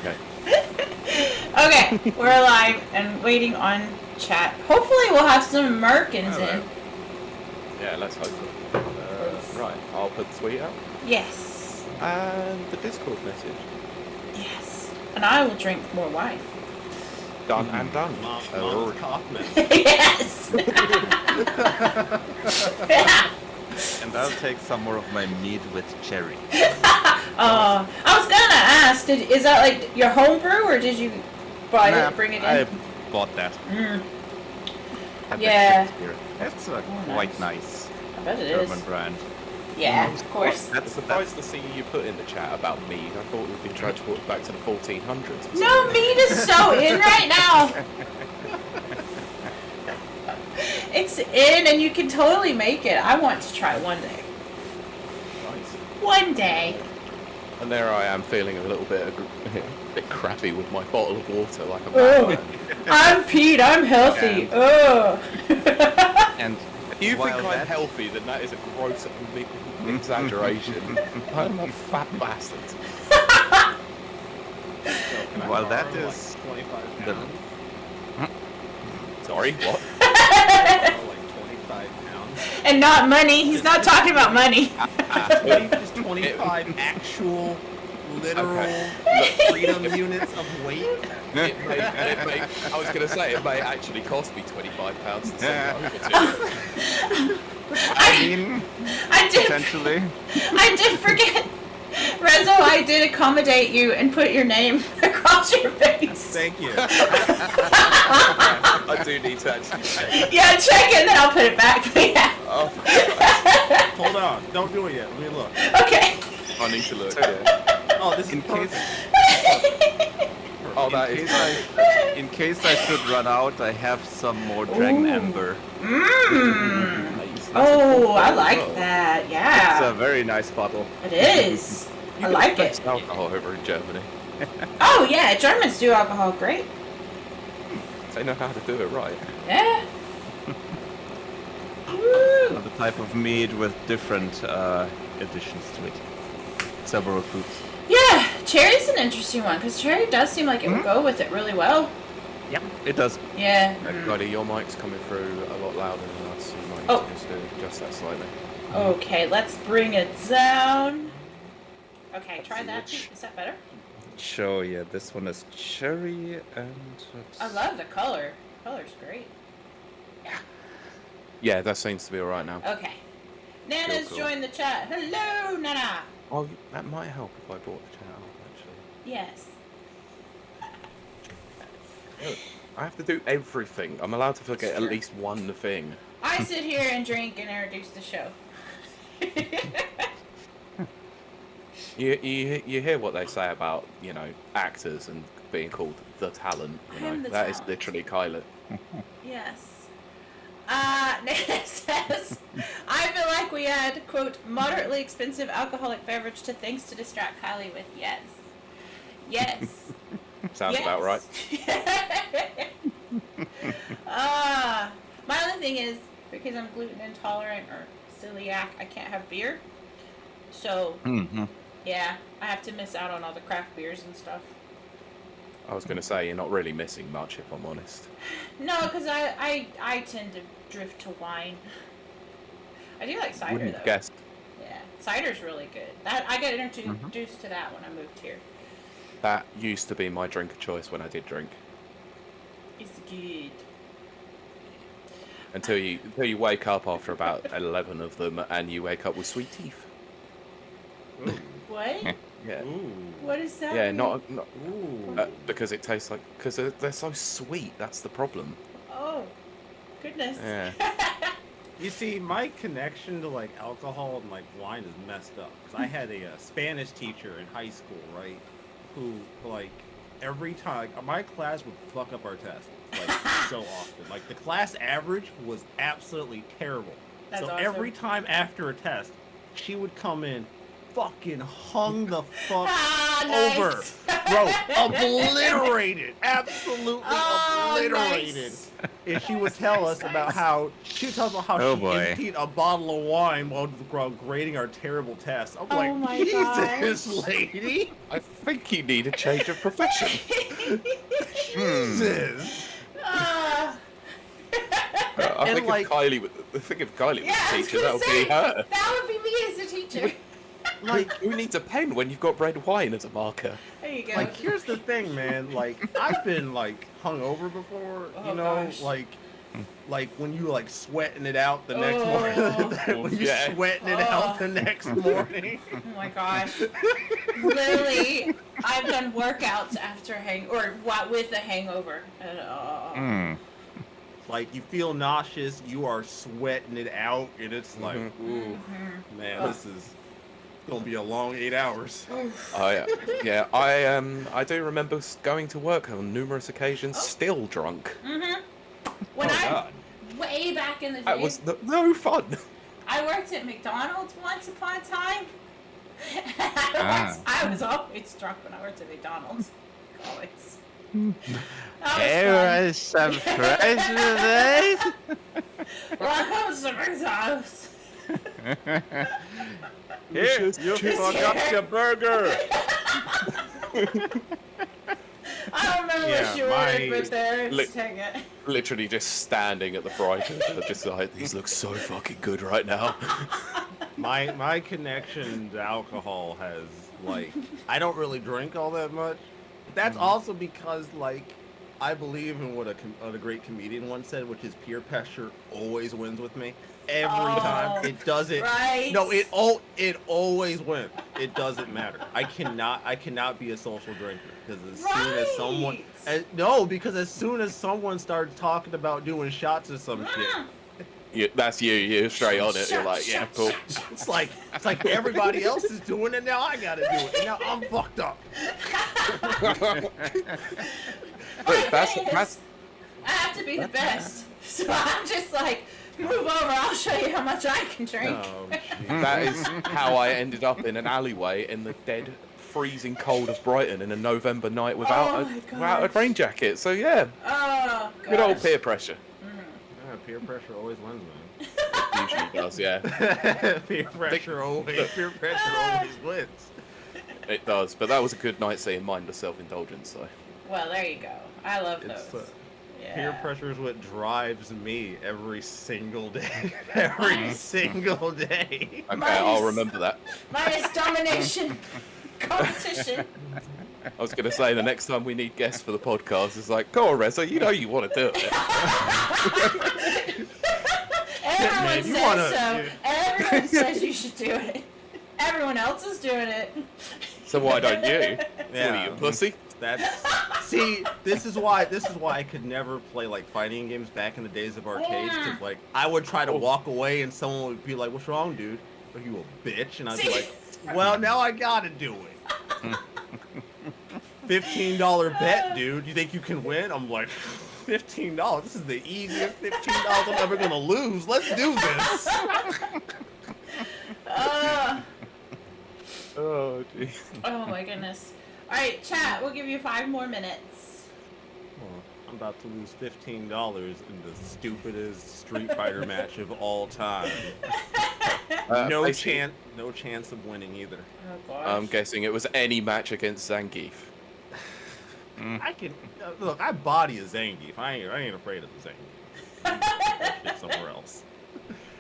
Okay. Okay, we're alive and waiting on chat. Hopefully we'll have some Americans in. Yeah, let's hope so. Right, I'll put the tweet out. Yes. And the Discord message. Yes. And I will drink more wine. Done and done. Mom's cough mess. Yes. And I'll take some more of my mead with cherry. I was gonna ask, is that like your home brew or did you buy it, bring it in? I bought that. Yeah. That's quite nice. I bet it German is. brand. Yeah, of course. I'm surprised to see you put in the chat about mead. I thought we'd been transported back to the 1400s. No, mead is so in right now. It's in and you can totally make it. I want to try one day. Nice. One day. And there I am feeling a little bit crappy with my bottle of water like a madman. I'm Pete, I'm healthy. And If you think I'm healthy, then that is a gross exaggeration. I'm a fat bastard. while that is 25 the pounds. Sorry, what? Like 25 pounds. And not money. He's not talking about money. Just 25 actual, literal freedom units of weight. I was going to say, it may actually cost me £25 to send over to you. I did potentially. I did forget. Rezo, I did accommodate you and put your name across your face. Thank you. I do need to actually check. Yeah, check it and then I'll put it back. Yeah. Oh, Hold on. Don't do it yet. Let me look. Okay. I need to look, yeah. Oh, this is In case, Oh, that is in case I should run out, I have some more dragon amber. Mmm. nice. Oh, I like that. Yeah. It's a very nice bottle. It is. I like it. Alcohol over in Germany. Oh yeah, Germans do alcohol great. They know how to do it right. Yeah. Woo. Another type of mead with different additions to it. Several fruits. Yeah, cherry's an interesting one because cherry does seem like it would go with it really well. Yep, it does. Yeah. Buddy, your mic's coming through a lot louder than us. You might Oh. just do just that slightly. Okay, let's bring it down. Okay, try that. Which- Is that better? So yeah, this one is cherry and. I love the color. Color's great. Yeah, that seems to be alright now. Okay. Nana's Cool. joined the chat. Hello, Nana. Oh, that might help if I brought the chat up, Yes. actually. I have to do everything. I'm allowed to forget at least one thing. I sit here and drink and introduce the show. You hear what they say about, actors and being called the talent. I'm the That is talent. literally Kiley. Yes. Nana says, I feel like we add, quote, moderately expensive alcoholic beverage to things to distract Kiley with. Yes. Yes. Sounds about right. My only thing is, because I'm gluten intolerant or celiac, I can't have beer. So, yeah, I have to miss out on all the craft beers and stuff. I was going to say, you're not really missing much, if I'm honest. No, because I tend to drift to wine. I do like cider, Wouldn't though. guess. Yeah, cider's really good. That I got introduced to that when I moved here. That used to be my drink of choice when I did drink. It's good. Until you wake up after about 11 of them and you wake up with sweet teeth. What? Yeah. Ooh. What is that? Yeah, mean? not Ooh. because it tastes like, because they're so sweet. That's the problem. Oh, goodness. Yeah. You see, my connection to like alcohol and like wine is messed up. 'Cause I had a Spanish teacher in high school, right? Who like every time my class would fuck up our tests like so often. Like the class average was absolutely terrible. That's so awesome. every time after a test, she would come in fucking hung the fuck over. nice. Bro, obliterated. Absolutely Oh, obliterated. nice. And she would tell us about how she Oh, boy. emptied a bottle of wine while grading our terrible tests. I'm Oh my like, Jesus, gosh. lady. I think you need a change of profession. Jesus. I And think like- if Kylie was Yeah, I a was teacher, gonna that would say, be her. that would be me as a teacher. Like, Who needs a pen when you've got red wine as a marker? There you go. like here's the thing, man. Like, I've been like hungover before, Oh, you know, gosh. like when you like sweating it out the next Oh. morning. When you Yeah. sweating it out the next morning. Oh my gosh. Literally, I've done workouts after with a hangover. And, Like, you feel nauseous, you are sweating it out, and it's like, ooh, man, this is gonna be a long 8 hours. Yeah, I do remember going to work on numerous occasions, still drunk. when Oh, I God. way back in the day, That was no fun. I worked at McDonald's once upon a time. Ah. I was always drunk when I worked at McDonald's. Always. That Here was is some fries today. fun. Welcome to McDonald's. Here, you forgot your burger. I don't remember what you ordered, but there's take it. Literally just standing at the fry counter, just like, these look so fucking good right now. My connection to alcohol has, like, I don't really drink all that much. But that's also because, like, I believe in what a great comedian once said, which is peer pressure always wins with me. Every time. It doesn't. Right. No, it always wins. It doesn't matter. I cannot be a social drinker because as soon as someone because as soon as someone starts talking about doing shots or some shit, That's you. You're straight on it. You're like, yeah, cool. it's like everybody else is doing it now. I gotta do it. And now I'm fucked up. Look, that's I have to be the best. So I'm just like, move over, I'll show you how much I can drink. Oh, that is how I ended up in an alleyway in the dead, freezing cold of Brighton in a November night without a rain jacket. So yeah, Oh, gosh. good old peer pressure. yeah, peer pressure always wins, man. Usually does, yeah. peer pressure always wins. It does. But that was a good night seeing mindless self-indulgence. So Well, there you go. I love It's those. Yeah. Peer pressure is what drives me every single day. Every single day. okay, Nice. I'll remember that. Minus domination. Competition. I was going to say the next time we need guests for the podcast, it's like, go on, Reza, you know you want to do it. Everyone man, you says wanna- so. Everyone says you should do it. Everyone else is doing it. So why don't you? Yeah. What are you, a pussy? See, this is why I could never play like fighting games back in the days of arcades, because like I would try to walk away and someone would be like, "What's wrong, dude? Are you a bitch?" And I'd be like, "Well, now I gotta do it." $15 bet, dude. You think you can win? I'm like, $15. This is the easiest $15 I'm ever gonna lose. Let's do this. Oh, geez. Oh my goodness. Alright, chat, we'll give you 5 more minutes. Well, I'm about to lose $15 in the stupidest Street Fighter match of all time. No chance of winning either. Oh gosh. I'm guessing it was any match against Zangief. I can look. I body a Zangief. I ain't afraid of the Zangief. That shit somewhere else.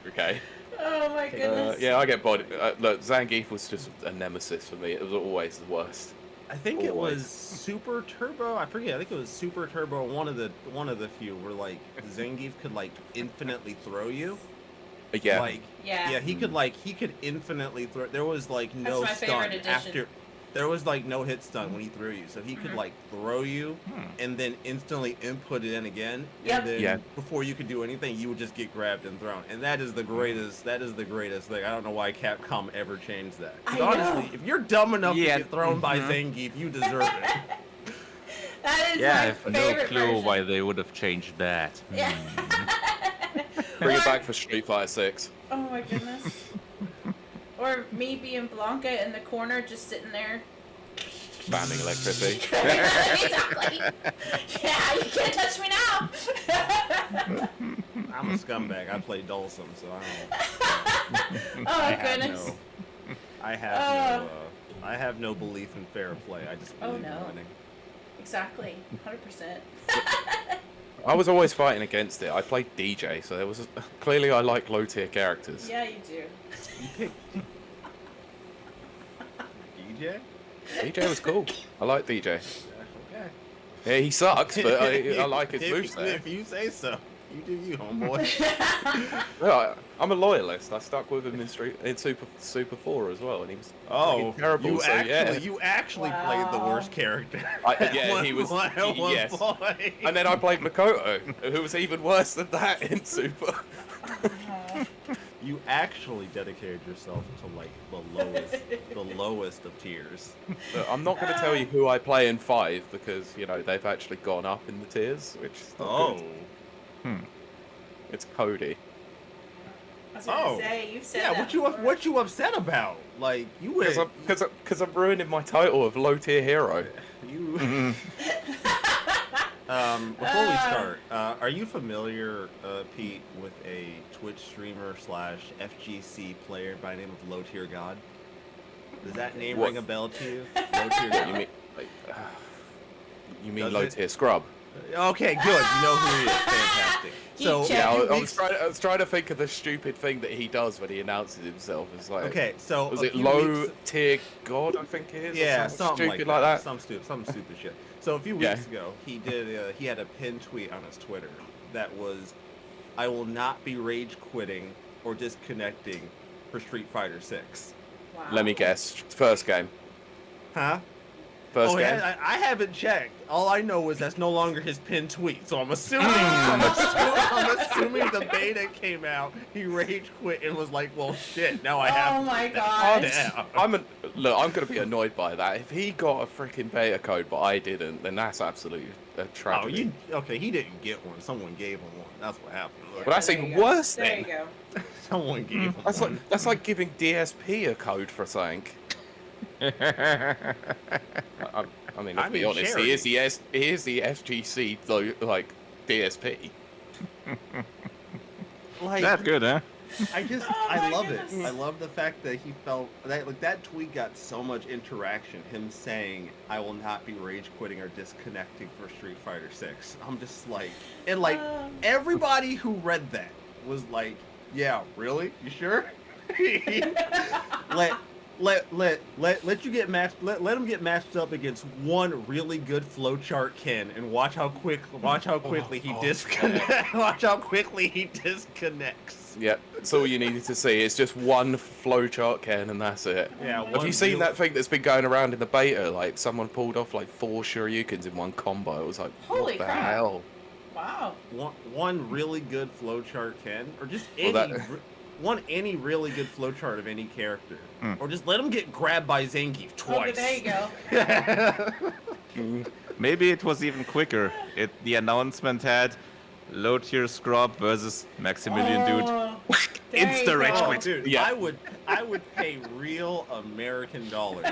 Okay. Oh my goodness. Yeah, I get body. Look, Zangief was just a nemesis for me. It was always the worst. I think it Always. was Super Turbo. I forget. I think it was Super Turbo. One of the few where like Zangief could like infinitely throw you. Yeah. Like Yeah. he could infinitely throw. There was like no That's my favorite stun addition. after. There was like no hit stun when he threw you, so he could like throw you and then instantly input it in again, Yep. and then Yeah. before you could do anything, you would just get grabbed and thrown. And that is the greatest. That is the greatest thing. I don't know why Capcom ever changed that. 'Cause I know. honestly, if you're dumb enough Yeah. to get thrown by Zangief, you deserve it. That is Yeah, I my have no favorite clue version. why they would have changed that. Yeah. Bring it Or- back for Street Fighter 6. Oh my goodness. Or me being Blanca in the corner, just sitting there. banning electricity. Exactly. Yeah, you can't touch me now. I'm a scumbag. I play Dulcim, so Oh goodness. I have no belief in fair play. I just believe in winning. Exactly. 100%. Oh, I was always fighting against it. I played DJ, so there was clearly I like low tier characters. Yeah, you do. You picked DJ? DJ was cool. I like DJ. Okay. Yeah, he sucks, but I like his moveset. If you say so. You do you, homeboy. Yeah, I'm a loyalist. I stuck with him in Super 4 as well, and he was fucking terrible. You so actually played the worst character. He was. Yes. Point. And then I played Makoto, who was even worse than that in Super. You actually dedicated yourself to like the lowest of tiers. But I'm not going to tell you who I play in 5 because they've actually gone up in the tiers, which is not good. It's Cody. I was gonna say, you've said that what you upset about? Like you would because I'm ruining my title of low tier hero. You. Before we start, are you familiar, Pete, with a Twitch streamer / FGC player by the name of Low Tier God? Does that name ring a bell to you? Low Tier God. You mean Low Tier Scrub? Okay, good. You know who he is. Fantastic. So yeah, I was trying to think of the stupid thing that he does when he announces himself. It's like, okay, so was it Low Tier God? I think it is. Yeah, something stupid like that. Some stupid shit. So a few weeks ago, he had a pinned tweet on his Twitter that was, "I will not be rage quitting or disconnecting for Street Fighter 6." Wow. Let me guess. First game. Huh? First game. Yeah, I haven't checked. All I know is that's no longer his pinned tweet. So I'm assuming the beta came out. He rage quit and was like, "Well, shit. Now I have." Oh my god. I'm gonna be annoyed by that. If he got a freaking beta code but I didn't, then that's absolutely a tragedy. He didn't get one. Someone gave him one. That's what happened. But that's even worse There you then. go. Someone gave him one. That's like giving DSP a code for something. I mean, let's be honest. He is the FGC though, like DSP. Like That's good, huh? I love it. I love the fact that he felt that that tweet got so much interaction. Him saying, "I will not be rage quitting or disconnecting for Street Fighter 6." I'm just like, and like everybody who read that was like, "Yeah, really? You sure?" Let you get matched. Let him get matched up against one really good flowchart Ken, and watch how quickly he disconnects. Watch how quickly he disconnects. Yeah, that's all you needed to see. It's just one flowchart Ken, and that's it. Yeah. Have you seen that thing that's been going around in the beta? Like someone pulled off like 4 Shoryukens in one combo. It was like, Holy what the crap. hell? Wow. One really good flowchart Ken, or just any really good flowchart of any character, or just let him get grabbed by Zangief twice. Oh, there you go. Maybe it was even quicker. The announcement had low tier scrub versus Maximilian dude. Insta rage quit. Dude, Yeah. I would pay real American dollars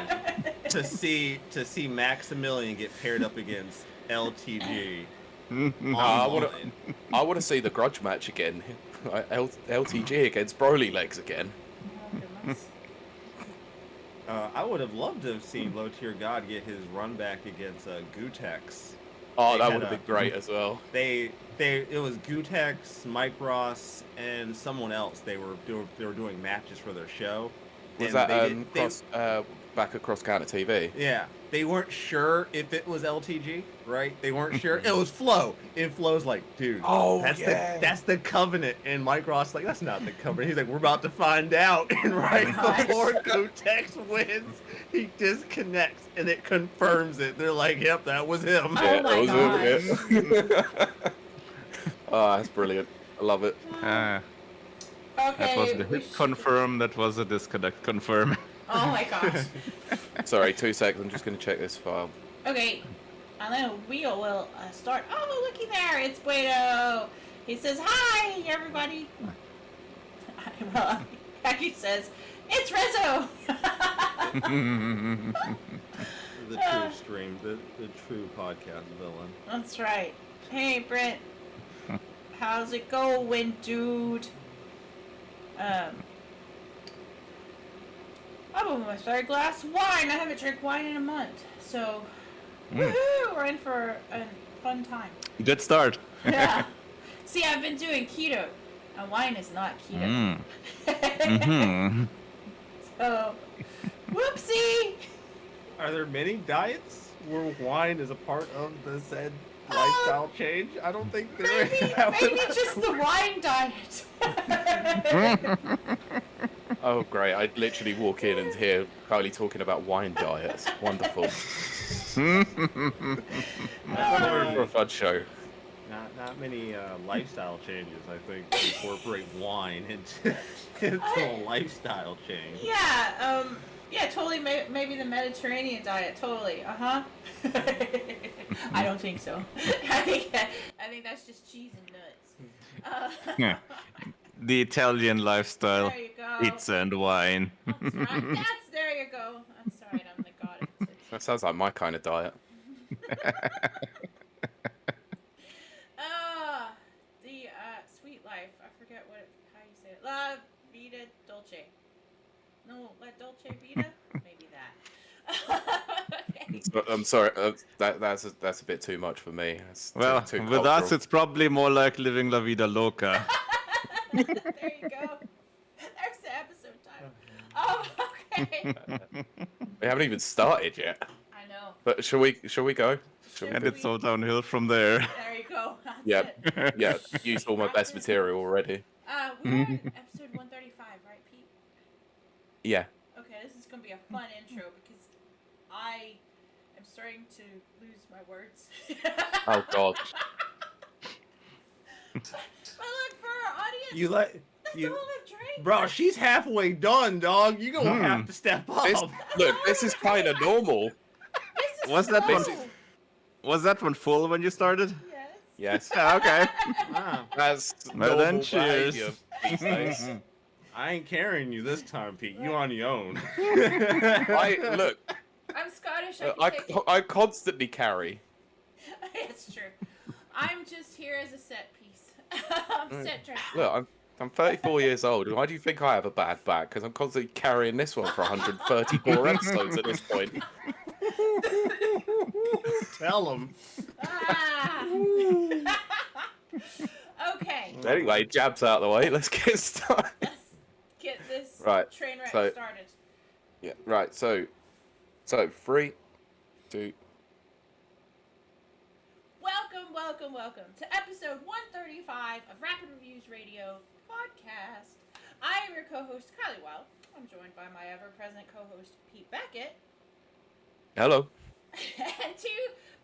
to see Maximilian get paired up against LTG. I want to see the grudge match again. LTG against Broly legs again. Oh, goodness. I would have loved to have seen Low Tier God get his run back against Gutex. Oh, that would have been great as well. It was Gutex, Mike Ross, and someone else. They were doing matches for their show. Was And that back across counter TV? Yeah, they weren't sure if it was LTG, right? They weren't sure. It was Flo, and Flo's like, "Dude, that's the Covenant." And Mike Ross like, "That's not the Covenant." He's like, "We're about to find out." And right before Gutex wins, he disconnects, and it confirms it. They're like, "Yep, that was him." Oh Yeah, my that was him. Yeah. Oh, that's brilliant. I love it. That Okay. was the hit confirm, that was a disconnect confirm. Oh my gosh. Sorry, 2 seconds. I'm just going to check this file. Okay. And then we will start. Oh, looky there. It's Bueno. He says, "Hi, everybody." Becky says, "It's Rizzo." the true stream, the true podcast villain. That's right. Hey, Brent. How's it going, dude? I'm on my third glass of wine. I haven't drank wine in a month. So, woohoo! We're in for a fun time. Good start. Yeah. See, I've been doing keto. And wine is not keto. So, whoopsie! Are there many diets where wine is a part of the said lifestyle change? I don't think there is. Maybe just the wine diet. Oh, great. I'd literally walk in and hear Kylie talking about wine diets. Wonderful. For a fun show. Not many lifestyle changes, I think, incorporate wine into a lifestyle change. Yeah, yeah, totally. Maybe the Mediterranean diet, totally. I don't think so. I think that's just cheese and nuts. Yeah. The Italian lifestyle. There you go. Pizza and wine. That's right. There you go. That's right. I'm the god of it. That sounds like my kind of diet. The sweet life. I forget how you say it. La vida dolce. No, la dolce vita. Maybe that. Okay. But I'm sorry. That's a bit too much for me. It's Well, too with us, cultural. it's probably more like living La Vida Loca. There you go. There's the episode title. Okay. We haven't even started yet. I know. But shall we go? And it's all downhill from there. There you go. That's Yeah. it. Yeah. Used all my best material already. We're on episode 135, right, Pete? Yeah. Okay, this is gonna be a fun intro because I am starting to lose my words. Oh God. But look, for our audience, You let that's you, all I've drank. bro. She's halfway done, dog. You gonna have to step up. This is kind of normal. This is Was that slow. one- Was that one full when you started? Yes. Yes. Yeah, okay. Wow. That's Well, then, normal cheers. behavior these days. I ain't carrying you this time, Pete. You on your own. Look. I'm Scottish. I can take I constantly carry. It's true. I'm just here as a set piece. I'm set dressed. Look, I'm 34 years old. Why do you think I have a bad back? Because I'm constantly carrying this one for 134 episodes at this point. Tell him. Ah. Okay. Anyway, jabs out of the way. Let's get started. Let's get this Right, train wreck so- started. Yeah. Right. So 3, 2. Welcome to episode 135 of Rapid Reviews Radio podcast. I am your co-host, Kylie Wilde. I'm joined by my ever-present co-host, Pete Beckett, Hello. and two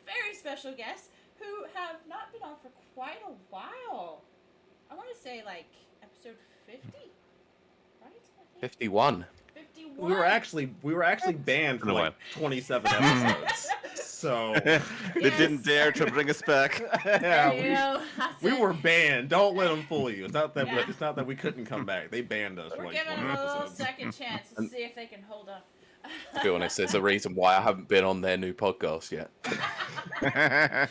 very special guests who have not been on for quite a while. I want to say, like, episode 50, right? I think? 51. 51. We were actually banned for Been a like 27 episodes. So They didn't dare to bring us back. There you yeah, go. That's we it. were banned. Don't let them fool you. It's not that Yeah. it's not that we couldn't come back. They banned us for We're like giving 20 them a little episodes. second chance to see if they can hold up. To be honest, there's a reason why I haven't been on their new podcast yet. But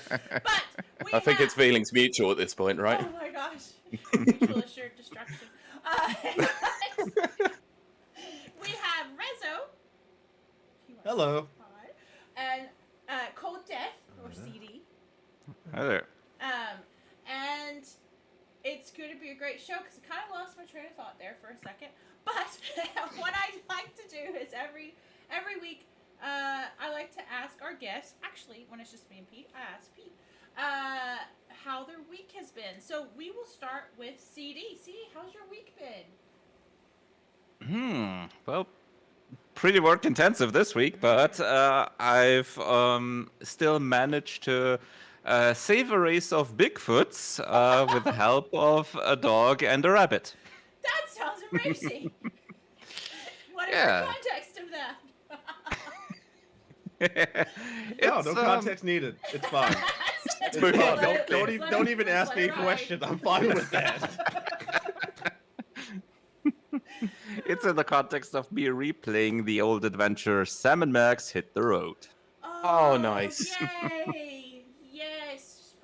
we I think have... it's feelings mutual at this point, right? Oh my gosh. Mutual assured destruction. We have Rezo. Hello. And Cold Death, or CD. Hi there. And it's going to be a great show because I kind of lost my train of thought there for a second. But what I like to do is every week I like to ask our guests, actually when it's just me and Pete, I ask Pete how their week has been. So we will start with CD. CD, how's your week been? Well, pretty work intensive this week, but I've still managed to save a race of Bigfoots with the help of a dog and a rabbit. That sounds amazing. What is Yeah. the context of that? No, It's, no context needed. It's fine. It's move fine. on. Don't even ask me a question. I'm fine with that. It's in the context of me replaying the old adventure Sam and Max Hit the Road. Oh, Oh, nice. Yay! Yes,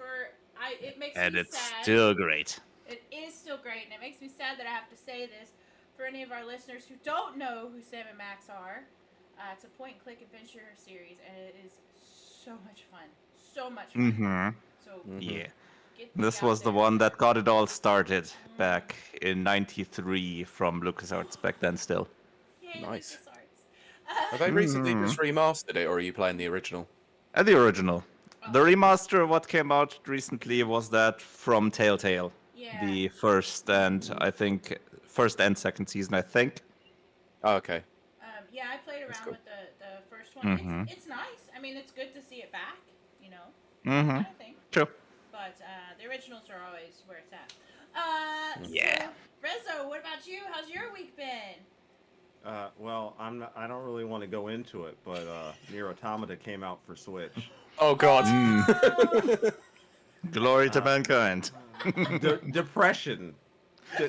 it makes And me it's sad. still great. It is still great, and it makes me sad that I have to say this. For any of our listeners who don't know who Sam and Max are, it's a point-and-click adventure series, and it is so much fun. So much fun. Mm-hmm. So Yeah. get This out was the there. one that got it all started back in '93 from LucasArts back then still. Yay, Nice. LucasArts. Have they recently just remastered it, or are you playing the original? The original. The Oh. remaster, what came out recently was that from Telltale. Yeah. The first and second season, I think. Oh, okay. Yeah, I played That's around cool. with the first one. Mm-hmm. It's nice. I mean, it's good to see it back, Mm-hmm. kind of thing. True. But the originals are always where it's at. Yeah. So, Rezo, what about you? How's your week been? Well, I don't really want to go into it, but Nier Automata came out for Switch. Oh God. Glory to mankind. Depression.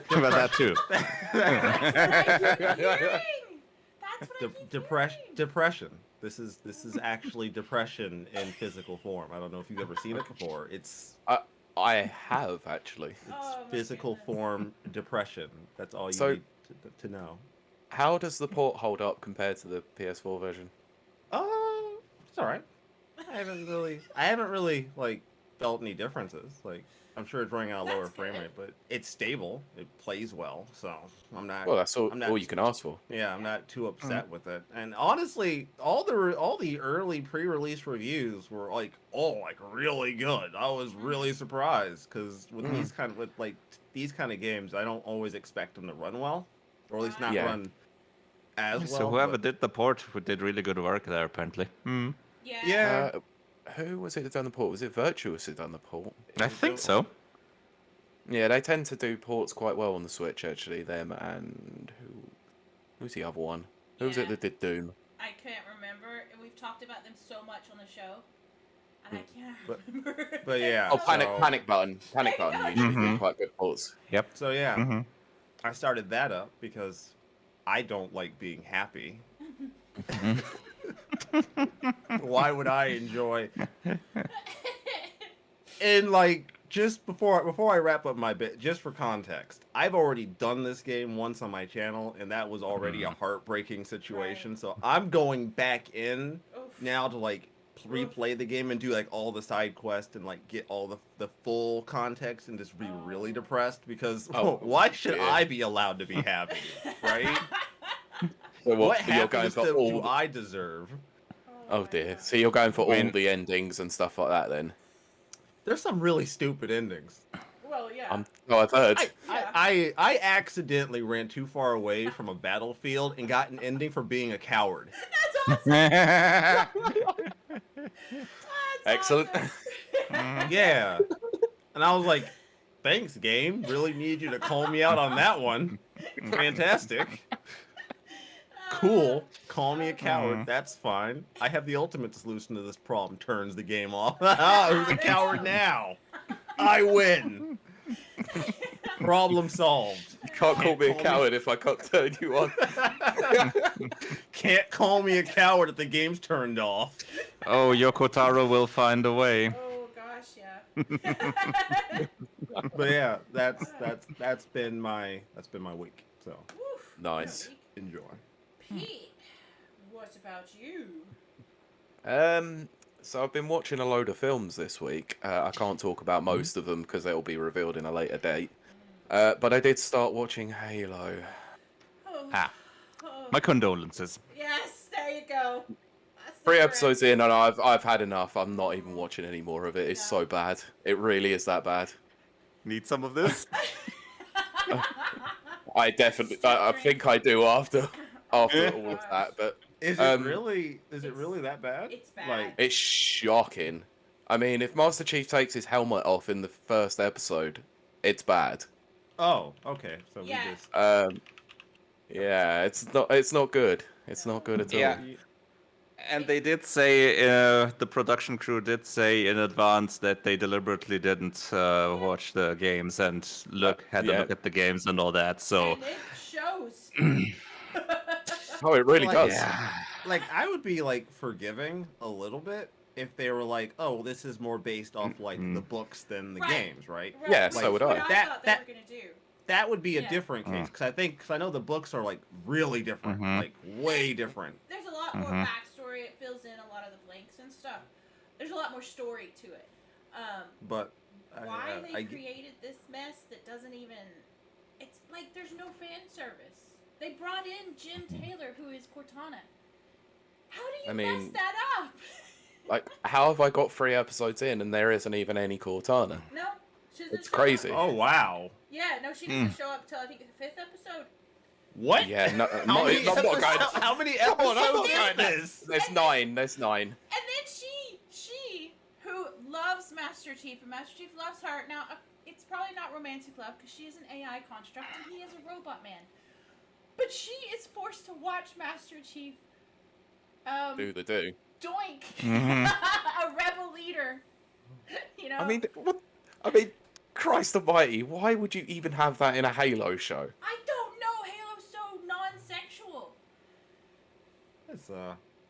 How about that too? That's what I keep hearing. Depression. This is actually depression in physical form. I don't know if you've ever seen it before. It's I have actually. Oh, my physical goodness. form depression. That's all you So- need to know. How does the port hold up compared to the PS4 version? It's all right. I haven't really like felt any differences. Like I'm sure it's running at a lower That's frame good. rate, but it's stable. It plays well, so I'm not. Well, that's all, I'm not- all you can ask for. Yeah, I'm not too upset with it. And honestly, all the early pre-release reviews were like really good. I was really surprised because with these kind of games, I don't always expect them to run well, or at least not Yeah. run as well. So whoever but- did the port who did really good work there, apparently. Yeah. Yeah. Who was it that done the port? Was it Virtuous who done the port? I think so. Yeah, they tend to do ports quite well on the Switch, actually. Them and who's the other one? Who was Yeah. it that did Doom? I can't remember. And we've talked about them so much on the show. And I can't But- remember. but yeah. Oh, Panic So- Panic Button. Panic Button usually do Mhm. quite good ports. Yep. So yeah, Mm-hmm. I started that up because I don't like being happy. Why would I enjoy? And like just before I wrap up my bit, just for context, I've already done this game once on my channel, and that was already a heartbreaking situation. Right. So I'm going back in Oof. now to like replay the game and do like all the side quests and like get all the full context and just be really depressed because Oh, why should yeah. I be allowed to be happy, right? So What you're going happens for to all do the- I deserve? Oh my dear. God. So you're going for all When- the endings and stuff like that then? There's some really stupid endings. Well, yeah. I've heard. I accidentally ran too far away from a battlefield and got an ending for being a coward. That's awesome. Excellent. Awesome. Yeah. And I was like, thanks, game. Really need you to call me out on that one. Fantastic. Cool. Call me a coward. That's fine. I have the ultimate solution to this problem. Turns the game off. Who's a coward now? I win. Problem solved. You can't call me a call me- coward if I can't turn you on. Can't call me a coward if the game's turned off. Oh, Yoko Taro will find a way. Oh gosh, yeah. But yeah, that's been my week. So Woof. Nice. enjoy. Pete, what about you? So I've been watching a load of films this week. I can't talk about most of them because they'll be revealed in a later date. But I did start watching Halo. Oh. Ah, Oh. my condolences. Yes, there you go. That's the 3 correct- episodes in, and I've had enough. I'm not even watching any more of it. It's No. so bad. It really is that bad. Need some of this? I definitely, I think I do after all of that. But Is Um, it really that bad? It's bad. Like it's shocking. I mean, if Master Chief takes his helmet off in the first episode, it's bad. oh, okay. So Yeah. we just Yeah, it's not good. It's not good at all. Yeah. And they did say, the production crew did say in advance that they deliberately didn't watch the games and had to Yeah. look at the games and all that. So And it shows. Oh, it really Like, does. yeah, like I would be like forgiving a little bit if they were like, oh, this is more based off like the books than the Right. games, right? Right, Yeah, which so is would what I. I thought they were gonna do. That would be a Yeah. different case because I know the books are like really different, like way different. There's a lot more backstory. It fills in a lot of the blanks and stuff. There's a lot more story to it. But Why they created this mess that doesn't even... It's like there's no fan service. They brought in Jim Taylor, who is Cortana. How do you mess that up? Like, how have I got 3 episodes in and there isn't even any Cortana? No, she doesn't It's show crazy. Up. Oh wow. Yeah, no, she doesn't show up until I think the 5th episode. What? Yeah, no, How many episodes? How many episodes are this? There's 9. There's 9. And then she, who loves Master Chief, and Master Chief loves her. Now, it's probably not romantic love because she is an AI construct and he is a robot man. But she is forced to watch Master Chief Do the do. doink a rebel leader. You know? I mean, what? I mean, Christ almighty, why would you even have that in a Halo show? I don't know. Halo's so non-sexual. That's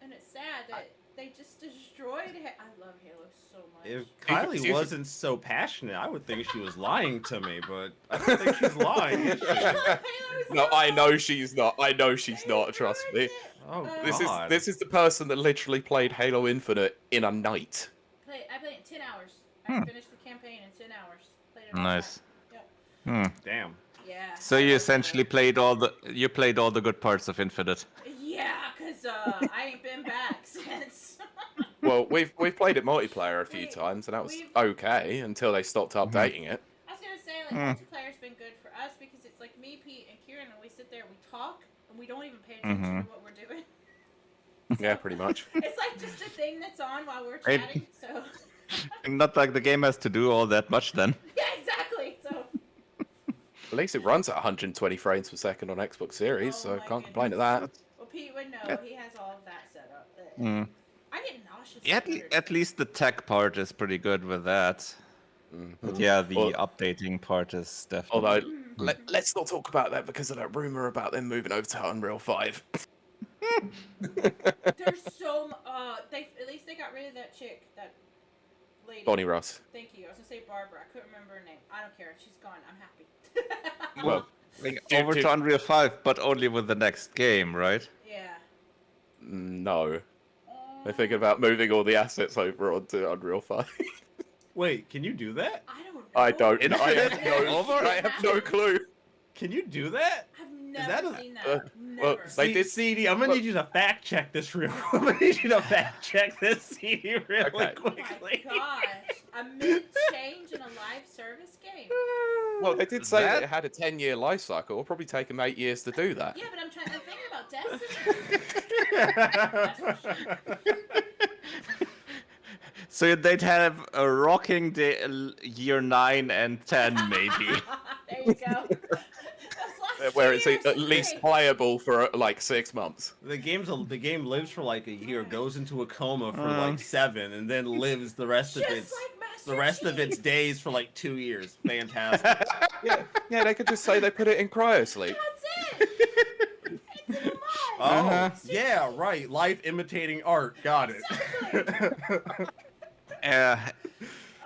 And it's sad that they just destroyed it. I love Halo so much. If Kiley wasn't so passionate, I would think she was lying to me, but I don't think she's lying. Is she? No, I know she's not. I know she's not. Trust me. Oh God. This is the person that literally played Halo Infinite in a night. I played it in 10 hours. I finished the campaign in 10 hours. Played it all Nice. Yep. Damn. Yeah. So you essentially played all the good parts of Infinite. Yeah, cause I ain't been back since. Well, we've played it multiplayer a few times, and that was we've- okay until they stopped updating it. I was gonna say like multiplayer's been good for us because it's like me, Pete, and Kieran, and we sit there, we talk, and we don't even pay attention to what we're doing. Yeah, pretty much. It's like just a thing that's on while we're Right. chatting. So. Not like the game has to do all that much then. Yeah, exactly. So. At least it runs at 120 frames per second on Xbox Series, so my can't complain at goodness. that. Well, Pete would know. He has all of that set up. I get nauseous. Yeah, at least the tech part is pretty good with that. But yeah, the updating part is definitely... Although, let's not talk about that because of that rumor about them moving over to Unreal 5. There's so at least they got rid of that chick, that lady. Bonnie Ross. Thank you. I was gonna say Barbara. I couldn't remember her name. I don't care. She's gone. I'm happy. Well, over to Unreal 5, but only with the next game, right? Yeah. No. They're thinking about moving all the assets over onto Unreal 5. Wait, can you do that? I don't know. I don't. Over? I have no clue. Can you do that? I've that never a- seen well, that. Never. they did- CD, I'm gonna need you to fact check this real quick. I'm gonna need you to fact check this CD really Okay. Oh my quickly. gosh. A mid-change in a live service game. Well, they did say that That- it had a 10-year life cycle. It'll probably take them 8 years to do that. Yeah, but I'm thinking about Destiny. That's for sure. So they'd have a rocking day, year 9 and 10, maybe. There you go. Those last Where 2 it's years at is least great. playable for like 6 months. The game lives for like a year, goes into a coma for like 7, and then lives the rest of Just its like Master its Chief. days for like 2 years. Fantastic. Yeah, they could just say they put it in cryosleep. That's it. It's in a mod. Oh, yeah, right. Life imitating art. Got it. Exactly.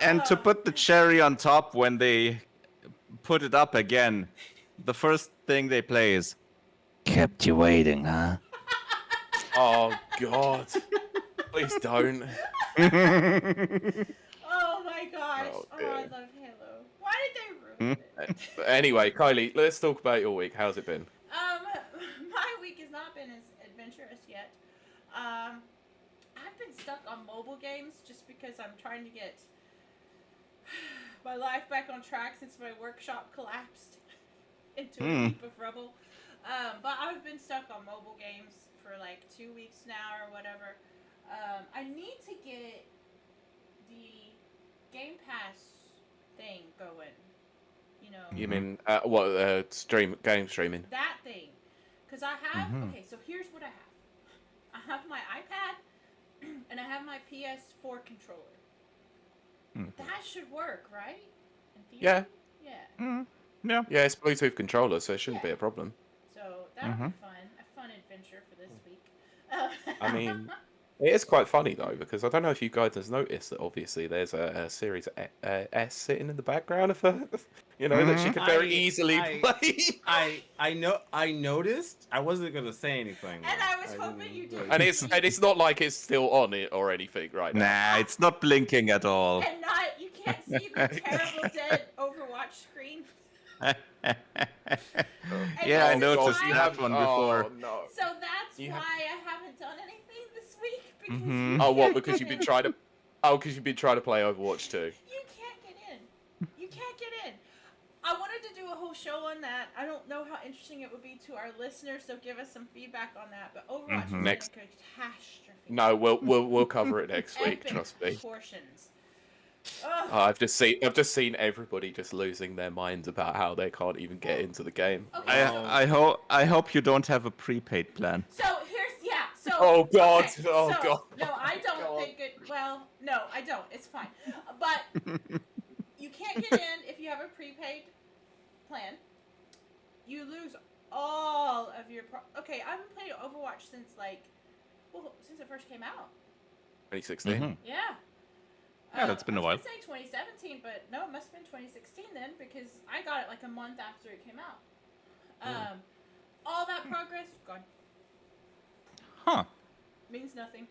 And to put the cherry on top, when they put it up again, the first thing they play is "Kept you waiting, huh?" Oh, God. Please don't. Oh my gosh. Oh, Oh, dear. I love Halo. Why did they ruin it? But anyway, Kylie, let's talk about your week. How's it been? My week has not been as adventurous yet. I've been stuck on mobile games just because I'm trying to get my life back on track since my workshop collapsed into a heap of rubble. But I've been stuck on mobile games for like 2 weeks now or whatever. I need to get the Game Pass thing going. You know. You mean, game streaming? That thing. Because I have, okay, so here's what I have. I have my iPad, and I have my PS4 controller. That should work, right? In Yeah. theory? Yeah. Yeah. Yeah, it's Bluetooth controller, so it shouldn't be a problem. So that'll be fun. A fun adventure for this week. I mean, it is quite funny though, because I don't know if you guys have noticed that obviously there's a series S sitting in the background of her, that she could very easily play. I noticed. I wasn't gonna say anything. And I was hoping you did. And it's not like it's still on it or anything right now. Nah, it's not blinking at all. And you can't see the terrible dead Overwatch screen. Yeah, I that's noticed why- that one before. Oh, no. So that's You why have- I haven't done anything this week because Mhm. Oh, what? Because you've been trying to. Oh, because you've been trying to play Overwatch 2. you can't get in. You can't get in. I wanted to do a whole show on that. I don't know how interesting it would be to our listeners, so give us some feedback on that. But Overwatch is Next. like a catastrophe. No, we'll cover it next week. Epic Trust me. Proportions. Ugh. I've just seen everybody just losing their minds about how they can't even get into the game. Okay, I hope you don't have a prepaid plan. so here's So Oh, God. okay, Oh, so, God. No, I don't God. think it. Well, no, I don't. It's fine. But you can't get in if you have a prepaid plan. You lose all of your. Okay, I haven't played Overwatch since since it first came out. 2016. Mhm. Yeah. Yeah, that's been a while. I was gonna say 2017, but no, it must have been 2016 then because I got it like a month after it came out. All that progress gone. Huh. Means nothing.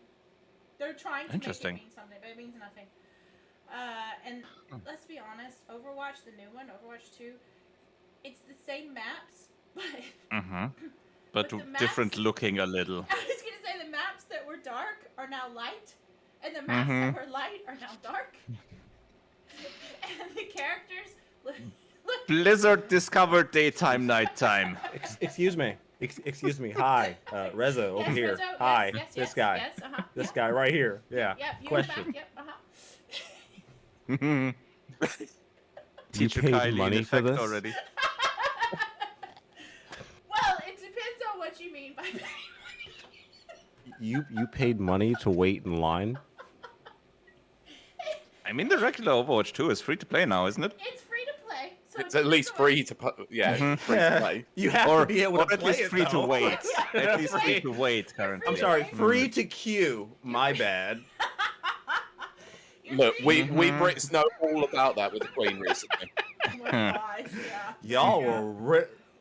They're trying to make it Interesting. mean something, but it means nothing. And let's be honest, Overwatch, the new one, Overwatch 2, it's the same maps, but Mm-hmm. But But the maps- different looking a little. I was gonna say the maps that were dark are now light, and the maps that were light are now dark. And the characters look Blizzard discovered daytime, nighttime. Excuse me. Excuse me. Hi, Reza over Yes, here. Rizzo, Hi, yes, this guy. Yes, uh-huh. This Yep. guy right here. Yeah. Yep, you Question. Back, yep, uh-huh. Teacher paid Kylie money in for effect this? already. Well, it depends on what you mean by paying money. You paid money to wait in line? I mean, the regular Overwatch 2 is free to play now, isn't it? It's free to play. So It's at least free to play. Yeah, free to play. You have Or, to be able to or at play least it, free to though. wait. Yeah, At least free wait. to wait currently. I'm sorry, free to queue. My bad. You're Look, free. we Brits know all about that with the Queen recently. Oh my gosh, yeah.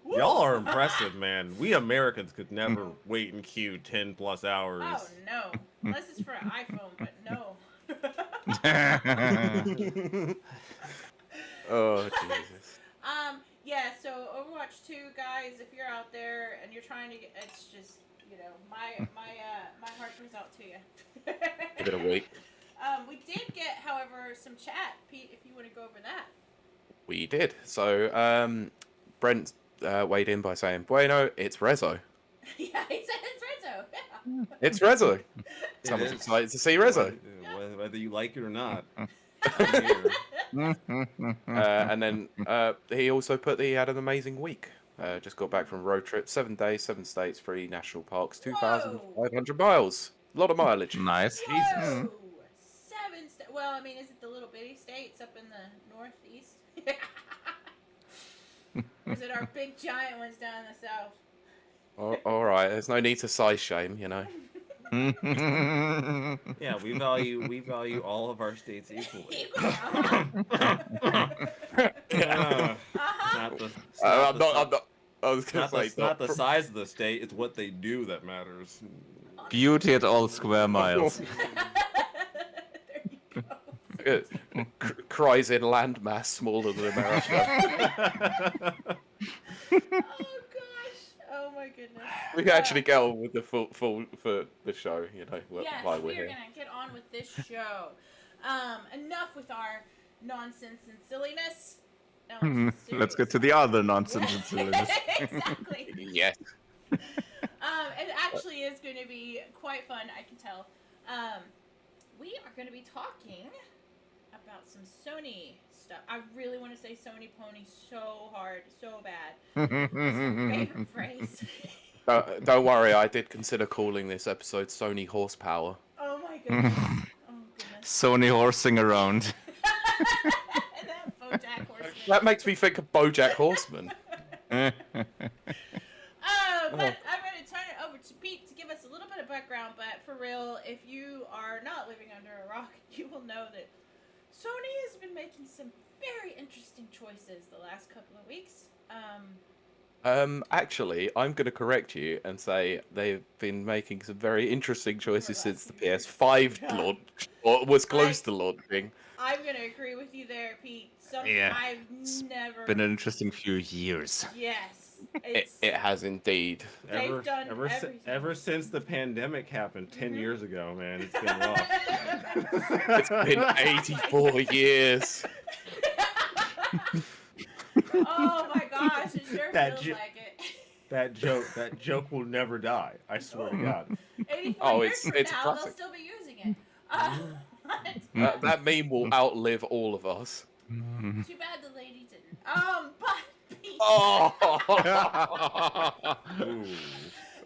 Y'all are impressive, man. We Americans could never wait in queue 10 plus hours. Oh no. Unless it's for an iPhone, but no. Oh Jesus. Yeah, so Overwatch 2, guys, if you're out there and you're trying to get, it's just, my heart goes out to you. Give it a week. We did get, however, some chat, Pete, if you want to go over that. We did. So Brent weighed in by saying, "Bueno, it's Rezo. Yeah, he said it's Rizzo. Yeah. It's Rezo. Someone's is. excited to see Rezo." Whether you like it or not. And then he also put that he had an amazing week. Just got back from a road trip, 7 days, 7 states, 3 national parks, 2,500 miles. A lot of mileage. Nice. Whoa! 7 well, I mean, is it the little bitty states up in the northeast? Or is it our big giant ones down in the south? All right, there's no need to size shame, Yeah, we value all of our states equally. Not the, I'm not. I was gonna say not the size of the state. It's what they do that matters. Beauty at all square miles. There you go. Cries in landmass smaller than America. Oh gosh! Oh my goodness! We can actually get on with the full for the show, Yes, while we we're are here. gonna get on with this show. Enough with our nonsense and silliness. Now Mhm. let's get Let's get to the other nonsense and silliness. Exactly. Yes. It actually is going to be quite fun, I can tell. We are going to be talking about some Sony stuff. I really want to say Sony Pony so hard, so bad. It's my favorite phrase. Don't worry, I did consider calling this episode Sony Horsepower. Oh my goodness. Oh goodness. Sony horsing around. And that BoJack Horseman. That makes me think of BoJack Horseman. But I'm going to turn it over to Pete to give us a little bit of background making some very interesting choices the last couple of weeks. Actually, I'm going to correct you and say they've been making some very interesting choices since the PS5 Yeah. launched, or was close to launching. I'm gonna agree with you there, Pete. Yeah, I've it's never been an interesting few years. Yes, It has indeed. They've done everything. Ever since the pandemic happened 10 years ago, man, it's been rough. It's been 84 years. Oh my gosh, it sure That feels jo- like it. That joke will never die. I swear to God. 84 years it's from now, classic. they'll still be using it. That meme will outlive all of us. Too bad the lady didn't. But Pete. Oh!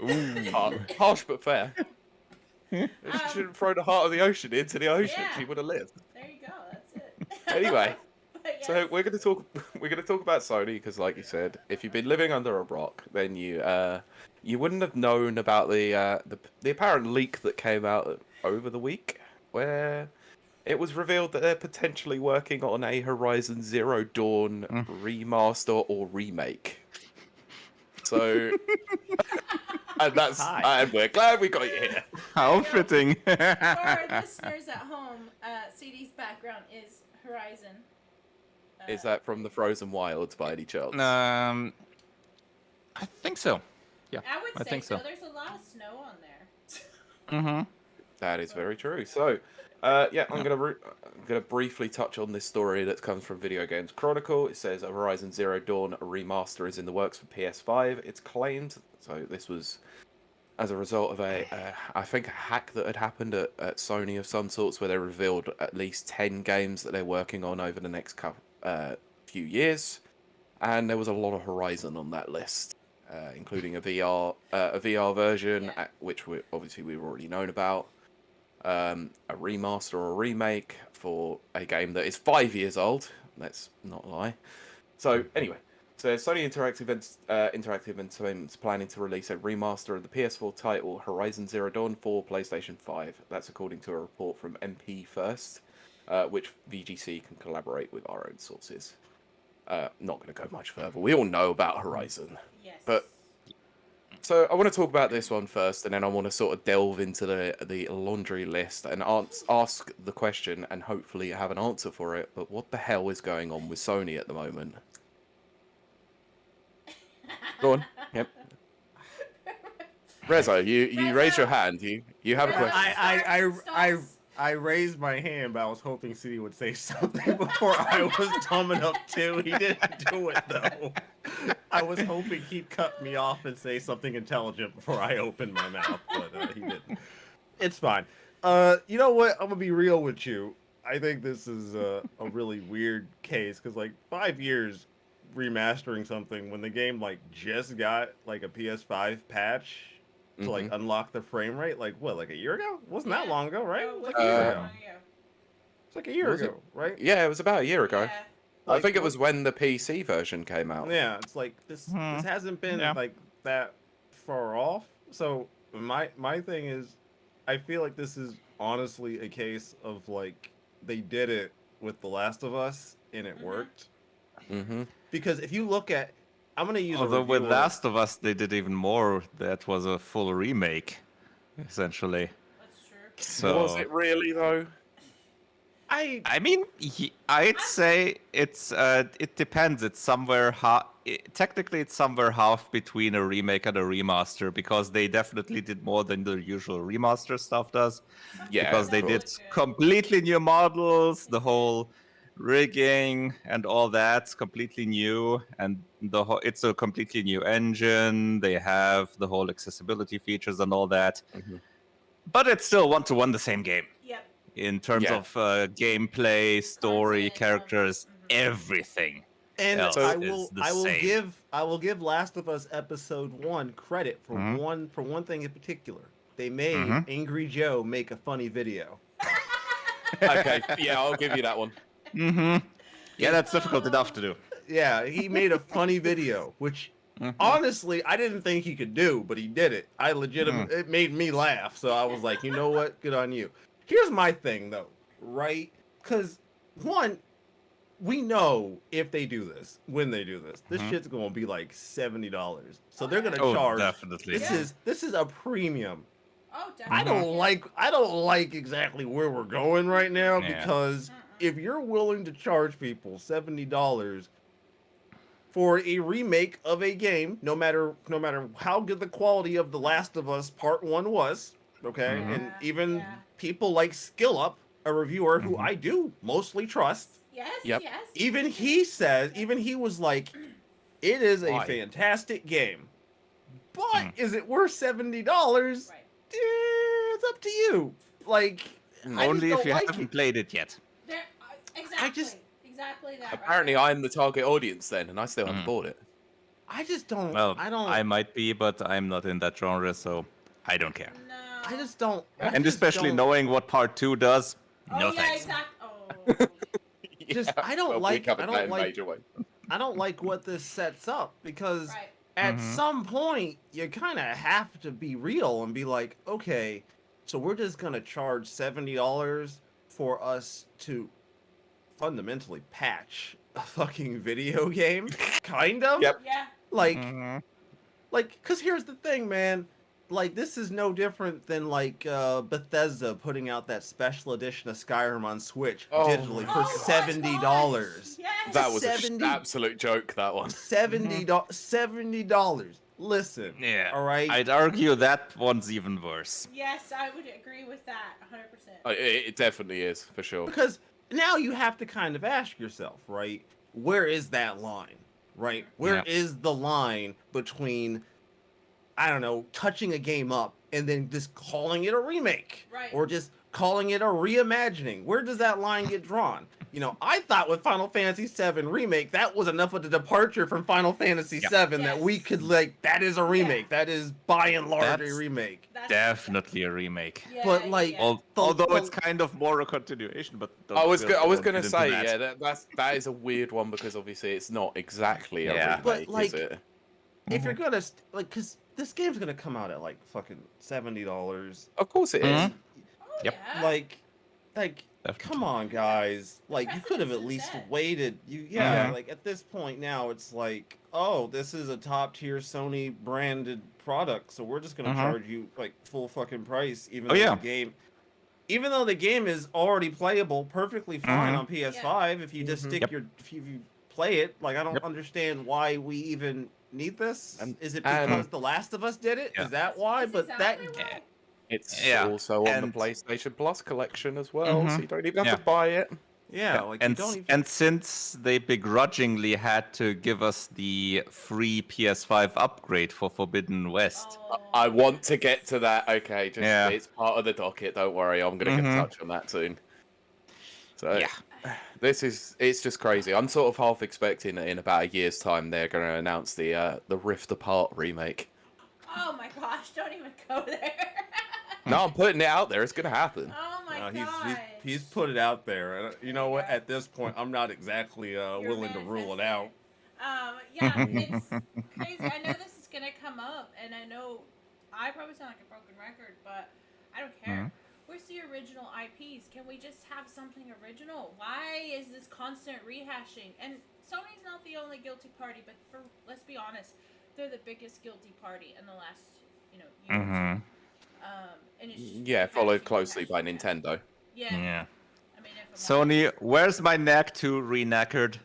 Ooh. Harsh but fair. She shouldn't throw the heart of the ocean into the ocean. Yeah. She would have lived. There you go. That's it. Anyway, But yes. so we're gonna talk about Sony because, like you said, if you've been living under a rock, then you wouldn't have known about the apparent leak that came out over the week, where it was revealed that they're potentially working on a Horizon Zero Dawn remaster or remake. So, and we're glad we got you here. How fitting. For our listeners at home, CD's background is Horizon. Is that from the Frozen Wilds by any chance? I think so. Yeah, I would say think so. There's a lot of snow on there. Mm-hmm. That is very true. So, I'm gonna briefly touch on this story that comes from Video Games Chronicle. It says a Horizon Zero Dawn remaster is in the works for PS5. It's claimed, so this was as a result of I think a hack that had happened at Sony of some sorts, where they revealed at least 10 games that they're working on over the next few years, and there was a lot of Horizon on that list, including a VR version, which we've already known about. A remaster or a remake for a game that is 5 years old. Let's not lie. So anyway, so Sony Interactive Entertainment's planning to release a remaster of the PS4 title Horizon Zero Dawn for PlayStation 5. That's according to a report from MP First, which VGC can collaborate with our own sources. Not going to go much further. We all know about Horizon. Yes. But so I want to talk about this one first, and then I want to sort of delve into the laundry list and ask the question and hopefully have an answer for it. But what the hell is going on with Sony at the moment? Go on. Yep. Rezo, you raised your hand. You have a question. I raised my hand, but I was hoping CD would say something before I was dumb enough to. He didn't do it though. I was hoping he'd cut me off and say something intelligent before I opened my mouth, but he didn't. It's fine. You know what? I'm gonna be real with you. I think this is a really weird case because like 5 years remastering something when the game like just got like a PS5 patch to like unlock the frame rate, like what, like a year ago? Wasn't that long ago, right? It was like a year ago. It's like a year ago, right? Yeah, it was about a year ago. Yeah. I think it was when the PC version came out. Yeah, it's like this hasn't been like that far off. So my thing is, I feel like this is honestly a case of like they did it with The Last of Us and it worked. Mm-hmm. Because if you look at, I'm gonna use. Although with Last of Us, they did even more. That was a full remake, essentially. That's true. So Was it really though? I mean, I'd say it depends. It's somewhere technically it's somewhere half between a remake and a remaster because they definitely did more than the usual remaster stuff does. Yeah, because they did completely new models, the whole rigging and all that's completely new, and it's a completely new engine. They have the whole accessibility features and all that, but it's still 1-to-1 the same game. Yep. In terms of gameplay, story, characters, everything. And So I will give Last of Us Episode 1 credit for one thing in particular. They made Angry Joe make a funny video. Okay, yeah, I'll give you that one. Yeah, that's difficult enough to do. Yeah, he made a funny video, which honestly I didn't think he could do, but he did it. It made me laugh, so I was like, you know what? Good on you. Here's my thing though, right? Because one, we know if they do this, when they do this, this Mhm. shit's gonna be like $70. So they're gonna Oh, charge. definitely. This is a premium. Oh, I definitely. don't like exactly where we're going right now Yeah. because if you're willing to charge people $70 for a remake of a game, no matter how good the quality of The Last of Us Part 1 was, okay? Mhm. And even Yeah. people like SkillUp, a reviewer who Mhm. I do mostly trust, Yes. Yep. Yes. even he was like, it is a Why? fantastic game. But Mm. is it worth $70? Right. It's up to you. Like, I Only just if you don't like haven't it. played it yet. There. Exactly. just- Exactly that. Apparently, right I'm the target audience then, and I still haven't Mm. bought it. I just don't. Well, I don't. I might be, but I'm not in that genre, so I don't care. No. I just don't. I And just especially don't- knowing what part 2 does, Oh no yeah. thanks. Exactly. Oh. Just- I don't well, like- We covered I don't that in like- major way. I don't like what this sets up because Right. at Mhm. some point you kind of have to be real and be like, okay, so we're just gonna charge $70 for us to fundamentally patch a fucking video game, kind of. Yep. Yeah. Like, Mhm. cause here's the thing, man. Like, this is no different than like Bethesda putting out that special edition of Skyrim on Switch Oh digitally my for gosh. $70. Yes. That was 70 an absolute joke. That one. $70. Listen. Yeah. All right. I'd argue that one's even worse. Yes, I would agree with that 100%. It definitely is for sure. Because now you have to kind of ask yourself, right? Where is that line? Right? Where is Yeah. the line between, I don't know, touching a game up and then just calling it a remake? Right. Or just calling it a reimagining? Where does that line get drawn? You know, I thought with Final Fantasy VII Remake, that was enough of a departure from Final Fantasy Yep. VII that we Yes. could, like, that is a remake. That is by and large That's a remake. That's Definitely a remake. Yeah, But, like, yeah. Although the- it's kind of more a continuation, but I was don't gonna get into say that. that is a weird one because obviously it's not exactly a Yeah. remake, But, is like, it? If you're gonna, like, because this game's gonna come out at, like, fucking $70. Of course it is. Mhm. Oh, Yep. yeah. Like, Definitely. come on, guys. Like, you could have at Precedent least set. waited. Mhm. Like, at this point now, it's like, oh, this is a top-tier Sony branded product, so we're just gonna Mhm. charge you, like, full fucking price, even Oh, though yeah. even though the game is already playable perfectly fine Mhm. on PS5, if you just Mhm. stick Yep. if you play it, like, I don't Yep. understand why we even need this. And- Is it and- because The Last of Us did it? Yeah. Is that why? That's But exactly that right. It's Yeah, also on the and- PlayStation Plus collection as well, so Mhm. you don't even have Yeah. to buy it. yeah, like, you and don't even and since they begrudgingly had to give us the free PS5 upgrade for Forbidden West, Oh, I want to get to that. Okay, just Yeah. it's part of the docket. Don't worry, I'm gonna get Mhm. touch on that soon. So yeah, it's just crazy. I'm sort of half expecting that in about a year's time they're going to announce the Rift Apart remake. Oh my gosh! Don't even go there. No, I'm putting it out there. It's going to happen. Oh my No, gosh. he's put it out there. And you know what? Yeah. At this point, I'm not exactly You're willing to rule it manifesting out. Yeah, it's crazy. I know this is gonna come up, and I know I probably sound like a broken record, but I don't care. Mhm. Where's the original IPs? Can we just have something original? Why is this constant rehashing? And Sony's not the only guilty party, but let's be honest, they're the biggest guilty party in the last, year. or two. Mhm. And it's just Yeah, followed rehashing, closely by rehashing. Nintendo. Yeah. yeah. I mean, if I'm Sony, where's my knack to re-knackered?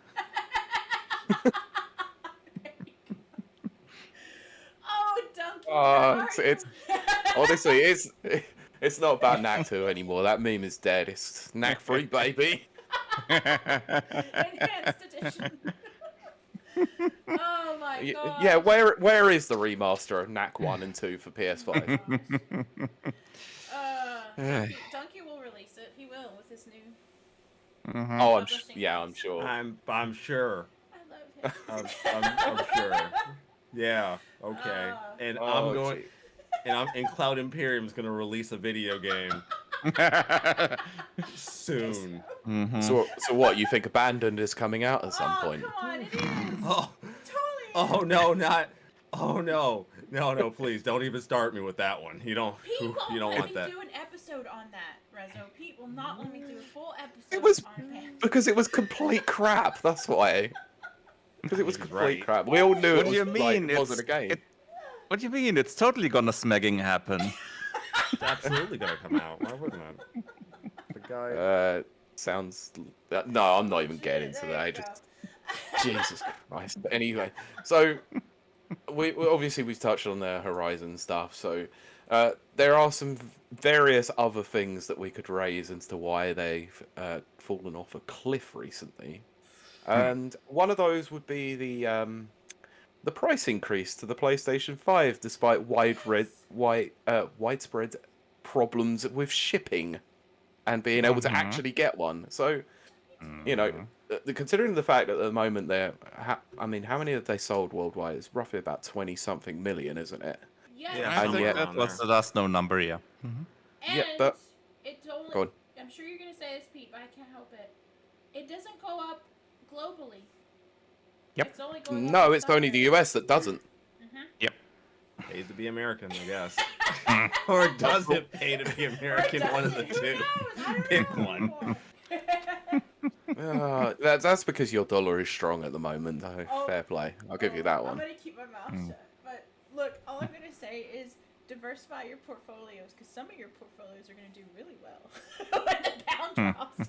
Oh, Donkey! Oh, where are it's- you? Honestly, it's not about Knack 2 anymore. That meme is dead. It's Knack 3, baby. Enhanced edition. Oh my god. Yeah, where is the remaster of Knack 1 and 2 for PS5? Donkey will release it. He will with his new. Mhm. Oh, Publishing I'm place. sure. I'm sure. I love him. I'm sure. Yeah. Okay. And Oh, I'm going. gee. And Cloud Imperium's gonna release a video game soon. Mhm. So what? You think Abandoned is coming out at some point? Come on, it is. Oh, Totally. oh no, not. Oh no, please don't even start me with that one. You don't He won't you don't let want me that. do an episode on that, Rezo. Pete will not let me do a full episode It was on Panda. because it was complete crap. That's why. Because it was He's complete right. crap. We all knew What it do was you like, mean? it wasn't a game. What do you mean? It's totally gonna smegging happen. It's absolutely gonna come out. Why wouldn't it? The guy. Sounds. No, I'm not even getting into There that. you I go. just Jesus Christ. Anyway, so we obviously we've touched on the Horizon stuff. So there are some various other things that we could raise as to why they've fallen off a cliff recently, and one of those would be the price increase to the PlayStation 5, despite widespread problems with shipping and being able to actually get one. So, you know, considering the fact that at the moment I mean, how many have they sold worldwide? It's roughly about 20 something million, isn't it? Yes. Yeah, I And think yet- that was the last known number, yeah. And Yeah, but- it's only. Go on. I'm sure you're gonna say this, Pete, but I can't help it. It doesn't go up globally. Yep. It's only going up No, in it's some only the areas. US that doesn't. Yep. Pays to be American, I guess. Or does it pay to be American? One of the Who two. knows? I don't Pick know one. anymore. That's because your dollar is strong at the moment, though. Oh. Fair play. I'll give you that I'm one. gonna keep my mouth shut. But look, all I'm gonna say is diversify your portfolios, because some of your portfolios are gonna do really well when the pound drops.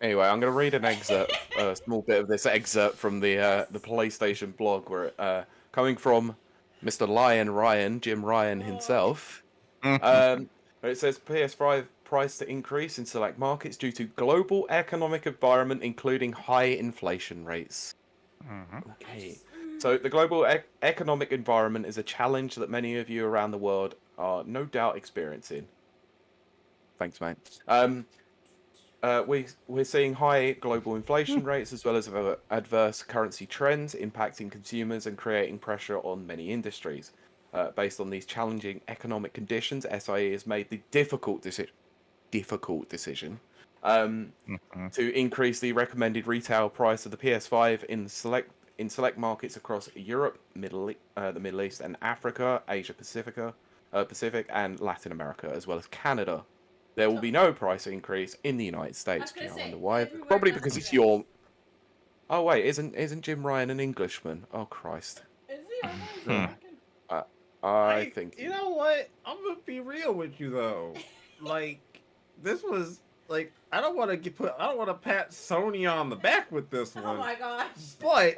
Anyway, I'm going to read an excerpt, a small bit of this excerpt from the PlayStation blog, where coming from Mr. Jim Ryan himself. Where it says PS5 price to increase in select markets due to global economic environment, including high inflation rates. Okay. So the global economic environment is a challenge that many of you around the world are no doubt experiencing. Thanks, mate. We're seeing high global inflation rates as well as adverse currency trends impacting consumers and creating pressure on many industries. Based on these challenging economic conditions, SIE has made the difficult decision to increase the recommended retail price of the PS5 in select markets across Europe, the Middle East and Africa, Asia Pacific, and Latin America, as well as Canada. There will be no price increase in the United States. gonna I say, wonder why. everywhere Probably but because the it's US. your. Oh wait, isn't Jim Ryan an Englishman? Oh Christ. Is he? I thought he was American. I think. You know what? I'm gonna be real with you though. Like, this was like I don't want to pat Sony on the back with this one. Oh my gosh. But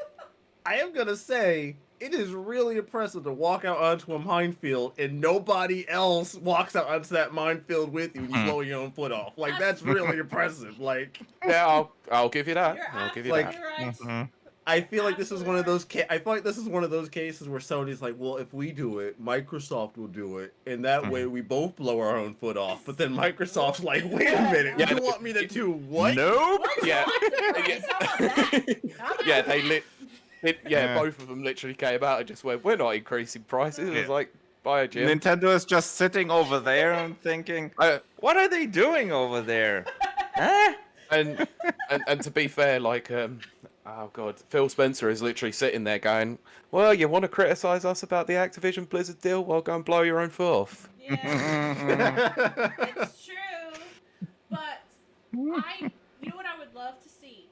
I am gonna say it is really impressive to walk out onto a minefield and nobody else walks out onto that minefield with you and you blow your own foot off. Like, that's really impressive. Like, Yeah, I'll give you that. You're I'll give you absolutely that. right. I feel like this is one of those. I feel like this is one of those cases where Sony's like, well, if we do it, Microsoft will do it, and that way we both blow our own foot off. But then Microsoft's like, wait a minute, Yeah, you want me to do what? Nope. Yeah. Yeah, they yeah, both of them literally came out and just went, "We're not increasing prices." It was Yeah. like, "Bye, Jim." Nintendo is just sitting over there and thinking, what are they doing over there? Huh? And to be fair, like, oh god, Phil Spencer is literally sitting there going, "Well, you want to criticize us about the Activision Blizzard deal? Well, go and blow your own foot off." Yeah, it's true. But you know what I would love to see,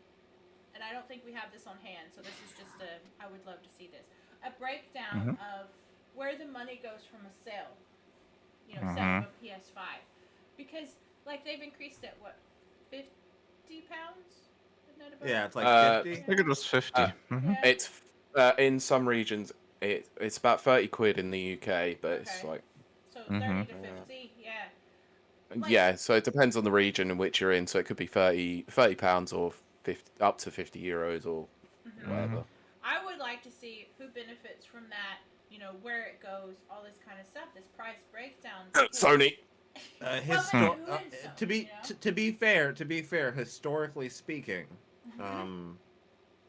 and I don't think we have this on hand, so this is just I would love to see this, a breakdown of where the money goes from a sale, sale of a PS5, because like they've increased it, what, £50? Isn't that about Yeah, it's like Uh, 50. I think it was 50. Yeah. It's in some regions, it's about 30 quid in the UK, but it's Okay. like, So 30 to 50, yeah. Like- yeah. So it depends on the region in which you're in. So it could be £30 or 50, up to €50 or whatever. I would like to see who benefits from that, where it goes, all this kind of stuff, this price breakdown. because- Sony. To be fair, historically speaking,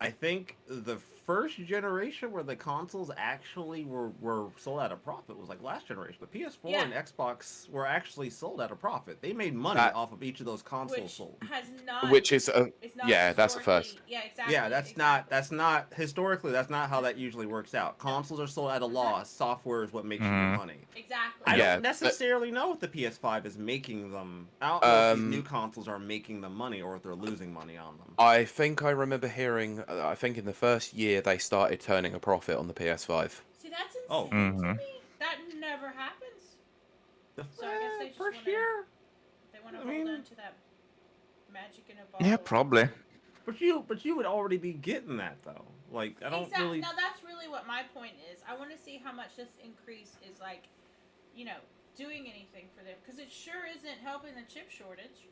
I think the first generation where the consoles actually were sold at a profit was like last generation. The PS4 Yeah. and Xbox were actually sold at a profit. They made money That- off of each of those consoles Which sold. has not. Which is It's not yeah, that's a first. historically- Yeah, exactly. Yeah, that's exactly. not historically that's not how that usually works out. Consoles are sold at a loss. Software is what makes you Mhm. money. Exactly. I Yeah, don't but- necessarily know if the PS5 is making them. I don't know if these new consoles are making them money or if they're losing money on them. I think I remember hearing. I think in the first year they started turning a profit on the PS5. See, that's insane Oh. to Mhm. me. That never happens. The So I guess they just first wanna- year. They want to I hold mean- on to that magic in a bottle. Yeah, probably. But you would already be getting that though. Like I don't Exactly. really. Now that's really what my point is. I want to see how much this increase is like, doing anything for them, because it sure isn't helping the chip shortage.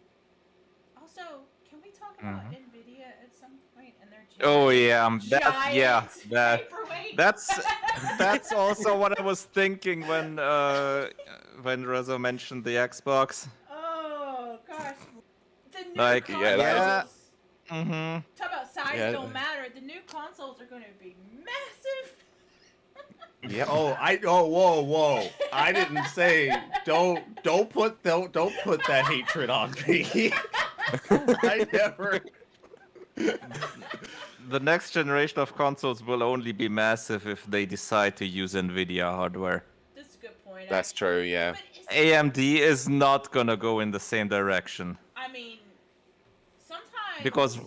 Also, can we talk about Nvidia at some point and their Oh giant- yeah, giant that paperweight? that's also what I was thinking when Rezo mentioned the Xbox. Oh gosh, the new Like, consoles. yeah, Mm-hmm. Talk about size Yeah. don't matter. The new consoles are going to be massive. Yep. Whoa! I didn't say don't put that hatred on me. I never. The next generation of consoles will only be massive if they decide to use Nvidia hardware. That's a good point. That's actually. true. Yeah. But it's- AMD is not gonna go in the same direction I mean, sometimes because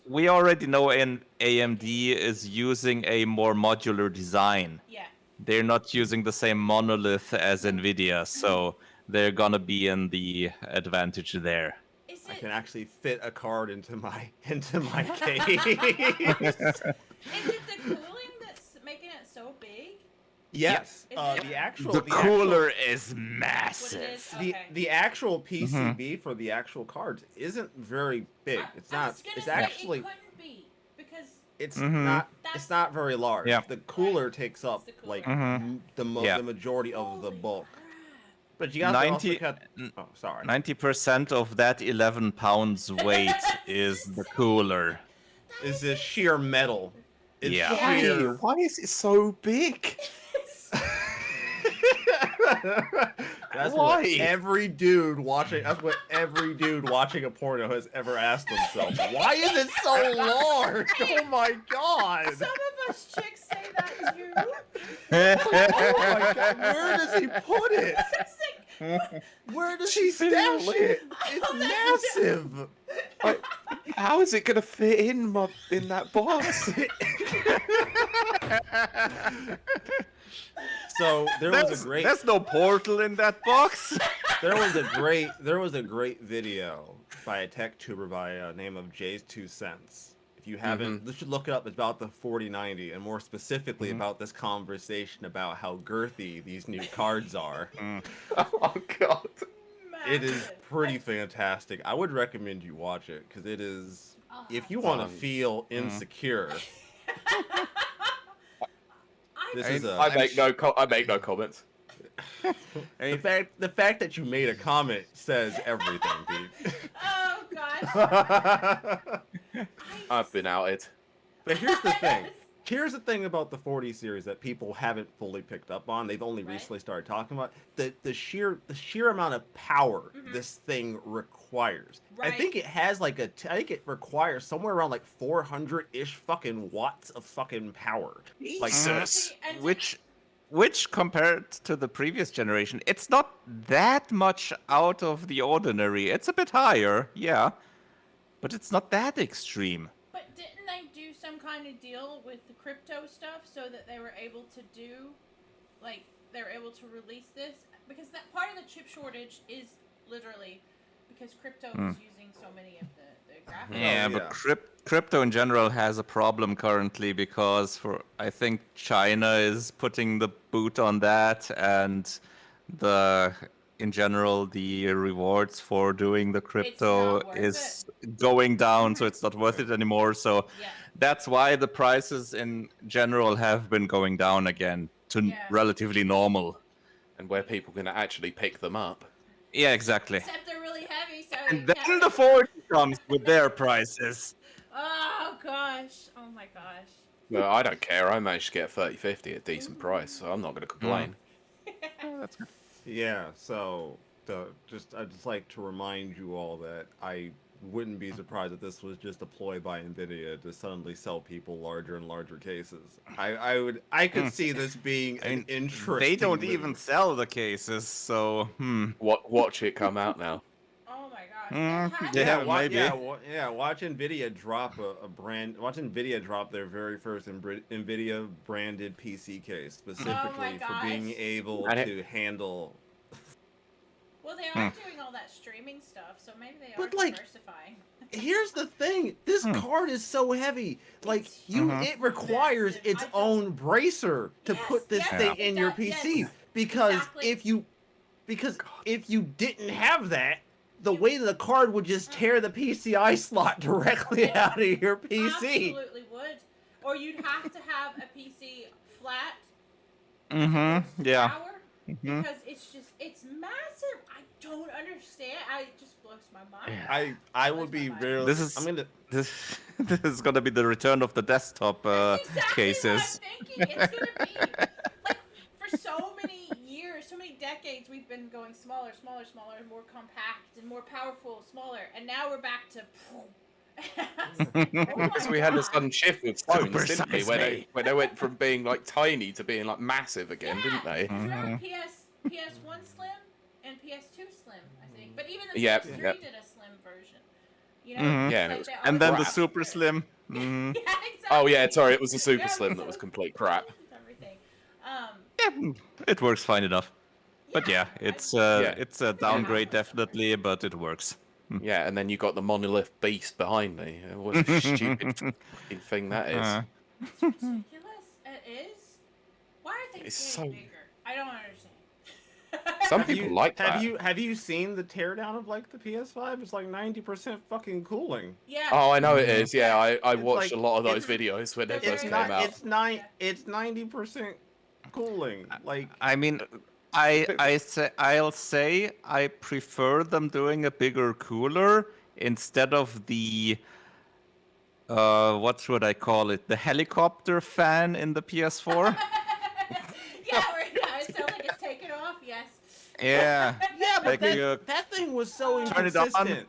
we already know AMD is using a more modular design. yeah. They're not using the same monolith as Nvidia, so they're gonna be in the advantage there. Is I it? can actually fit a card into my case. Is it the cooling that's making it so big? Yes. Is it? The actual The the cooler is What it massive. is? The Okay. the actual PCB for the actual cards isn't very big. It's I not. was gonna It's say actually. it couldn't be because It's Mhm. not. That's- It's not very large. Yeah. The cooler takes up It's the cooler. like Mhm. the Yeah. majority of the Holy bulk. crap. But you got to also 90 cut. Oh, sorry. 90% of that 11 pounds weight is the cooler. Is this sheer metal? It's Yeah. Why? sheer. Why is it so big? That's Why? what every dude watching. That's what every dude watching a porno has ever asked himself. Why is it so large? Oh my god! Some of us chicks say that too. Oh my god! Where does he put it? It's like, Where does he stash it? It's massive. Like, how is it gonna fit in that box? So there was a great. There's no portal in that box. There was a great video by a tech tuber by name of Jay's 2 Cents. If you haven't, you should look it up. It's about the 4090 and more specifically about this conversation about how girthy these new cards are. Oh god. It is massive. pretty fantastic. I would recommend you watch it because it is. If you want to feel insecure, this is a. I make no comments. The fact that you made a comment says everything, Pete. Oh gosh. I've been outed. But here's the thing. Here's the thing about the 40 series that people haven't fully picked up on. They've only Right. recently started talking about the sheer amount of power this thing requires. I Right. think it has like I think it requires somewhere around like 400-ish fucking watts of fucking power. Like Jesus. And Which compared to the previous generation, it's not that much out of the ordinary. It's a bit higher, yeah, but it's not that extreme. But didn't they do some kind of deal with the crypto stuff so that they were able to do, like, they were able to release this? Because that part of the chip shortage is literally because crypto is using so many of the graphics. Yeah, yeah. but crypto in general has a problem currently because I think China is putting the boot on that, and in general the rewards for doing the crypto not worth is going down, so it's not worth it anymore. So Yeah. that's why the prices in general have been going down again to Yeah. relatively normal. And where people can actually pick them up. Yeah, exactly. Except they're really heavy, so And you then can't- the 40 comes with their prices. Oh gosh! Oh my gosh! No, I don't care. I managed to get a 3050 at a decent price, so I'm not going to complain. Oh, that's good. Yeah, so I'd just like to remind you all that I wouldn't be surprised if this was just a ploy by Nvidia to suddenly sell people larger and larger cases. I could see this being I an mean, interesting they don't move. even sell the cases, so Watch it come out now. Oh my gosh. Mm, It has yeah, to- maybe. Watch Nvidia drop a brand. Watch Nvidia drop their very first Nvidia branded PC case specifically for being gosh. able And it- to handle. Well, they are doing all that streaming stuff, so maybe they are But, like, diversifying. Here's the thing: this card is so heavy. Like It's it requires massive. its own bracer to Yes, put this yes, thing it in your does, PC. yes. Because Exactly. if you didn't have that, the way the card would just tear the PCI slot directly out of your PC. Absolutely would. Or you'd have to have a PC flat. Yeah. Power, because it's massive. I don't understand. It just blows my mind. I would be very. This is I'm gonna. this this is gonna be the return of the desktop That's exactly cases. what I'm thinking. It's gonna be like for so many years, so many decades, we've been going smaller, more compact and more powerful, smaller, and now we're back to. So we had a sudden shift with phones, Super didn't we? size When they went from being like tiny to being like massive again, didn't they? Remember PS1 Slim and PS2 Slim, I think. But even the Yep, PS3 yep. did a slim version. You know, Yeah, it's and it was they And then the always- super slim. Yeah, exactly. Oh yeah, sorry, it was the super Yeah, slim so that was it's complete crap. Everything. Yeah, it works fine enough. But yeah, it's a downgrade definitely, but it works. Yeah, and then you got the monolith beast behind me. What a stupid fucking thing that is. It's ridiculous. It is. Why are things It's getting so- bigger? I don't understand. Some people like that. Have you seen the teardown of like the PS5? It's like 90% fucking cooling. Yeah. Oh, I know it is. Yeah, I It's watched like- a lot of those it's- videos when they They're first very came out. It's 90% cooling. Like I mean, I'll say I prefer them doing a bigger cooler instead of the what should I call it? The helicopter fan in the PS4. It sounds like it's taken off. Yes. Yeah. yeah, but Like, that thing was so turn it on. inconsistent.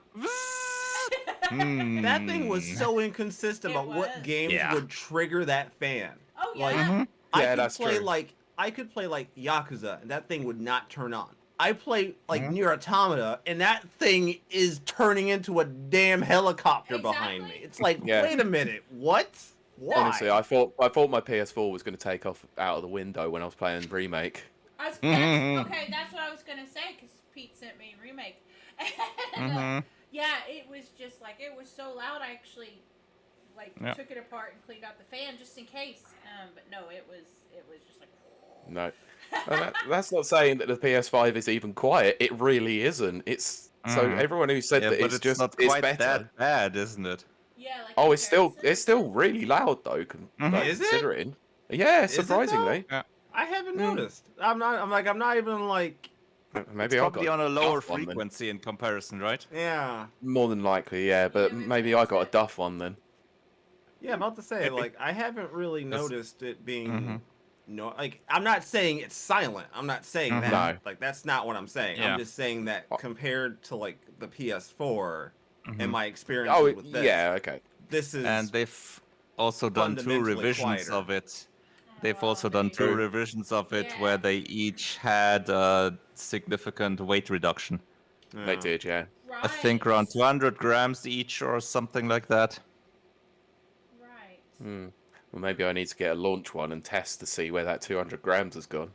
That thing was Hmm. so inconsistent It about what was. games Yeah. would trigger that fan. Oh yeah. Like Yeah, I could that's play true. I could play like Yakuza and that thing would not turn on. I play like Mhm. Nier Automata and that thing is turning into a damn helicopter behind me. Exactly. It's like, Yeah. wait a minute, what? Why? Honestly, I thought my PS4 was going to take off out of the window when I was playing Remake. That's what I was gonna say because Pete sent me a remake. And, Mhm. yeah, it was just like it was so loud. I actually Yeah. took it apart and cleaned out the fan just in case. But no, it was just like. No. That's not saying that the PS5 is even quiet. It really isn't. It's so Mhm. everyone who said Yeah, that but it's it's just not it's quite better. that bad, isn't it? Yeah, like. Oh, in it's still comparison. really loud though. Mhm. Is it? Considering. Yeah, Is it, though? surprisingly. I haven't noticed. I'm not even like, Maybe It's I probably got on a lower duff one then. frequency in comparison, right? yeah. More than likely, yeah. But Yeah, maybe I got a duff one then. Yeah, I'm about to say, Maybe. like, I haven't really That's- noticed it being, Mhm. no, like, I'm not saying it's silent. I'm not saying Mhm. that. No. Like, that's not what I'm saying. Yeah. I'm just saying that compared to, like, the PS4 Mhm. and my experience Oh, with this, yeah. Okay. this is, And they've also done two fundamentally revisions quieter. of it. Oh, They've wow, also done they- two True. revisions of it Yeah. where they each had a significant weight reduction. They did, yeah. I think around Right. 200 grams each or something like that. Right. Hmm. Well, maybe I need to get a launch one and test to see where that 200 grams has gone.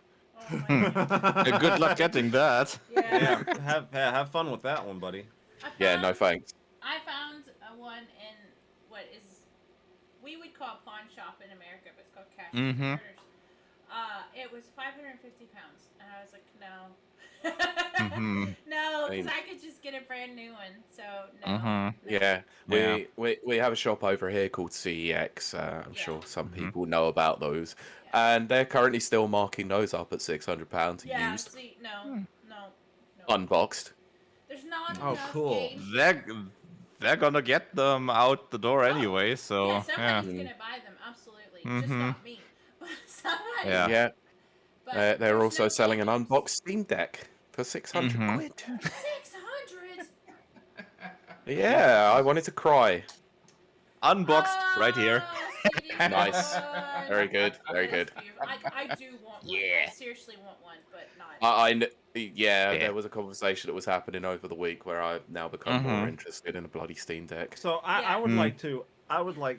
Oh my God. Good luck getting that. Yeah. Yeah, have fun with that one, buddy. I Yeah, no found- thanks. I found one in what is we would call a pawn shop in America, but it's called cash and Mhm. converters. It was 550 pounds, and I was like, no, Mhm. no, I mean- because I could just get a brand new one. So no. Mhm. no. Yeah, Yeah. we have a shop over here called CEX. I'm Yeah. sure some Mhm. people know about those, and they're currently still marking those up at £600 Yeah. used, See, no, Hmm. no. unboxed. There's not Oh, enough cool. games. They're gonna get them out the door Oh, anyway, so yeah, yeah. somebody's Mm. gonna buy them, absolutely. just Mhm. not me. But somebody. Yeah. Yeah. But They're there's also no selling an games. unboxed Steam Deck for 600 Mhm. quid. 600. Yeah, I wanted to cry. Unboxed right here. CD Nice. one. Very good. Very That is good. beautiful. I do want one. I Yeah. seriously want one, but not. Yeah, Yeah. there was a conversation that was happening over the week where I've now become more Mhm. interested in a bloody Steam Deck. So I Yeah. would Mm. like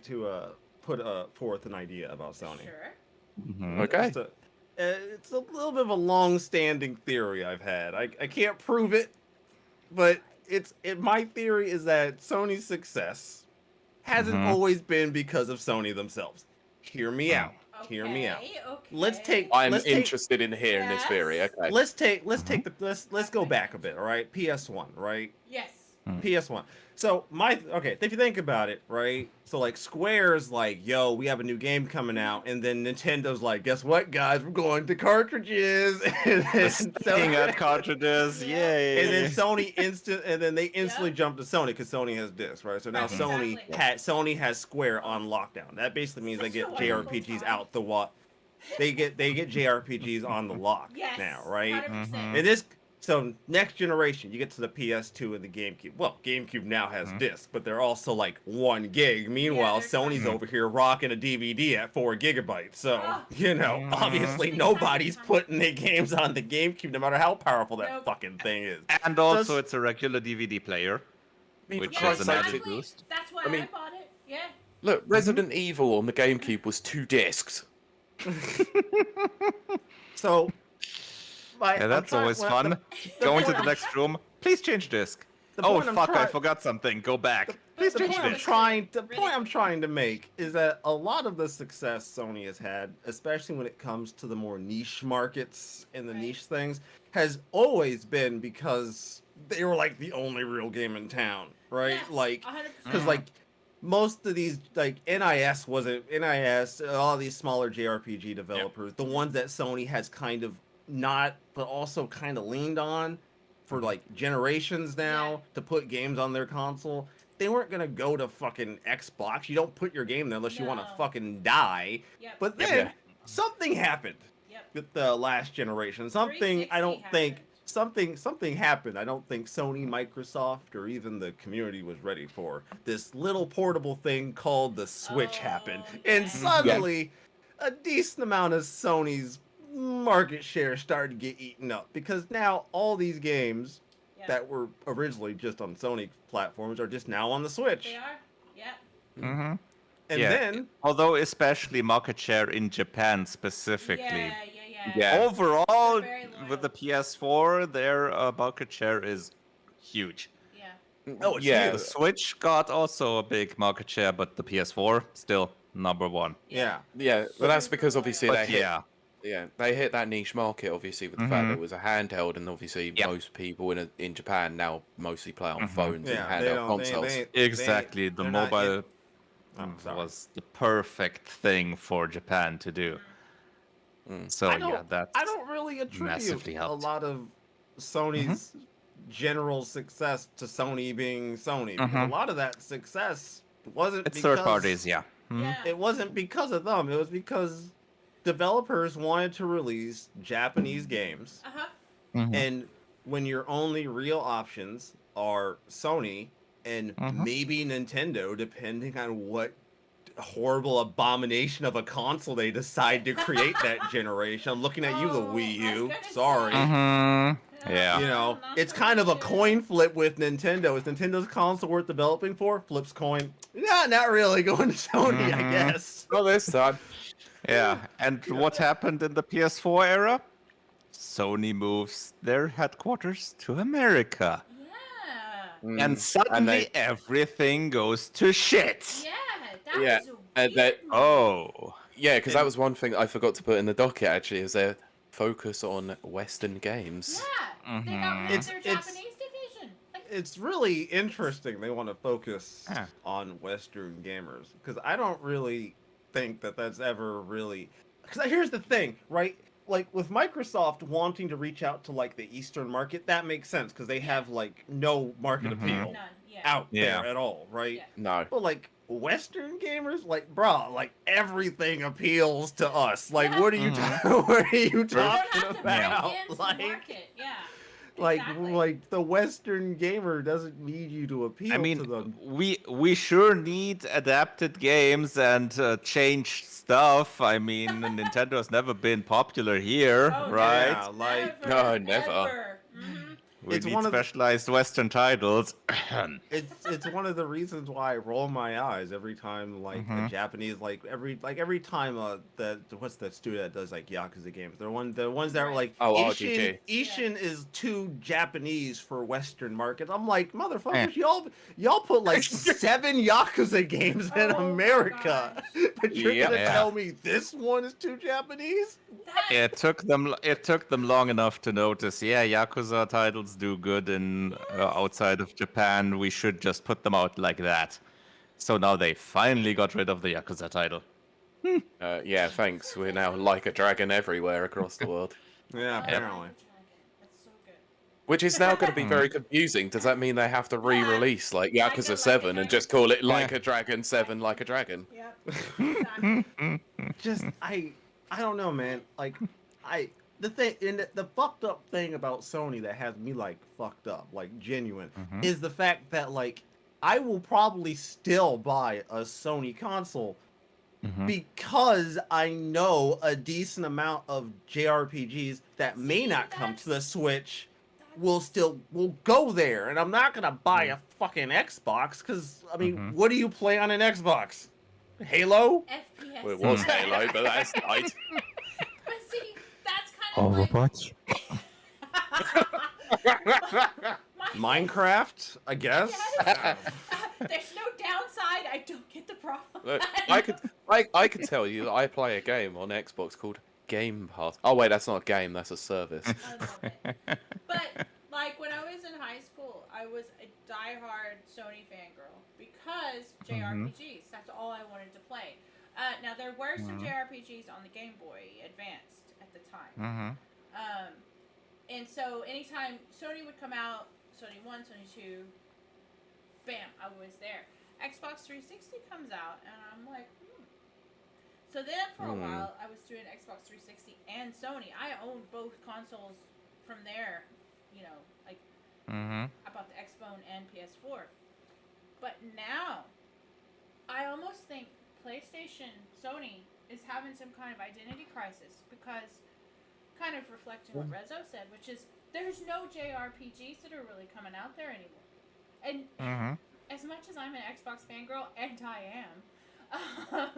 to put forth an idea about Sony. Sure. Mhm. Okay. Just it's a little bit of a long-standing theory I've had. I can't prove it, but my theory is that Sony's success hasn't Mhm. always been because of Sony themselves. Hear me Mm. out. Hear me out. Okay. Let's take I'm let's take interested in hearing this theory. Yes. Okay. let's take Mhm. let's go back a bit, all right? PS1, right? Yes. PS1. So if you think about it, right? So like Square's like, yo, we have a new game coming out, and then Nintendo's like, guess what, guys? We're going to cartridges. and then Looking at cartridges, Yeah. yay! and then they instantly Yep. jump to Sony because Sony has discs, right? So now Right, Sony exactly. Sony has Square on lockdown. That basically means they Such a get wonderful JRPGs time. out the what? They get JRPGs on the lock Yes. now, right? 100%. Mhm. And so next generation, you get to the PS2 and the GameCube. Well, GameCube now has Mhm. discs, but they're also like 1 gig. Meanwhile, they're Sony's tiny. over here rocking a DVD at 4 gigabytes. So, Oh. Mhm. obviously Tiny, nobody's tiny. putting their games on the GameCube, no matter how powerful that Nope. fucking thing is. And also, So- it's a regular DVD player, I mean, for which Yeah, Christ's is an sake, added exactly. boost. That's why I mean- I bought it. Yeah. look, Resident Evil on the GameCube was 2 discs. So, Yeah, that's always fun. Go into the next room. Please change disc. Oh fuck! I forgot something. Go back. Please The change point I'm disc. trying to make is that a lot of the success Sony has had, especially when it comes to the more niche markets and the Right. niche things, has always been because they were like the only real game in town, right? Yeah, Like, 100%. because Mhm. like most of these, like NIS, all these smaller JRPG developers, the ones that Sony has kind of not, but also kind of leaned on for like generations now Yeah. to put games on their console. They weren't gonna go to fucking Xbox. You don't put your game there unless you want to No. fucking die. Yep. But Yep. then Yeah. something happened Yep. with the last generation. Something I don't 360 think happened. something happened. I don't think Sony, Microsoft, or even the community was ready for. This little portable thing called the Switch happened, Oh, and yeah. suddenly a decent amount of Sony's market share started to get eaten up because now all these games Yep. that were originally just on Sony platforms are just now on the Switch. They are. Yep. Mm-hmm. And Yeah. then Although especially market share in Japan specifically. Yeah. Yeah. Overall, They're very loyal. with the PS4, their market share is huge. Yeah. Oh, it's yeah. The Switch got also a big market share, but the PS4 still number one. yeah. Yeah, but that's because obviously But they hit that niche market obviously with the fact that Mhm. it was a handheld, and obviously Yep. most people in Japan now mostly play on Mhm. phones and Yeah, handheld consoles. exactly. The they're not mobile Oh, sorry. was the perfect thing for Japan to do. Mm. So I don't, yeah, that's I don't really attribute massively a helped. lot of Sony's general success to Sony being Sony. Because a Mhm. lot of that success wasn't It's because third parties, yeah. Mhm. Yeah. it wasn't because of them. It was because developers wanted to release Japanese games, Uh huh. Mhm. and when your only real options are Sony and Mhm. maybe Nintendo, depending on what horrible abomination of a console they decide to create that generation. I'm looking at you, the Oh, Wii I was U. gonna Sorry. say. Mhm. Yeah. You know, Not it's the kind of a Wii U. coin flip with Nintendo. Is Nintendo's console worth developing for? Flips coin. Yeah, not really. Going to Sony, I Mhm. guess. Not this time. Yeah. And what happened in the PS4 era? Sony moves their headquarters to America. Yeah. And Mm. suddenly everything goes to shit. Yeah. That Yeah, was a and weird that- move. Oh. Yeah, because that was one thing I forgot to put in the docket actually, is their focus on Western games. Yeah. They got rid Mhm. of their It's- Japanese division. Like, It's really interesting they want to focus Yeah. on Western gamers because I don't really think that that's ever really. Because here's the thing, right? Like with Microsoft wanting to reach out to like the Eastern market, that makes sense because they have like no market Mhm. appeal. none. out Yeah. there at all, right? Yeah. No. But like Western gamers, like bro, like everything appeals to us. Like Yeah. what are you what are you You don't talking have to about? break into the Like market. Yeah. like Exactly. like the Western gamer doesn't need you to appeal I mean, to them. we sure need adapted games and changed stuff. I mean, Nintendo's never been popular here, Oh, right? Yeah, like never, No, never. ever. Mm-hmm. We it's need one of the, specialized Western titles. it's one of the reasons why I roll my eyes every time like a Japanese every time the what's that studio that does like Yakuza games. The ones that are Right. like Oh, Ishin RGG. Ishin is too Japanese for Western markets. I'm like, Eh. motherfuckers, y'all put like 7 Yakuza games in Oh my America. gosh. But you're Yep. gonna Yeah. tell me this one is too Japanese? That, It took them long enough to notice. Yeah, Yakuza titles do good in outside of Japan. We should just put them out like that. So now they finally got rid of the Yakuza title. Yeah, thanks. We're now like a dragon everywhere across the world. Yeah, I apparently. like the dragon. That's so good. Which is now going to be very confusing. Does that mean they have to re-release like Yakuza 7 and just call it Like a Dragon 7 Like a Dragon? Yep. Exactly. Just I don't know, man. Like the thing and the fucked up thing about Sony that has me like fucked up, like genuine, is the fact that like I will probably still buy a Sony console because I know a decent amount of JRPGs that may See, not come to the that's- Switch will go there, and I'm not gonna buy a fucking Xbox because I mean, what do you play on an Xbox? Halo? FPS. Well, it was Halo, but that's right. But see, that's kind of like my Minecraft, I guess. Yes. There's no downside. I don't get the problem. Look, I could tell you that I play a game on Xbox called Game Pass. Oh wait, that's not a game, that's a service. I love it. But like when I was in high school, I was a diehard Sony fangirl because JRPGs. That's all I wanted to play. Now there were some JRPGs on the Game Boy Advanced at the time. And so anytime Sony would come out, Sony 1, Sony 2, bam, I was there. Xbox 360 comes out, and I'm like, So then for a while, I was doing Xbox 360 and Sony. I owned both consoles from there, you know, like I bought the Xbone and PS4. But now, I almost think PlayStation, Sony, is having some kind of identity crisis because, kind of reflecting what Rezo said, which is there's no JRPGs that are really coming out there anymore. And as much as I'm an Xbox fangirl, and I am,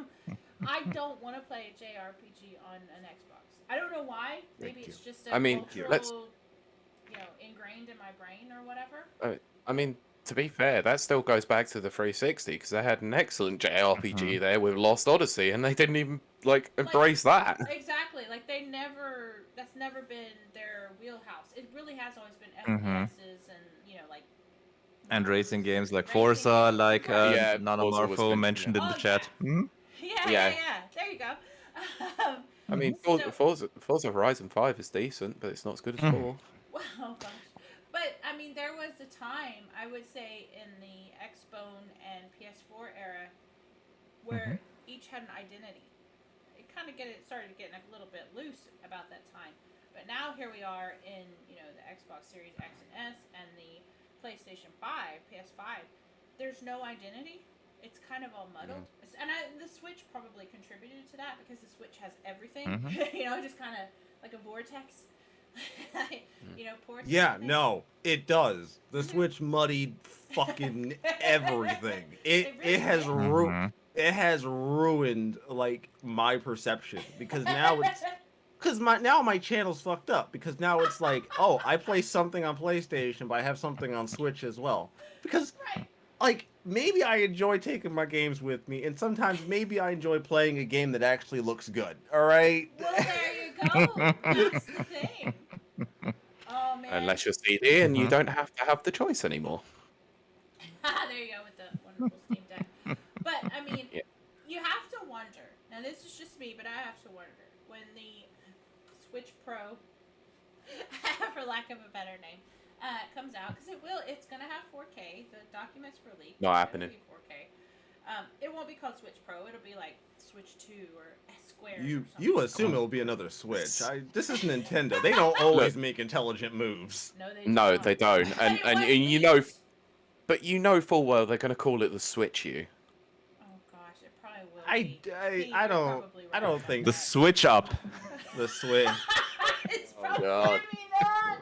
I don't want to play a JRPG on an Xbox. I don't know why. Maybe it's just a cultural, ingrained in my brain or whatever. I mean, to be fair, that still goes back to the 360 because they had an excellent JRPG there with Lost Odyssey, and they didn't even embrace that. Exactly. Like that's never been their wheelhouse. It really has always been FPSs and and racing games like racing Forza, games. like Yeah, Nana Forza was Marfo mentioned, mentioned in the Oh, chat. Yeah. There you go. I mean, Forza Horizon 5 is decent, but it's not as good as 4. Oh gosh. But I mean, there was a time I would say in the Xbone and PS4 era where each had an identity. It kind of started getting a little bit loose about that time. But now here we are in the Xbox Series X and S and the PlayStation 5, PS5. There's no identity. It's kind of all muddled. And the Switch probably contributed to that because the Switch has everything. Just kind of like a vortex. Ports. Yeah, no, it does. The Switch muddied fucking everything. It has ruined like my perception because now it's now my channel's fucked up because now it's like, oh, I play something on PlayStation, but I have something on Switch as well. Because like maybe I enjoy taking my games with me, and sometimes maybe I enjoy playing a game that actually looks good. All right. Well, there you go. That's the thing. Oh man. Unless you're CD and you don't have to have the choice anymore. There you go with the wonderful Steam Deck. But I mean, you have to wonder. Now this is just me, but I have to wonder when the Switch Pro, for lack of a better name, comes out, because it's gonna have 4K. The documents were leaked. Not It's happening. gonna be 4K. It won't be called Switch Pro. It'll be like Switch 2 or S squared. You or something. you assume it will be another Switch. This is Nintendo. They don't always make intelligent moves. No, they No, don't. they don't. But it And was you know, leaked. but you know full well they're going to call it the Switch U. Oh gosh, it probably will I be. Pete, I you're don't probably I right don't about think The that. switch up. the Switch. It's Oh, probably God. gonna be that.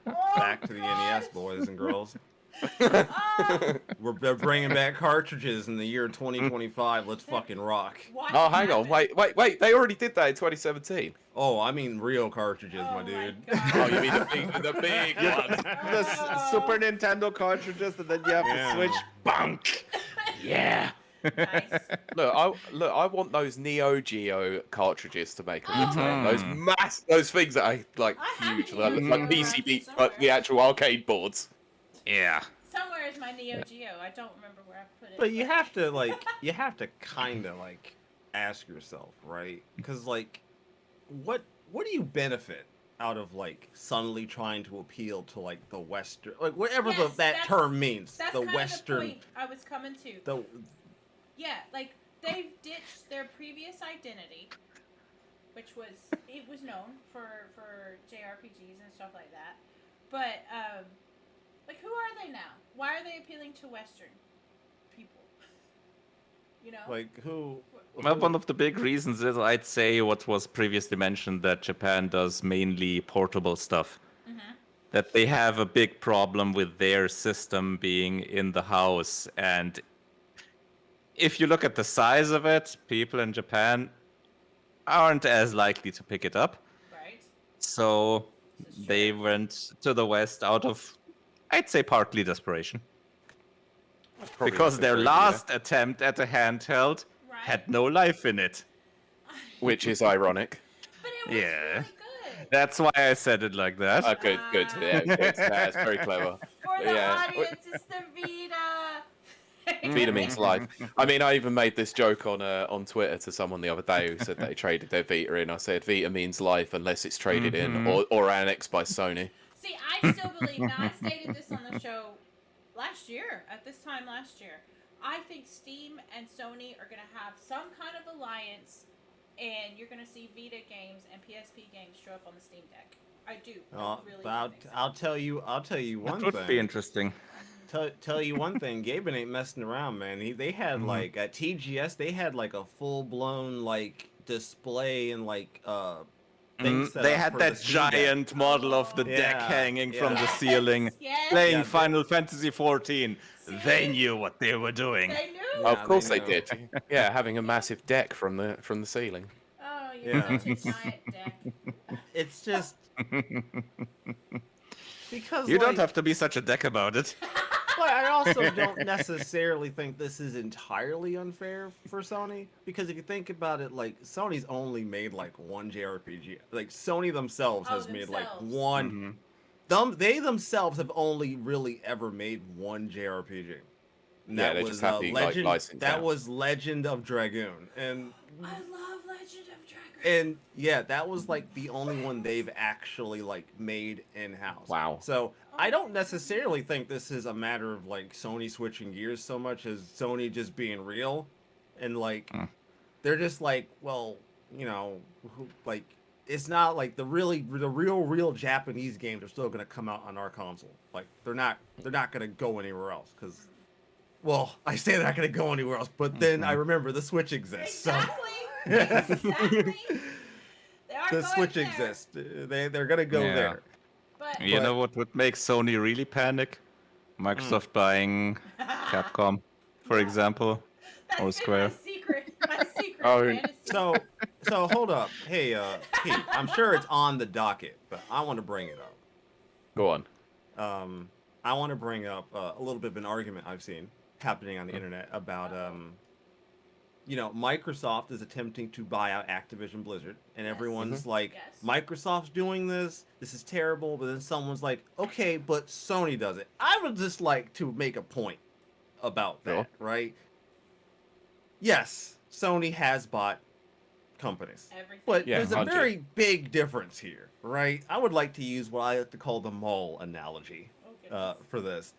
Oh, Back to the NES, gosh. boys and girls. Oh, They're bringing back cartridges in the year 2025. Let's fucking rock. watch Oh, it hang on, happen. wait! They already did that in 2017. Oh, I mean real cartridges, Oh my dude. Oh, you mean the big one? The Super Nintendo cartridges, and then you have Yeah. the Switch. Bunk. Yeah. Nice. I want those Neo Geo cartridges to make a Oh. return. Those things that are like I have huge, a like, Neo like Geo PCB, somewhere. like the actual arcade boards. Yeah. Somewhere is my Neo Geo. I don't remember where I put it. But you have to kind of like ask yourself, right? Because like, what do you benefit out of like suddenly trying to appeal to like the Western, like whatever Yes, that that's- term means, That's the kind Western, of the point I was coming to. the Yeah, like they've ditched their previous identity, which was it was known for JRPGs and stuff like that. But like who are they now? Why are they appealing to Western people? You know? like who. Well, one of the big reasons is, I'd say, what was previously mentioned, that Japan does mainly portable stuff. Mhm. That they have a big problem with their system being in the house. And if you look at the size of it, people in Japan aren't as likely to pick it up. Right? So This is they true. went to the West out of, I'd say, partly desperation. Probably Because not their good, yeah. last attempt at a handheld Right. had no life in it. Which is ironic. But it was Yeah. really good. That's why I said it like that. Good. Yeah, good. That's very clever. For the Yeah. audience, it's the Vita. Vita means life. I mean, I even made this joke on Twitter to someone the other day who said they traded their Vita in. I said Vita means life unless it's traded in or annexed by Sony. See, I still believe. Now, I stated this on the show at this time last year. I think Steam and Sony are going to have some kind of alliance, and you're going to see Vita games and PSP games show up on the Steam Deck. I do. I really do think so. I'll tell you one That would thing. be interesting. Tell you one thing, Gaben ain't messing around, man. They had like at TGS, they had like a full blown like display and like thing set They up had for the that Steam Deck. giant model of the deck Yeah, hanging from the yeah. ceiling, Yes. playing Yeah, Final Fantasy XIV. See? They knew what they were doing. They knew. Yeah, Of course they they know. did. Yeah, having a massive deck from the ceiling. Oh, you're Yeah. such a giant deck. It's just because You don't like, have to be such a dick about it. But I also don't necessarily think this is entirely unfair for Sony, because if you think about it, like Sony's only made like one JRPG. Like Sony themselves has made like themselves. one. They themselves have only really ever made one JRPG. And Yeah, that they was just have the, like, Legend. license That out. was Legend of Dragoon, and I love Legend of Dragon. and yeah, that was like the only one they've actually like made in house. Wow. So I don't necessarily think this is a matter of like Sony switching gears so much as Sony just being real, and like they're just like, well, you know, like it's not like the real Japanese games are still gonna come out on our console. Like they're not gonna go anywhere else because. Well, I say they're not going to go anywhere else, but then I remember the Switch exists. Exactly. So. Exactly. They are The going Switch there. exists. They're going to go Yeah. there. But You know what would make Sony really panic? Microsoft buying Capcom, for example, that's or been Square. my secret Oh. fantasy. So hold up. Hey, Pete, I'm sure it's on the docket, but I want to bring it up. Go on. I want to bring up a little bit of an argument I've seen happening on the internet about Microsoft is attempting to buy out Activision Blizzard, and everyone's like, Yes. Microsoft's doing this is terrible, but then someone's like, okay, but Sony does it. I would just like to make a point about that, Sure. right? Yes, Sony has bought companies. Everything. But Yeah, there's a Bungie. very big difference here, right? I would like to use what I like to call the mall analogy Oh, goodness. for this.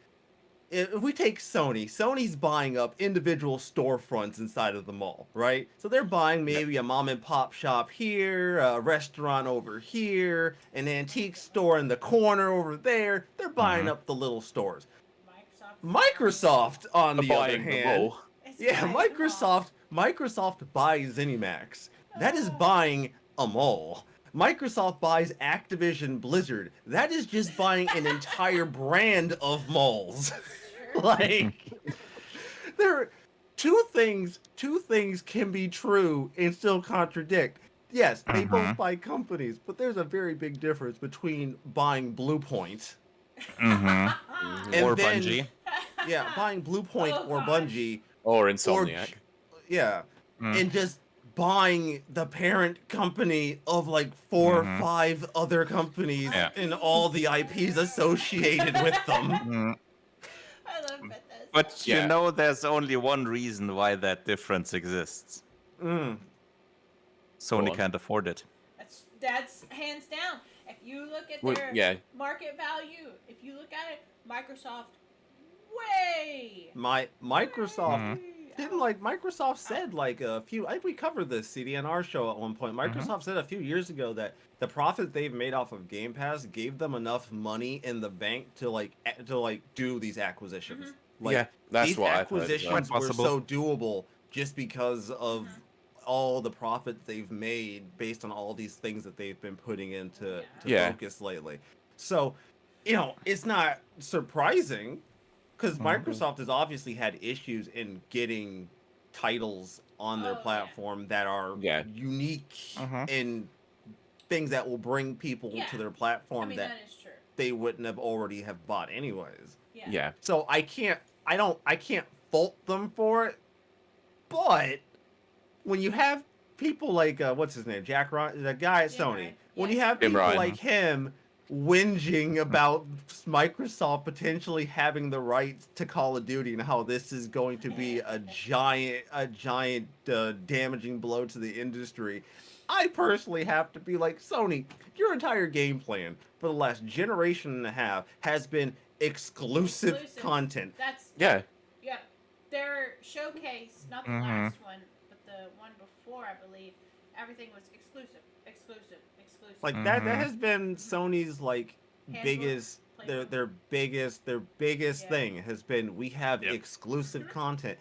If we take Sony, Sony's buying up individual storefronts inside of the mall, right? So they're buying maybe a mom and pop shop here, a restaurant over here, an antique store in the corner over there. They're buying up the little stores. Microsoft, on the other Buying them hand, all. yeah, Microsoft buys ZeniMax. That is buying a mall. Microsoft buys Activision Blizzard. That is just buying an entire brand of malls. Like, there are two things can be true and still contradict. Yes, they both buy companies, but there's a very big difference between buying Blue Point and Or then, Bungie. yeah, buying Blue Point Oh, or gosh. Bungie, Or or Insomniac. yeah, and just buying the parent company of like 4 or 5 other companies Yeah. and all the IPs associated with them. I love Bethesda. But Yeah. you know, there's only one reason why that difference exists. Mm. Sony on. can't afford it. That's hands down. If you look at Well, their yeah. market value, if you look at it, Microsoft way. Microsoft way didn't out. like Microsoft said like a few. I think we covered this CDNR show at one point. Microsoft said a few years ago that the profit they've made off of Game Pass gave them enough money in the bank to do these acquisitions. Like, Yeah, that's these what I've heard as well. acquisitions were Possible. so doable just because of all the profit they've made based on all these things that they've been putting into Yeah. focus lately. So, it's not surprising because Microsoft has obviously had issues in getting titles on their Oh, yeah. platform that are Yeah. unique and things that will bring people Yeah. to their I platform mean, that that is true. they wouldn't have already have bought anyways. Yeah. Yeah. So I can't fault them for it. But when you have people like what's his name, Jack Ryan, the guy at Jim Sony, Ryan. when Yeah. you have Jim people Ryan. like him whinging about Microsoft potentially having the rights to Call of Duty and how this is going to be a giant damaging blow to the industry, I personally have to be like, Sony, your entire game plan for the last generation and a half has been exclusive content. That's Yeah. yeah. Their showcase, not the last one, but the one before, I believe, everything was exclusive. Like that has been Sony's like Handbook, biggest playbook. their biggest Yeah. thing has been we have Yep. exclusive content.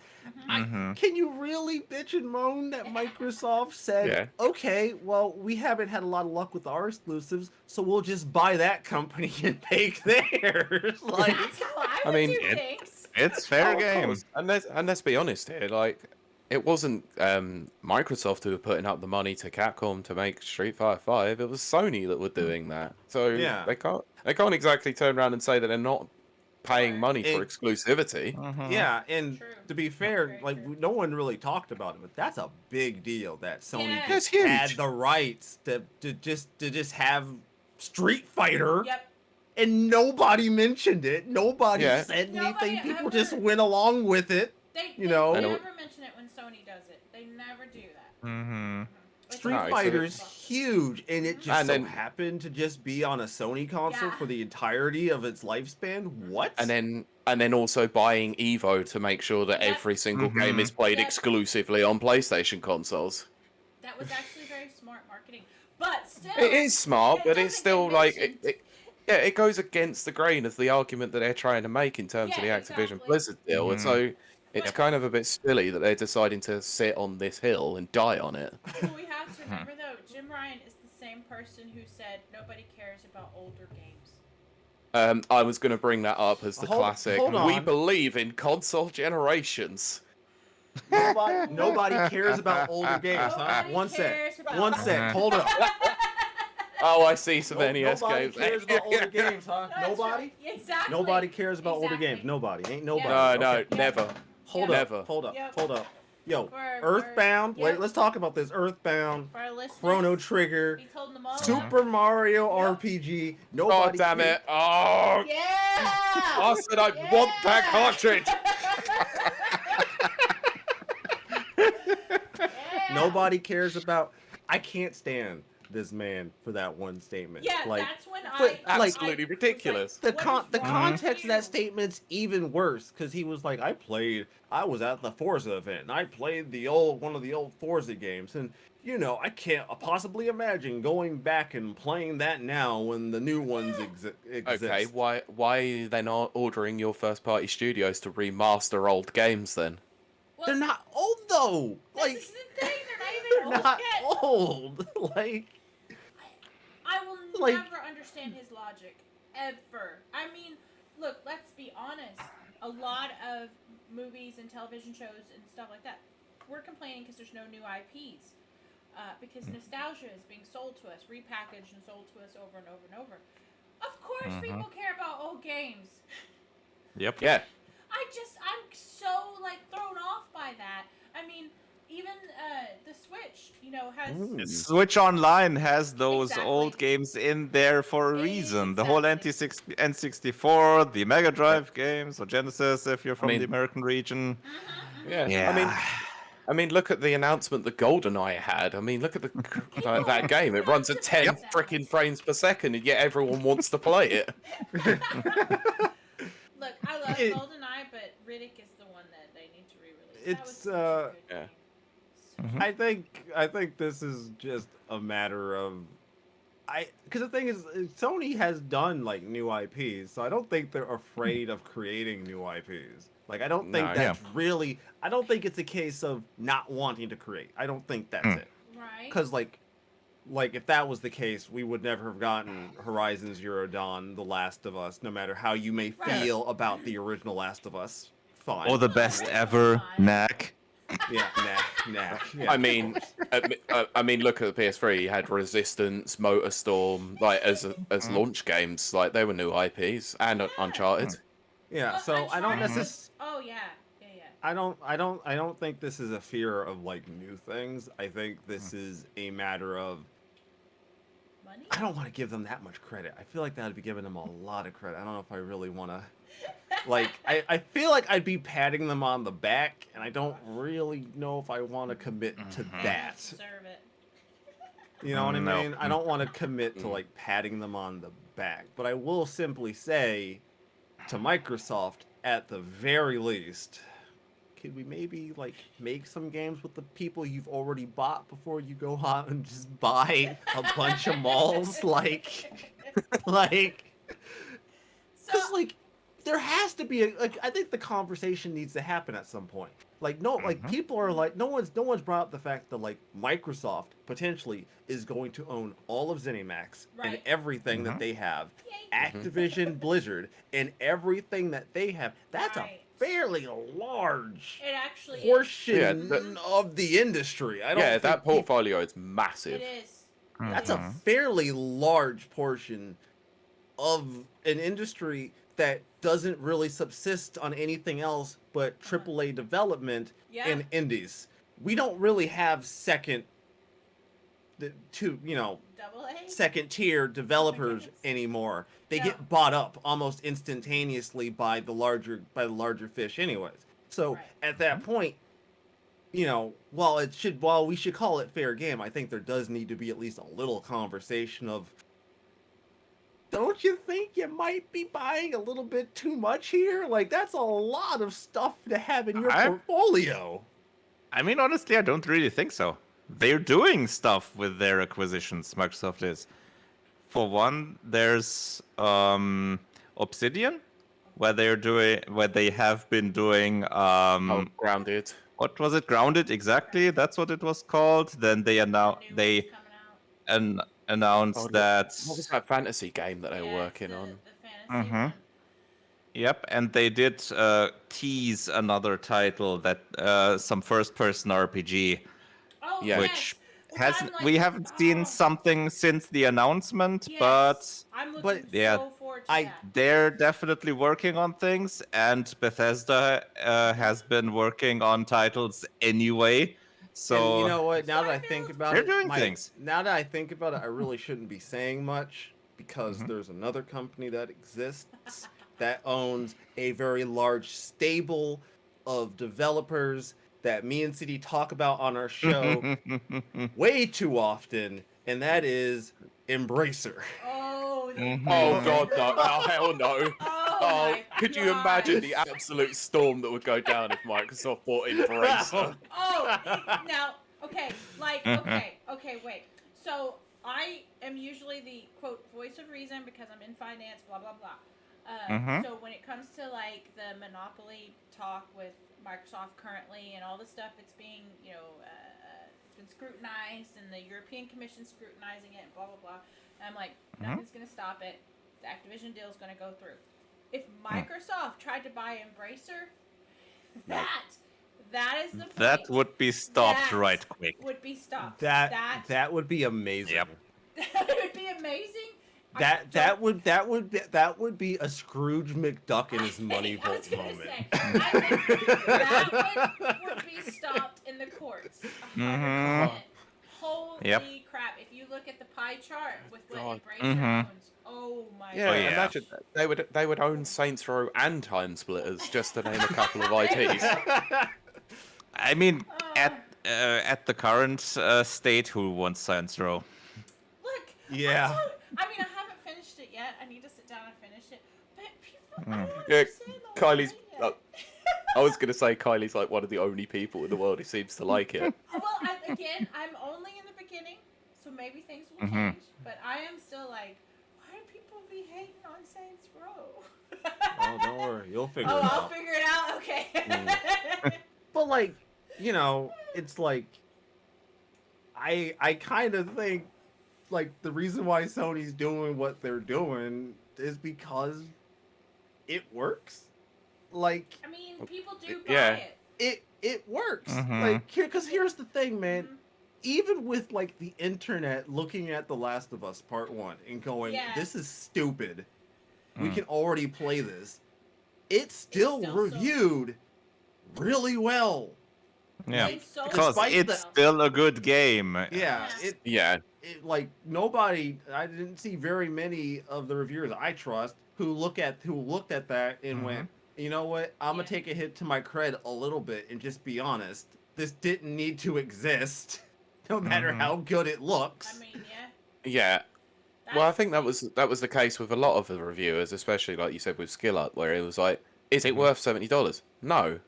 Mhm. Can you really bitch and moan that Microsoft said, Yeah. okay, well, we haven't had a lot of luck with our exclusives, so we'll just buy that company and take theirs? Like, That's how I I would mean, do it- things. It's fair Oh, of game. course. And let's be honest here, like it wasn't Microsoft who were putting up the money to Capcom to make Street Fighter 5. It was Sony that were doing that. So Yeah. they can't exactly turn around and say that they're not paying money for It- exclusivity. yeah, and True. to be fair, Very like true. no one really talked about it, but that's a big deal that Sony Yeah. just That's had huge. the rights to just have Street Fighter. Yep. And nobody mentioned it. Nobody Yeah. said Nobody anything. People ever- just went along with it. They know? I know- never mention it when Sony does it. They never do that. Mm-hmm. It's Street Nice. Fighter's huge, and it just And so then- happened to just be on a Sony console Yeah. for the entirety of its lifespan. What? And then also buying Evo to make sure that Yep. every single game is played Yep. exclusively on PlayStation consoles. That was actually very smart marketing. But still, It is smart, it but doesn't it's still get like mentioned. it goes against the grain of the argument that they're trying to make in terms of Yeah, the Activision exactly. Blizzard deal. And so it's Yep. kind of a bit silly that they're deciding to sit on this hill and die on it. Well, we have to remember though, Jim Ryan is the same person who said nobody cares about older games. I was going to bring that up as the Hold- classic. hold We on. believe in console generations. Nobody cares about older games, huh? Nobody One cares sec. about One older sec. Hold up. Oh, I see some No- NES nobody games. cares about older games, huh? That's Nobody? right. Exactly. Nobody cares about older Exactly. games. Nobody. Ain't nobody. Yeah. No, Okay. never. Hold Yeah. up. Never. Hold up. Yep. Hold up. Yo, For- Earthbound. for- Wait, yep. let's talk about this. Earthbound, For our listeners, Chrono Trigger, he's holding them all up. Super Mario RPG. God Nobody damn cares. it. Oh, Yeah. I said I want that cartridge. Yeah. Nobody cares about I can't stand this man for that one statement. Yeah, Like, that's when but, absolutely I was ridiculous. Like, the what is wrong with context of that you? statement's even worse because he was like, I was at the Forza event and I played one of the old Forza games, and you know, I can't possibly imagine going back and playing that now when the new ones exist. Okay, why are you then ordering your first party studios to remaster old games then? Well, They're not old though. this Like, is the thing. They're not even they're old not yet. old. I will Like- never understand his logic. Ever. I mean, look, let's be honest. A lot of movies and television shows and stuff like that, we're complaining because there's no new IPs. Because nostalgia is being sold to us, repackaged and sold to us over and over and over. Of course, people care about old games. Yep. Yeah. I'm so, like, thrown off by that. I mean, even the Switch, you know, has... Switch Online has those Exactly. old games in there for a reason. The whole Exactly. N64, the Mega Drive games, or Genesis if you're from mean- the American region. Yeah. Yeah. I mean, look at the announcement that GoldenEye had. I mean, look at that game. It runs at 10 Yep. freaking frames per second, and yet everyone wants to play it. Look, I love GoldenEye, but Riddick is the one that they need to re-release. That was It's, such a good yeah. game. I think this is just a matter of because the thing is Sony has done like new IPs, so I don't think they're afraid of creating new IPs. Like I don't think No. that's really I don't think it's a case of not wanting to create. I don't think that's it. Right? Cuz like if that was the case, we would never have gotten Horizon Zero Dawn, The Last of Us, no matter how you may feel about the original Last of Us. Fine. Or the best ever, Knack. Yeah, nah. Yeah, I mean, look at the PS3. You had Resistance, MotorStorm, like as launch games. Like they were new IPs, and Uncharted. yeah. Well, So I don't Uncharted necessarily. was- Oh, yeah. I don't think this is a fear of like new things. I think this is a matter of Money? I don't want to give them that much credit. I feel like that would be giving them a lot of credit. I don't know if I really want to. Like I feel like I'd be patting them on the back, and I don't really know if I want to commit to that. Deserve it. You know what I No. mean? I don't want to commit to like patting them on the back, but I will simply say to Microsoft, at the very least, could we maybe like make some games with the people you've already bought before you go out and just buy a bunch of malls? Like, because like there has to be I think the conversation needs to happen at some point. Like people are like no one's brought up the fact that like Microsoft potentially is going to own all of ZeniMax and Right. everything that they have, Yay. Activision Blizzard and everything that they have. That's Right. a fairly large It actually portion Yeah, of the industry. I don't Yeah, think that people- portfolio is is. massive. It is. that's a fairly large portion of an industry that doesn't really subsist on anything else but AAA development Yeah. and indies. We don't really have second Double A? second tier developers goodness. anymore. They No. get bought up almost instantaneously by the larger fish anyways. So Right. at that point, while we should call it fair game, I think there does need to be at least a little conversation of, don't you think you might be buying a little bit too much here? Like that's a lot of stuff to have in your portfolio. I mean, honestly, I don't really think so. They're doing stuff with their acquisitions, Microsoft is. For one, there's Obsidian, where they have been doing Grounded. what was it? Grounded, exactly. That's what it was called. Then they New one's coming out. announced that. What was that fantasy game that they were Yeah, working it's on? The fantasy one. Yep, and they did tease another title that some first-person RPG, Oh, Yeah. which yes. hasn't I'm like, we haven't seen oh, something since the announcement, yes. but I'm looking But- yeah, so forward to I- that. they're definitely working on things, and Bethesda has been working on titles anyway. So And you know what? Now that I think about They're it, doing things. Now that I think about it, I really shouldn't be saying much because there's another company that exists that owns a very large stable of developers that me and CD talk about on our show way too often, and that is Embracer. Oh, the Mhm. Oh Mhm. God, no! Oh hell no! Oh, Oh, my could you imagine the gosh. absolute storm that would go down if Microsoft bought Embracer? Oh, now, okay, Mhm. okay, wait. So I am usually the quote voice of reason because I'm in finance, blah blah blah. Mhm. So when it comes to like the monopoly talk with Microsoft currently and all the stuff it's being, it's been scrutinized and the European Commission scrutinizing it, and blah blah blah. And I'm like, nothing's gonna stop it. The Activision deal is gonna go through. If Microsoft tried to buy Embracer, No. that is the point. That would be stopped That right quick. would be stopped. That would be amazing. Yep. That would be amazing. That would be a Scrooge McDuck in his money I was vault gonna moment. say, I think that would be stopped in the courts. 100%. Holy Yep. crap! If you look at the pie chart with what God. Embracer Mhm. owns, oh my Yeah, Oh, god. yeah. imagine they would own Saints Row and Time Splitters, just to name a couple of IPs. I mean, Uh, at the current state, who wants Saints Row? Look. Yeah. I mean, I haven't finished it yet. I need to sit down and finish it. But people, I don't Yeah, understand the Kylie's. whole thing yet. I was gonna say Kylie's like one of the only people in the world who seems to like it. Well, I'm only in the beginning, so maybe things will Mhm. change. But I am still like, why do people be hating on Saints Row? Oh, don't worry, you'll figure Oh, it I'll out. figure it out. Okay. But like, it's like I kind of think like the reason why Sony's doing what they're doing is because it works. Like I mean, people do buy Yeah. it. it works. Mhm. Like because here's the thing, man. Mhm. Even with like the internet looking at The Last of Us Part 1 and going, Yeah. this is stupid. We Mm. can already play this. It's still still reviewed really well. Yeah, It's so because despite it's the- still a good game. Yeah, Yeah. Yeah, like nobody, I didn't see very many of the reviewers I trust who looked at that and Mhm. went, you know what, I'm Yeah. gonna take a hit to my cred a little bit and just be honest. This didn't need to exist, no matter Mhm. how good it looks. I mean, yeah. yeah. Well, I That's think that the was the case with a lot of the reviewers, especially like you said with Skill Up, where it was like, is it Mhm. worth $70? No,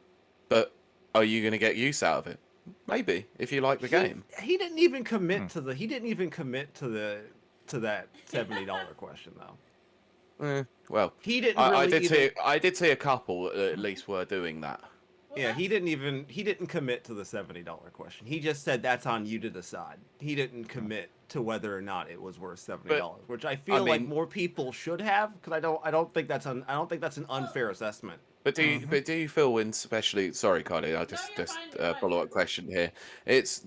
but are you going to get use out of it? Maybe if you like the game. He didn't even commit Hmm. to the. He didn't even commit to that $70 question though. Well, He didn't I really did even. I did see a couple that at least were doing that. Well, Yeah, he that's- didn't commit to the $70 question. He just said that's on you to decide. He didn't commit to whether or not it was worth $70, which I feel like mean- more people should have, because I don't think that's an unfair assessment. But do you feel when, especially, sorry, Kylie, I just you're fine, you're fine. follow up question here.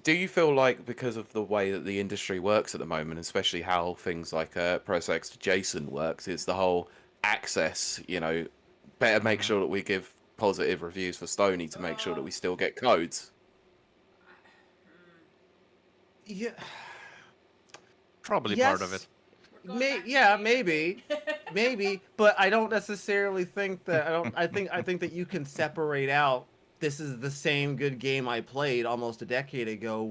Do you feel like because of the way that the industry works at the moment, especially how things like ProSex Jason works, is the whole access, better make sure that we give positive reviews for Sony to make sure that we still get codes. Yeah, Probably part of it. We're going back to yeah, the- maybe, but I don't necessarily think that. I think that you can separate out. This is the same good game I played almost a decade ago.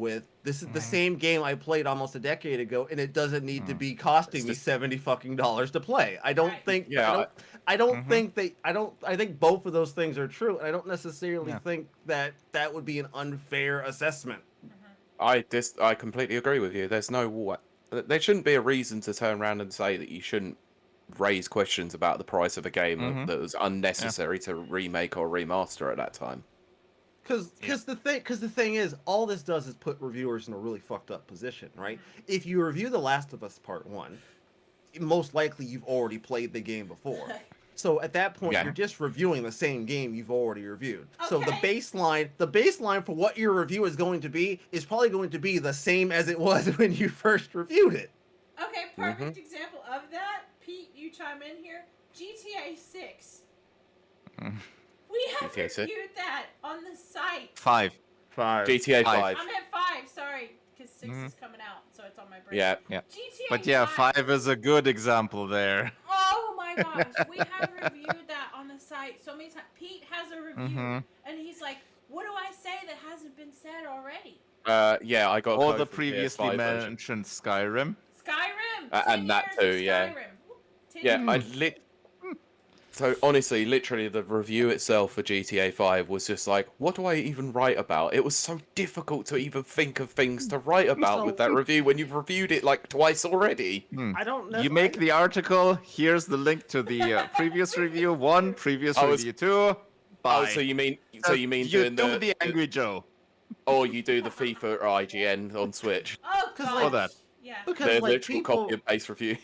This is the same game I played almost a decade ago, and it doesn't need to be costing me $70 to play. I don't Right. think. Yeah, I don't think that. I think both of those things are true, and I don't necessarily Yeah. think that would be an unfair assessment. I completely agree with you. There's no what. There shouldn't be a reason to turn around and say that you shouldn't raise questions about the price of a game that was unnecessary to remake or remaster at that time. Because the thing is, all this does is put reviewers in a really fucked up position, right? If you review The Last of Us Part 1, most likely you've already played the game before. So at that point, Yeah. you're just reviewing the same game you've already reviewed. So the Okay. baseline for what your review is going to be is probably going to be the same as it was when you first reviewed it. Okay, perfect example of that. Pete, you chime in here. GTA 6. We have GTA 6? reviewed that on the site. 5. GTA 5. I'm at 5, sorry, because 6 is coming out, so it's on my brain. Yeah. Yeah. GTA But yeah, 5 is a good example there. Oh my gosh, we have reviewed that on the site so many times. Pete has a review, Mhm. and he's like, What do I say that hasn't been said already? Yeah, I got a Or code the for previously PS5 version. mentioned Skyrim. Skyrim. 10 And that years too, of yeah. Skyrim. 10 Yeah, years. So honestly, literally, the review itself for GTA 5 was just like, what do I even write about? It was so difficult to even think of things to write about with that review when you've reviewed it like twice already. I don't know. You make the article. Here's the link to the previous review 1, previous review 2. Bye. Oh, so you mean You doing do the Angry Joe. or you do the FIFA or IGN on Switch? Oh, Because God. like that. Yeah. because The like literal people copy and paste review.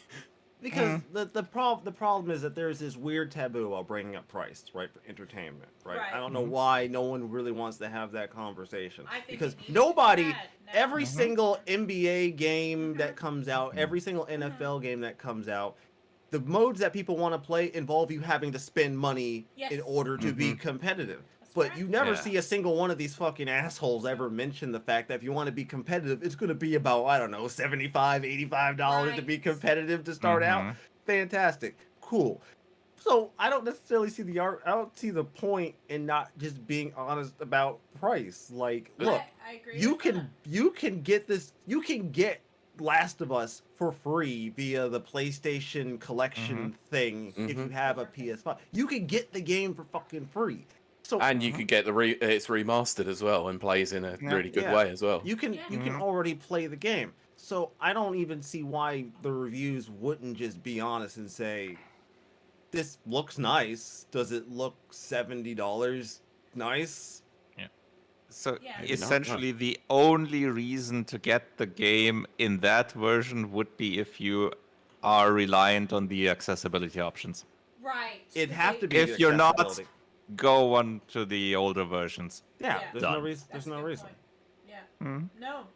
because the problem is that there's this weird taboo about bringing up price, right, for entertainment, right? Right. I don't know why no one really wants to have that conversation I think because it needs to nobody, be had now. every single NBA game that comes out, every single Mm-hmm. NFL game that comes out, the modes that people want to play involve you having to spend money Yes. in order to be competitive. That's But correct. you never Yeah. see a single one of these fucking assholes ever mention the fact that if you want to be competitive, it's going to be about, I don't know, $75, $85 to Right. be competitive to start out. Fantastic. Cool. So I don't necessarily see I don't see the point in not just being honest about price. Like, look, I agree you with can get Last of Us for free via the PlayStation collection thing if you have a PS5. You can get the game for fucking free. So And you can get it's remastered as well and plays in a really good way as well. you can already play the game. So I don't even see why the reviews wouldn't just be honest and say, this looks nice. Does it look $70 nice? So Yeah. Maybe not, no. essentially, the only reason to get the game in that version would be if you are reliant on the accessibility options. Right. It'd 'cause have they- to be If you're not, accessibility. go on to the older versions. Yeah, Yeah. there's Done. no reason. That's There's a no good reason. point. Yeah. Mhm. No.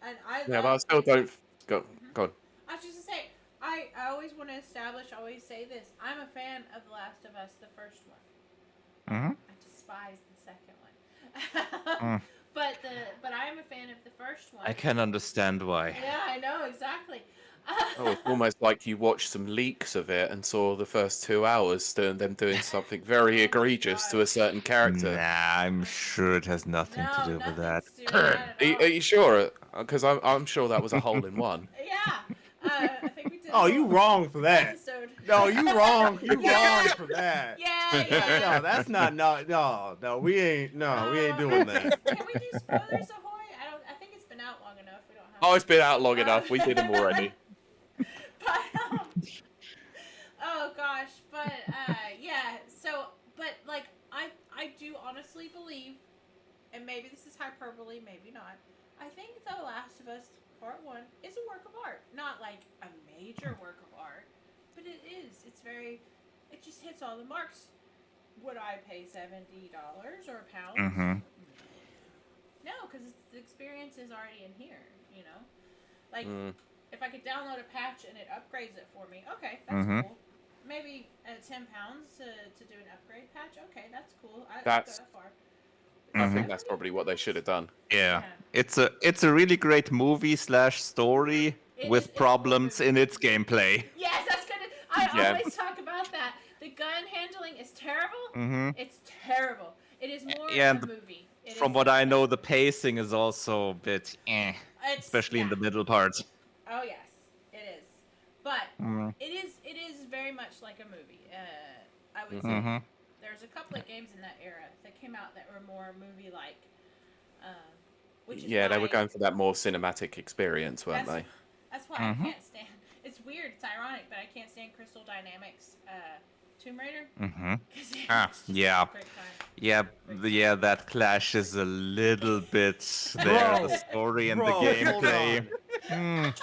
And I Yeah, but I still don't go on. I was just gonna say, I always want to establish, I always say this. I'm a fan of The Last of Us, the first one. I despise the second one. But I am a fan of the first one. I can understand why. Yeah, I know exactly. Oh, it's almost like you watched some leaks of it and saw the first 2 hours them doing something very egregious to a certain character. Nah, I'm sure it has nothing to do with that. nothing to do with that at all. Are you sure? Because I'm sure that was a hole in one. Yeah. I think we did. Oh, a you whole wrong for that. Episode. No, you wrong. You wrong for that. Yeah. No, that's not. No. We ain't doing that. Can we do spoilers, Ahoy? I think it's been out long enough. We don't have. Oh, it's been out long enough. We did them already. But, oh gosh, but yeah. So, but like, I do honestly believe, and maybe this is hyperbole, maybe not. I think The Last of Us Part 1 is a work of art, not like a major work of art, but it is. It's very. It just hits all the marks. Would I pay $70 or pounds? No, because the experience is already in here. You know, like. If I could download a patch and it upgrades it for me, okay, that's cool. Maybe at £10 to do an upgrade patch, okay, that's cool. I'd go that far. I think that's probably what they should have done. Yeah. It's a really great movie / story with problems in its gameplay. Yes, that's gonna. I always talk about that. The gun handling is terrible. It's terrible. It is more and a movie. From what I know, the pacing is also a bit especially in the middle parts. Oh yes, it is. But it is very much like a movie. I would say there's a couple of games in that era that came out that were more movie-like. Which is Yeah, they were why- going for that more cinematic experience, weren't they? That's why I can't stand. It's weird. It's ironic, but I can't stand Crystal Dynamics Tomb Raider. Yeah. Yeah, that clashes a little bit there, the story and the gameplay.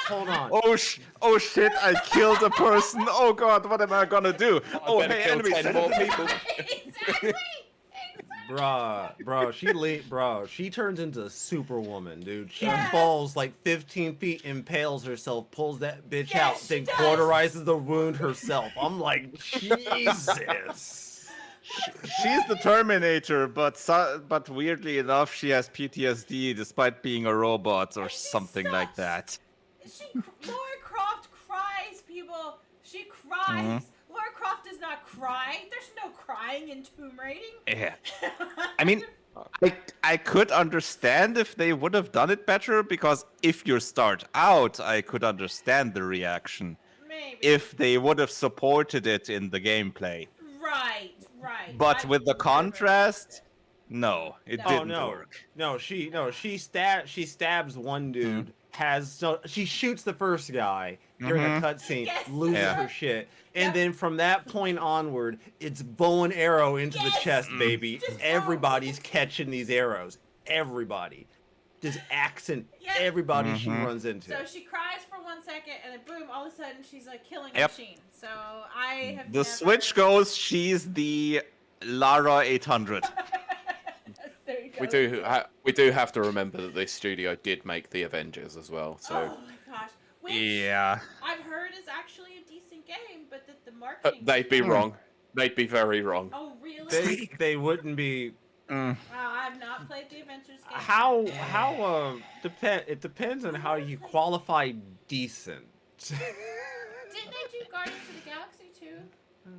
Hold on. Oh shit, I killed a person. Oh god, what am I gonna do? Oh, hey, enemies. 10 more people. Exactly. Bro, she turns into Superwoman, dude. She falls like 15 feet, impales herself, pulls that bitch out, then cauterizes the wound herself. I'm like, Jesus. She's the Terminator, but weirdly enough, she has PTSD despite being a robot or something like that. Laura Croft cries, people. She cries. Laura Croft does not crying. There's no crying in tomb raiding. Yeah. I mean, I could understand if they would have done it better, because if you start out, I could understand the reaction. Maybe. If they would have supported it in the gameplay. Right. But I with the never contrast, no, it No. Oh didn't no, work. she stabs one dude. She shoots the first guy during a cutscene, Yes. loses Yeah. her shit, and Yep. then from that point onward, it's bow and arrow into the Yes. chest, baby. Just go. Everybody's catching these arrows. Everybody, just axing Yep. everybody she runs into. So she cries for 1 second, and then boom, all of a sudden she's a killing Yep. machine. So I have The never... switch goes, she's the Lara 800. There you go. We do have to remember that this studio did make the Avengers as well. So Oh my gosh. Which Yeah. I've heard is actually a decent game, but that the marketing... they'd be wrong. They'd be very wrong. Oh, really? They wouldn't be. Wow, I've not played the Avengers game. It depends on how you qualify decent. Didn't they do Guardians of the Galaxy too?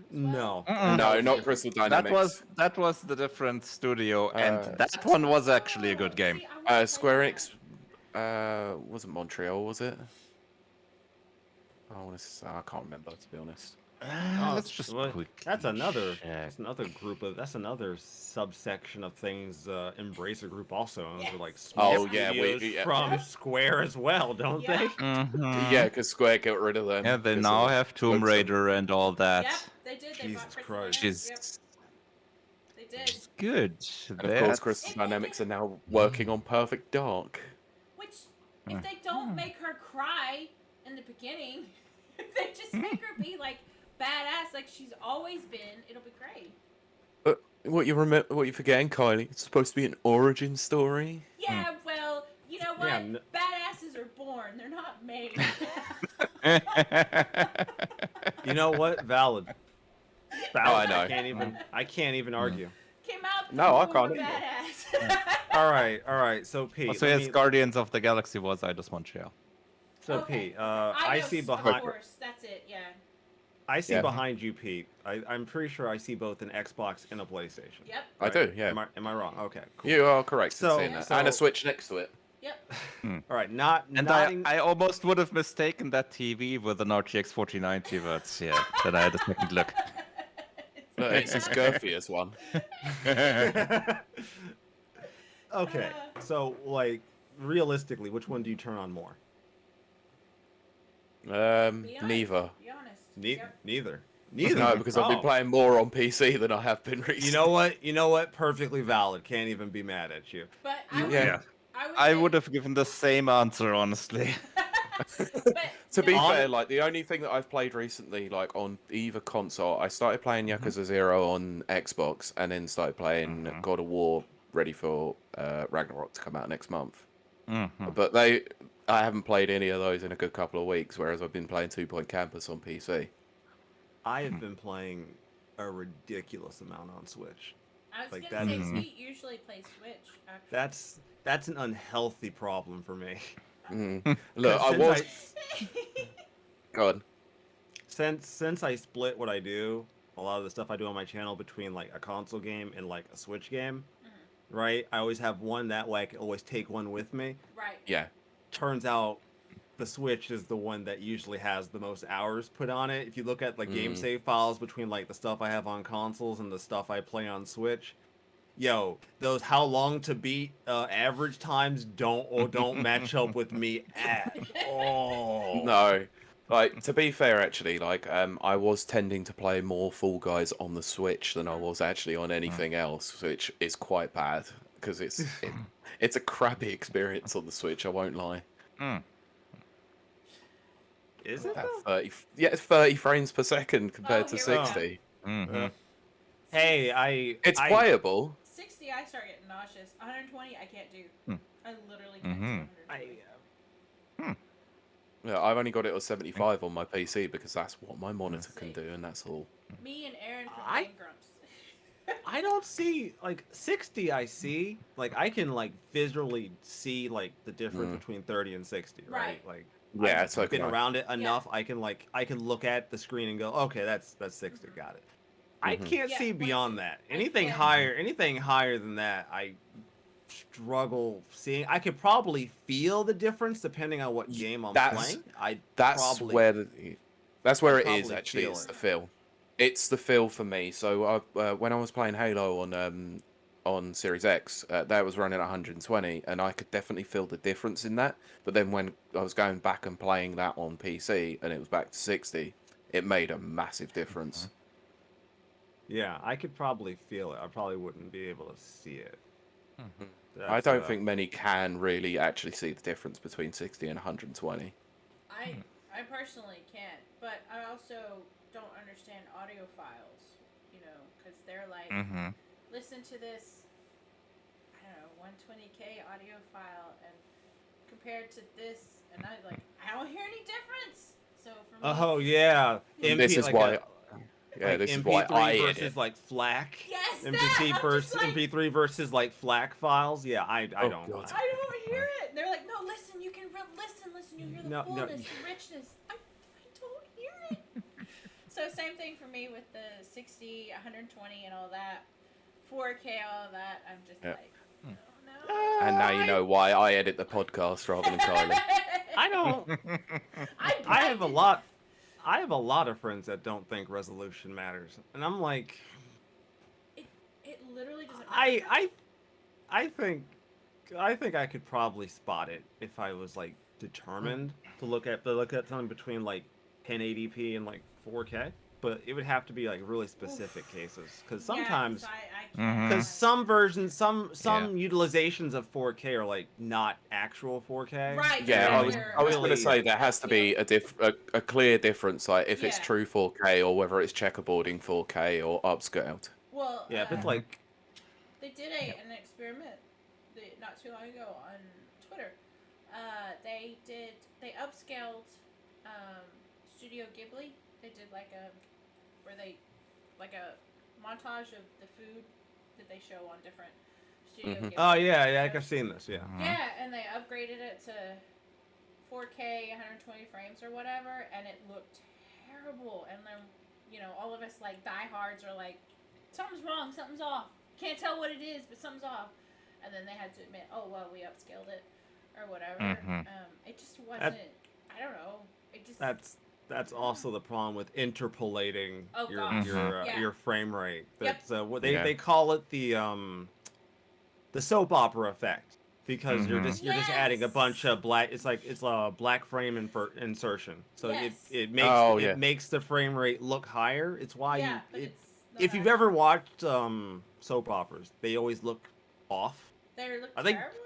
No. No, not Crystal Dynamics. That was the different studio, and Uh, that one was actually a good game. See, I wanna Square play Enix that. wasn't Montreal, was it? I can't remember, to be honest. Let's just Well, quickly that's another. check. That's another group of. That's another subsection of things. Embracer Group also owns Yes. like small Oh, yeah, studios from Square as well, don't Yeah. they? Mhm. Yeah, because Square got rid of them. Yeah, they because now of have Tomb loads of- Raider and all that. Yep, they did. They Jesus bought Crystal Christ. Dynamics. Which Yep, they did. is good. And of course, That's- Crystal Dynamics are now working on Perfect Dark. Which, if they don't make her cry in the beginning, if they just make her be like badass like she's always been, it'll be great. What you forgetting, Kylie? It's supposed to be an origin story. Yeah, well, you know what? Yeah, n- Badasses are born. They're not made. You know what? Valid. I know. I can't even argue. Came out. No, I boom, can't a either. badass. All right. So Pete. Also, let yes, me- Guardians of the Galaxy was Eidos Montreal. So Okay, Pete, I I know see Star behind. Wars. That's it. Yeah. I see Yeah. behind you, Pete. I'm pretty sure I see both an Xbox and a PlayStation. Yep. I Right? do, yeah. Am I wrong? Okay. Cool. You are correct So- in saying that. so- And a Switch next to it. Yep. All right. Not. And not I almost would have mistaken that TV with an RTX 4090, but yeah, then I had a second look. But it's as girthy as one. Okay. So, like, realistically, which one do you turn on more? Be honest. Neither. Be honest. Ne- Yep. Neither. No, because I've been Oh. playing more on PC than I have been recently. You know what? You know what? Perfectly valid. Can't even be mad at you. But Yeah. I would have given the same answer, honestly. But, To be no, fair, like the only thing that I've played recently, like on either console, I started playing Yakuza 0 on Xbox, and then started playing God of War, ready for Ragnarok to come out next month. But I haven't played any of those in a good couple of weeks, whereas I've been playing 2 Point Campus on PC. I have been playing a ridiculous amount on Switch. I was like gonna say that- Pete usually plays Switch. Actually. That's an unhealthy problem for me. Look, I Since was. God. Since I split what I do, a lot of the stuff I do on my channel between like a console game and like a Switch game, right? I always have one that way I can always take one with me. Right. Yeah. Turns out the Switch is the one that usually has the most hours put on it. If you look at like game save files between like the stuff I have on consoles and the stuff I play on Switch, yo, those how long to beat average times don't match up with me at all. No. Like, to be fair, actually, like, I was tending to play more Fall Guys on the Switch than I was actually on anything else, which is quite bad, because it's a crappy experience on the Switch, I won't lie. Is it? That though? 30, yeah, it's 30 frames per second compared to here we go. 60. Hey, It's I- playable. 60, I start getting nauseous. 120, I can't do. I literally can't do 120. Yeah, I've only got it at 75 on my PC because that's what my monitor can do, and that's all. Me and Aaron from I- Game Grumps. I don't see like 60. I see like I can like visually see like the difference between 30 and 60, right? Right. Like Yeah, I've so been can I. around it enough. I can look at the screen and go, okay, that's 60. Got it. I Mhm. can't Yeah, see once beyond you- that. I Anything can't. higher than that, I struggle seeing. I could probably feel the difference depending on what game I'm That's playing. I that's probably where that's where I'd it is probably actually. feel It's it. the feel. It's the feel for me. So when I was playing Halo on Series X, that was running at 120, and I could definitely feel the difference in that. But then when I was going back and playing that on PC, and it was back to 60, it made a massive difference. Yeah, I could probably feel it. I probably wouldn't be able to see it. Mhm. I That's don't think many can really actually see the difference between 60 and 120. I personally can't, but I also don't understand audio files, because they're like, Mm-hmm. listen to this, I don't know, 120K audio file, and compared to this, and I don't hear any difference. So for me, Oh yeah, And this MP is why, yeah, this is why I MP3 edit. versus like FLAC. yes, MP3 I'm versus just like, MP3 versus like FLAC files. Yeah, I Oh, don't. God. I don't hear it. And they're like, no, listen, you can listen, you hear the No, fullness, the richness. I don't hear it. So same thing for me with the 60, 120, and all that, 4K, all of that. I'm just Yeah. like, oh no. And now you know why I edit the podcast rather than Kylie. I don't. I have a lot. I have a lot of friends that don't think resolution matters, and I'm like, It literally doesn't matter. I think I could probably spot it if I was like determined to look at something between like 1080p and like 4K. But it would have to be like really specific cases, because sometimes, I Mhm. because some versions, some Yeah. utilizations of 4K are like not actual 4K. Right. Yeah, And I then was they're, I was going to really- say there has to be a clear difference, like if it's Yeah. true 4K or whether it's checkerboarding 4K or upscaled. well, Yeah, if it's Mhm. like they did an experiment not too long ago on Twitter. They upscaled Studio Ghibli. They did like a montage of the food that they show on different Studio Mhm. Ghibli. oh yeah, episodes. I've seen this. Yeah. Mhm. Yeah, and they upgraded it to 4K, 120 frames or whatever, and it looked terrible. And then, all of us like diehards are like, something's wrong, something's off. Can't tell what it is, but something's off. And then they had to admit, oh well, we upscaled it or whatever. Mhm. It just wasn't. I don't know. It just. That's also the problem with interpolating Oh, your gosh. Yeah. your frame rate. Yep. That's what Yeah. they call it, the soap opera effect, because you're Mhm. just adding a bunch of black. It's a black frame insertion, so Yes. it makes the frame rate look higher. It's why Yeah, but it's not if you've actual. ever watched soap operas, they always look off. They look I think- terrible.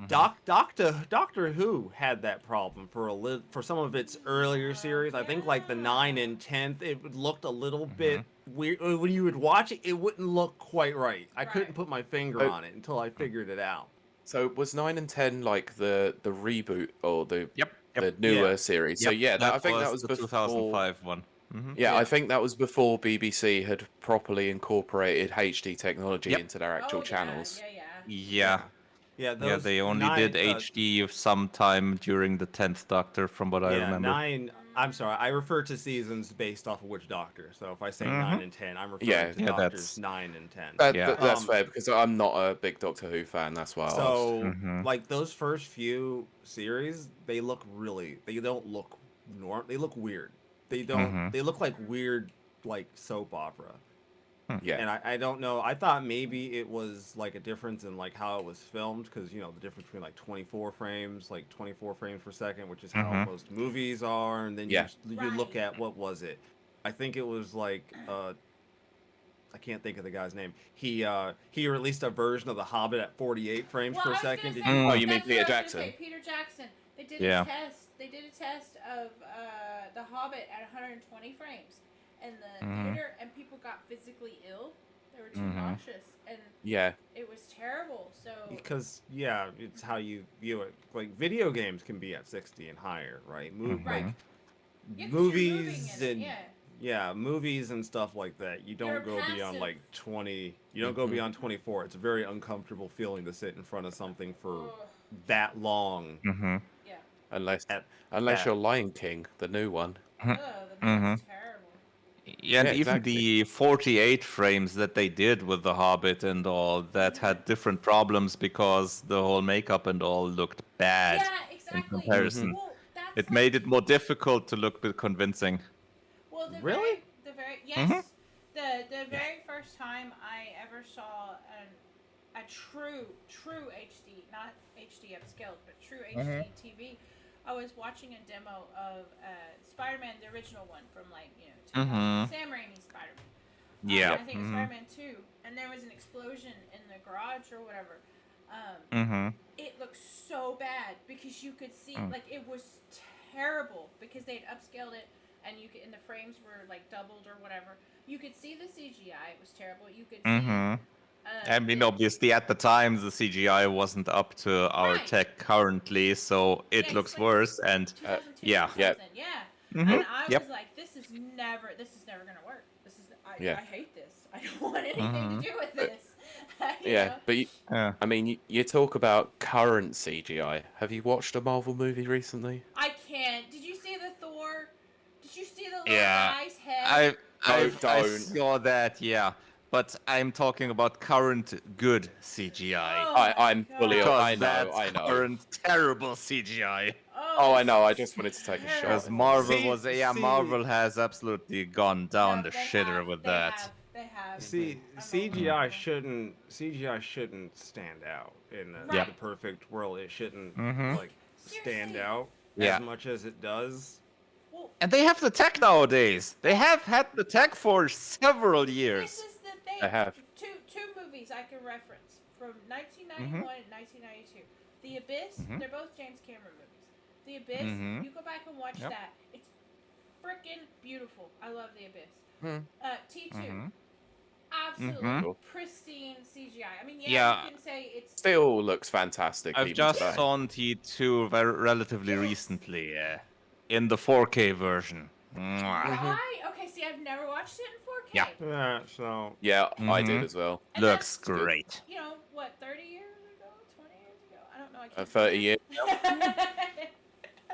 Yeah. Doctor Who had that problem for some of its earlier series. I think like the 9 and 10th, it looked a little bit weird. When you would watch it, it wouldn't look quite right. I couldn't Right. put my finger Oh. on it until I figured it out. So was 9 and 10 like the reboot or the Yep. the newer Yeah. series? So yeah, I think that was the before. 2005 one. Mhm. Yeah, Yeah. I think that was before BBC had properly incorporated HD technology Yep. into their actual Oh, channels. Yeah. Yeah. Yeah, Yeah, those they only did HD of some time during the 10th Doctor, from what I Yeah, remember. 9. I'm sorry, I refer to seasons based off of which Doctor. So if I say 9 and 10, I'm referring Yeah. to Yeah, Doctors that's- 9 and 10. Yeah. That's fair because I'm not a big Doctor Who fan. That's why I asked. So, Mhm. like those first few series, they don't look they look weird. They don't. Mhm. They look like weird, like soap opera. Yeah. And I don't know. I thought maybe it was like a difference in like how it was filmed, because the difference between like 24 frames per second, which is how Mhm. most movies are, and then Yeah. you look Right. at, what was it? I think it was like I can't think of the guy's name. He released a version of The Hobbit at 48 frames Well, per I was second. gonna Did say, Oh, you mean that's what Peter I was gonna Jackson? say, Peter Jackson. They did Yeah. a test. They did a test of The Hobbit at 120 frames, and the Mhm. theater and people got physically ill. They were too Mhm. nauseous, and Yeah. it was terrible. So Because it's how you view it. Like video games can be at 60 and higher, right? Mhm. Right. Yeah, 'cause you're moving Movies in it, and movies and stuff like that. You You're don't go beyond passive. like 20. You don't go Mhm. beyond 24. It's a very uncomfortable feeling to sit in front of something for Ugh. that long. Mhm. Yeah. Unless at unless that. you're Lion King, the new one. Oh, the new one's terrible. Yeah, and Yeah, even exactly. the 48 frames that they did with The Hobbit and all that had different problems because the whole makeup and all looked bad Yeah, in exactly. comparison. Well, that's It like made it more difficult to look convincing. well, Really? yes, the Yeah. very first time I ever saw a true HD, not HD upscaled, but true HD TV. I was watching a demo of Spider-Man, the original one from 2000, Mm-hmm. Sam Raimi's Spider-Man. Yeah. I think it's Spider-Man 2, and there was an explosion in the garage or whatever. Mm-hmm. It looked so bad because you could see like it was terrible because they'd upscaled it and and the frames were like doubled or whatever. You could see the CGI; it was terrible. You could see. Mm-hmm. I mean, obviously, at the time, the CGI wasn't up to our Right. tech currently, so it Yeah, looks like worse. And 2002 yeah. or something. Yeah. Mm-hmm. And I Yep. was like, this is never gonna work. Yeah. I hate this. I don't want anything Mm-hmm. to do with But- this. Yeah, but Yeah. I mean, you talk about current CGI. Have you watched a Marvel movie recently? I can't. Did you see the Thor? Did you see the little Yeah. guy's head? I Don't. saw that, yeah. But I'm talking about current good CGI. Oh my I'm fully. God. I Because know. that's I know. current terrible CGI. Oh, I it's know. I just wanted to take a shot. Because terrible. Marvel has absolutely gone down the they shitter have, with they that. Have, they have. See, CGI shouldn't stand out in Right. the perfect world. It shouldn't Mhm. like stand Seriously. out Yeah. as much as it does. Well, And they have the tech nowadays. They have had the tech for several this years. is the thing. I have. Two movies I can reference from 1991 and 1992. The Abyss. They're both James Cameron movies. The Abyss. Mhm. You go back and watch Yep. that. It's freaking beautiful. I love The Abyss. T2. Mhm. Absolutely Mhm. pristine CGI. I mean, Yeah. you can say it's Still looks fantastic. I've even just today. saw T2 relatively Yes. recently, in the 4K version. Mwah. Right? Okay, see, I've never watched it in 4K. Yeah. Yeah, so Yeah, I did Mhm. as well. And Looks that's, great. you know, what, 30 years ago? 20 years ago? I don't know. I can't 30 years.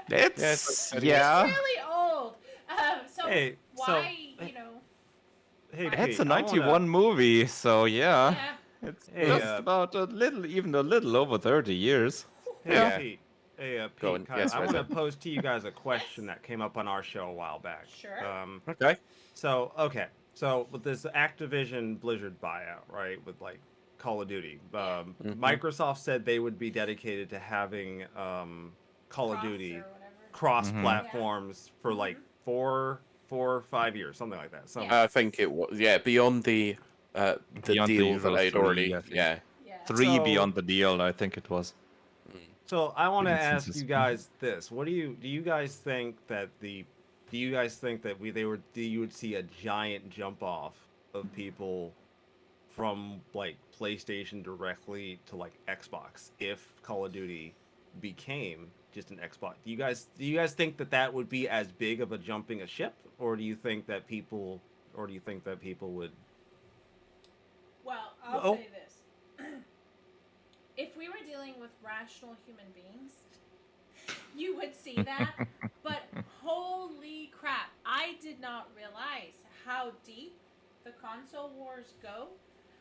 It's like yeah. It's really old. So Hey, why, you know? hey, It's Pete, a I wanna- 91 movie, so yeah. Yeah. It's Hey, just uh, even a little over 30 years. Hey, Yeah. Pete. Hey, Go Pete, on. Kyle, Yes, I want to Reza. pose to you guys a question that came up on our show a while back. Sure. Okay. So with this Activision Blizzard buyout, right, with like Call of Duty, Microsoft said they would be dedicated to having Call of Cross Duty or whatever. cross platforms for like 4 or 5 years, something like that. Yeah. I think it was. Yeah, beyond the Beyond the deal usual that they'd 3, already. I think. Yeah. Yeah. 3 So- beyond the deal, I think it was. So I want to Big ask instances. you guys this: do you guys think that you would see a giant jump off of people from like PlayStation directly to like Xbox if Call of Duty became just an Xbox? Do you guys think that would be as big of a jumping a ship, or do you think that people would? Well, I'll Oh. say this. If we were dealing with rational human beings, you would see that. But holy crap, I did not realize how deep the console wars go.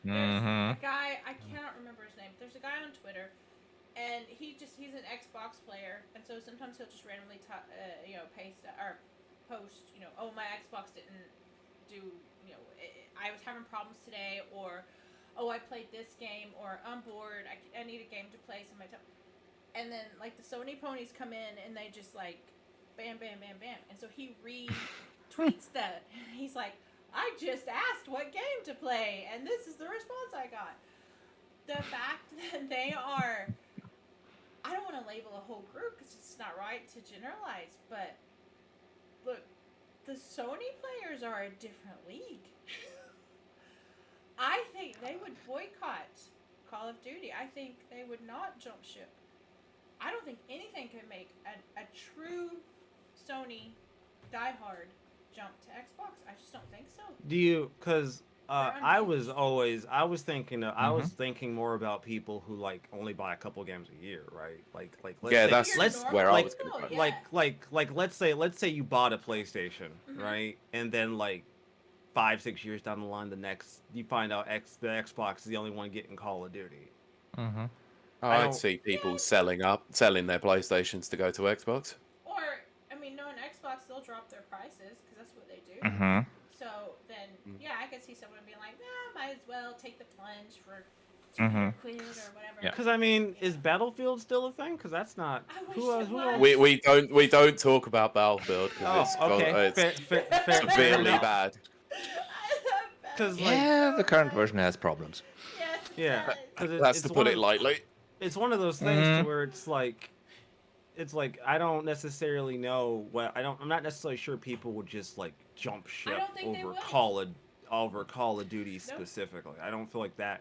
There's a guy, I cannot remember his name. There's a guy on Twitter, and he's an Xbox player, and so sometimes he'll just randomly paste or post, oh, my Xbox didn't do, I was having problems today, or oh, I played this game, or I'm bored, I need a game to play, so my time. And then, like, the Sony ponies come in, and they just, like, bam, bam, bam, bam. And so he retweets that. He's like, I just asked what game to play, and this is the response I got. The fact that they are, I don't want to label a whole group, because it's not right to generalize, but, look, the Sony players are a different league. I think they would boycott Call of Duty. I think they would not jump ship. I don't think anything could make a true Sony diehard jump to Xbox. I just don't think so. Do you? Because I was thinking I was Mhm. thinking more about people who like only buy a couple games a year, right? Like let's Yeah, say that's Your let's normal where I was people, going to go. yeah. like let's say you bought a PlayStation, Mhm. right? And then like 5-6 years down the line, the next you find out the Xbox is the only one getting Call of Duty. Mhm. Oh, I I'd don't. see Yeah, people selling their PlayStations to go to Xbox. or I mean, knowing Xbox, they'll drop their prices because that's what they do. Mhm. So then, Mm. yeah, I could see someone being like, nah, might as well take the plunge for Mhm. 200 quid or whatever. Yeah. Because I mean, Yeah. is Battlefield still a thing? Because that's not I wish who it who was. We don't talk about Battlefield because Oh, okay, it's fair severely enough. bad. I love Because Battlefield like, Yeah, so the current much. version has problems. Yes, it yeah, does. because That's to put it lightly. it's one of those things to Mhm. where it's like I don't necessarily know what I'm not necessarily sure people would just like jump I ship don't think they over will. Call of Duty Nope. specifically. I don't feel like that.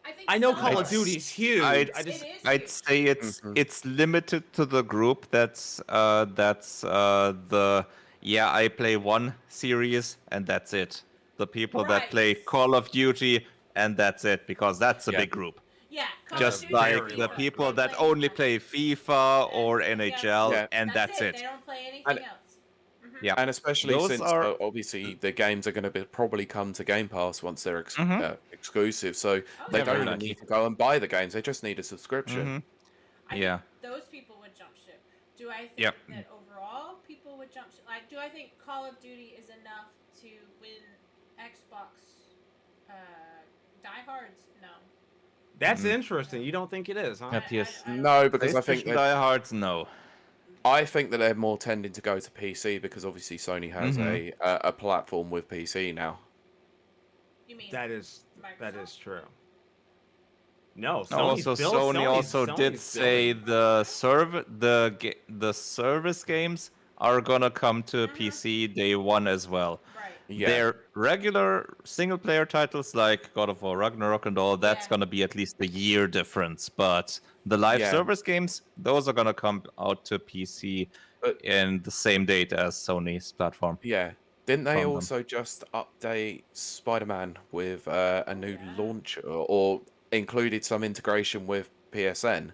I think I know some Call of would. Duty's I'd huge. It is I'd huge. say Mhm. it's limited to the group that's the yeah, I play one series and that's it. The people that Right. play Call of Duty and that's it, because that's a Yeah. big group. Yeah, Call That's of a Just Duty and like very the FIFA. large people They group. that play only FIFA. play FIFA or And yep, NHL Yeah, and that's that's it. They it. don't play and anything else. Hmm. Yeah. and especially Those since are obviously the games are going to probably come to Game Pass once they're Mhm. exclusive, so Oh they Yeah, yeah. don't very even need likely. to go and buy the games. They just need a subscription. Mhm. I think Yeah. those people would jump ship. Do I think Yep. that overall people would jump ship? Like, do I think Call of Duty is enough to win Xbox diehards? No. That's Mm. interesting. You don't think it is, huh? I don't No, think because so. I think PlayStation that diehards, no. they're more tending to go to PC because obviously Sony has Mhm. a platform with PC now. You mean That is Microsoft? true. No, Also, Sony also did Sony's say building. the service games are gonna come to Uh-huh. PC day one as well. Right. Yeah, Their regular single player titles like God of War, Ragnarok, and all that's Yeah. gonna be at least a year difference. But the live yeah, service games, those are gonna come out to PC but in the same date as Sony's platform yeah. Didn't they from them. also just update Spider-Man with a Oh new yeah. launcher or included some integration with PSN?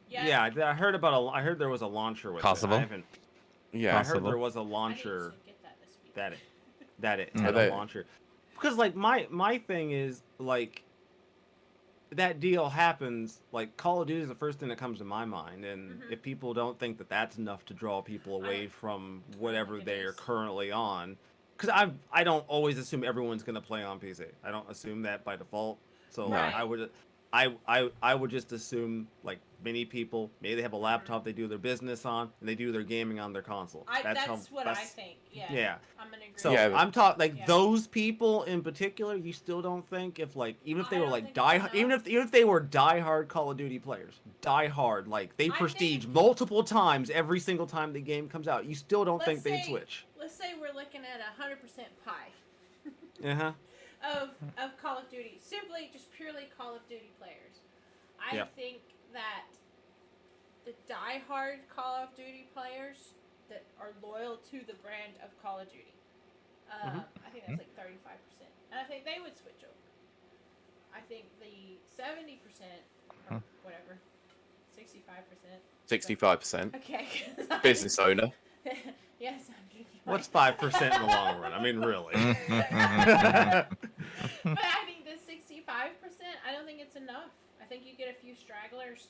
Yes. Yeah, I heard about I heard there was a launcher with it. I Possible. haven't. I Yeah, heard there Possible. was a I need to launcher get that this week. that it but had Mhm. a they launcher. Because like my thing is like that deal happens, like Call of Duty is the first thing that comes to my mind, and Mhm. if people don't think that that's enough to draw people I away don't- from I don't whatever think it they are is. currently on, because I don't always assume everyone's gonna play on PC. I don't assume that by default. So like no. Right. I would just assume like many people maybe they have a laptop they do their business on and they do their gaming on their console. That's what I think. Yeah. Yeah. I'm gonna agree. So Yeah, I'm talking like Yeah. those people in particular. You still don't think if like even if I they were don't like think it's enough. even if they were diehard Call of Duty players, diehard like they I prestige think- multiple times every single time the game comes out. You still don't think they'd switch. Let's say we're looking at 100% pie Uh huh. of Call of Duty, simply just purely Call of Duty players. I Yep. think that the die-hard Call of Duty players that are loyal to the brand of Call of Duty, I think that's like 35%, and I think they would switch over. I think the 70% or whatever, 65%. 65% Okay. business owner. Yes, I'm drinking. What's 5% in the long run? I mean, really. But I think the 65%, I don't think it's enough. I think you get a few stragglers.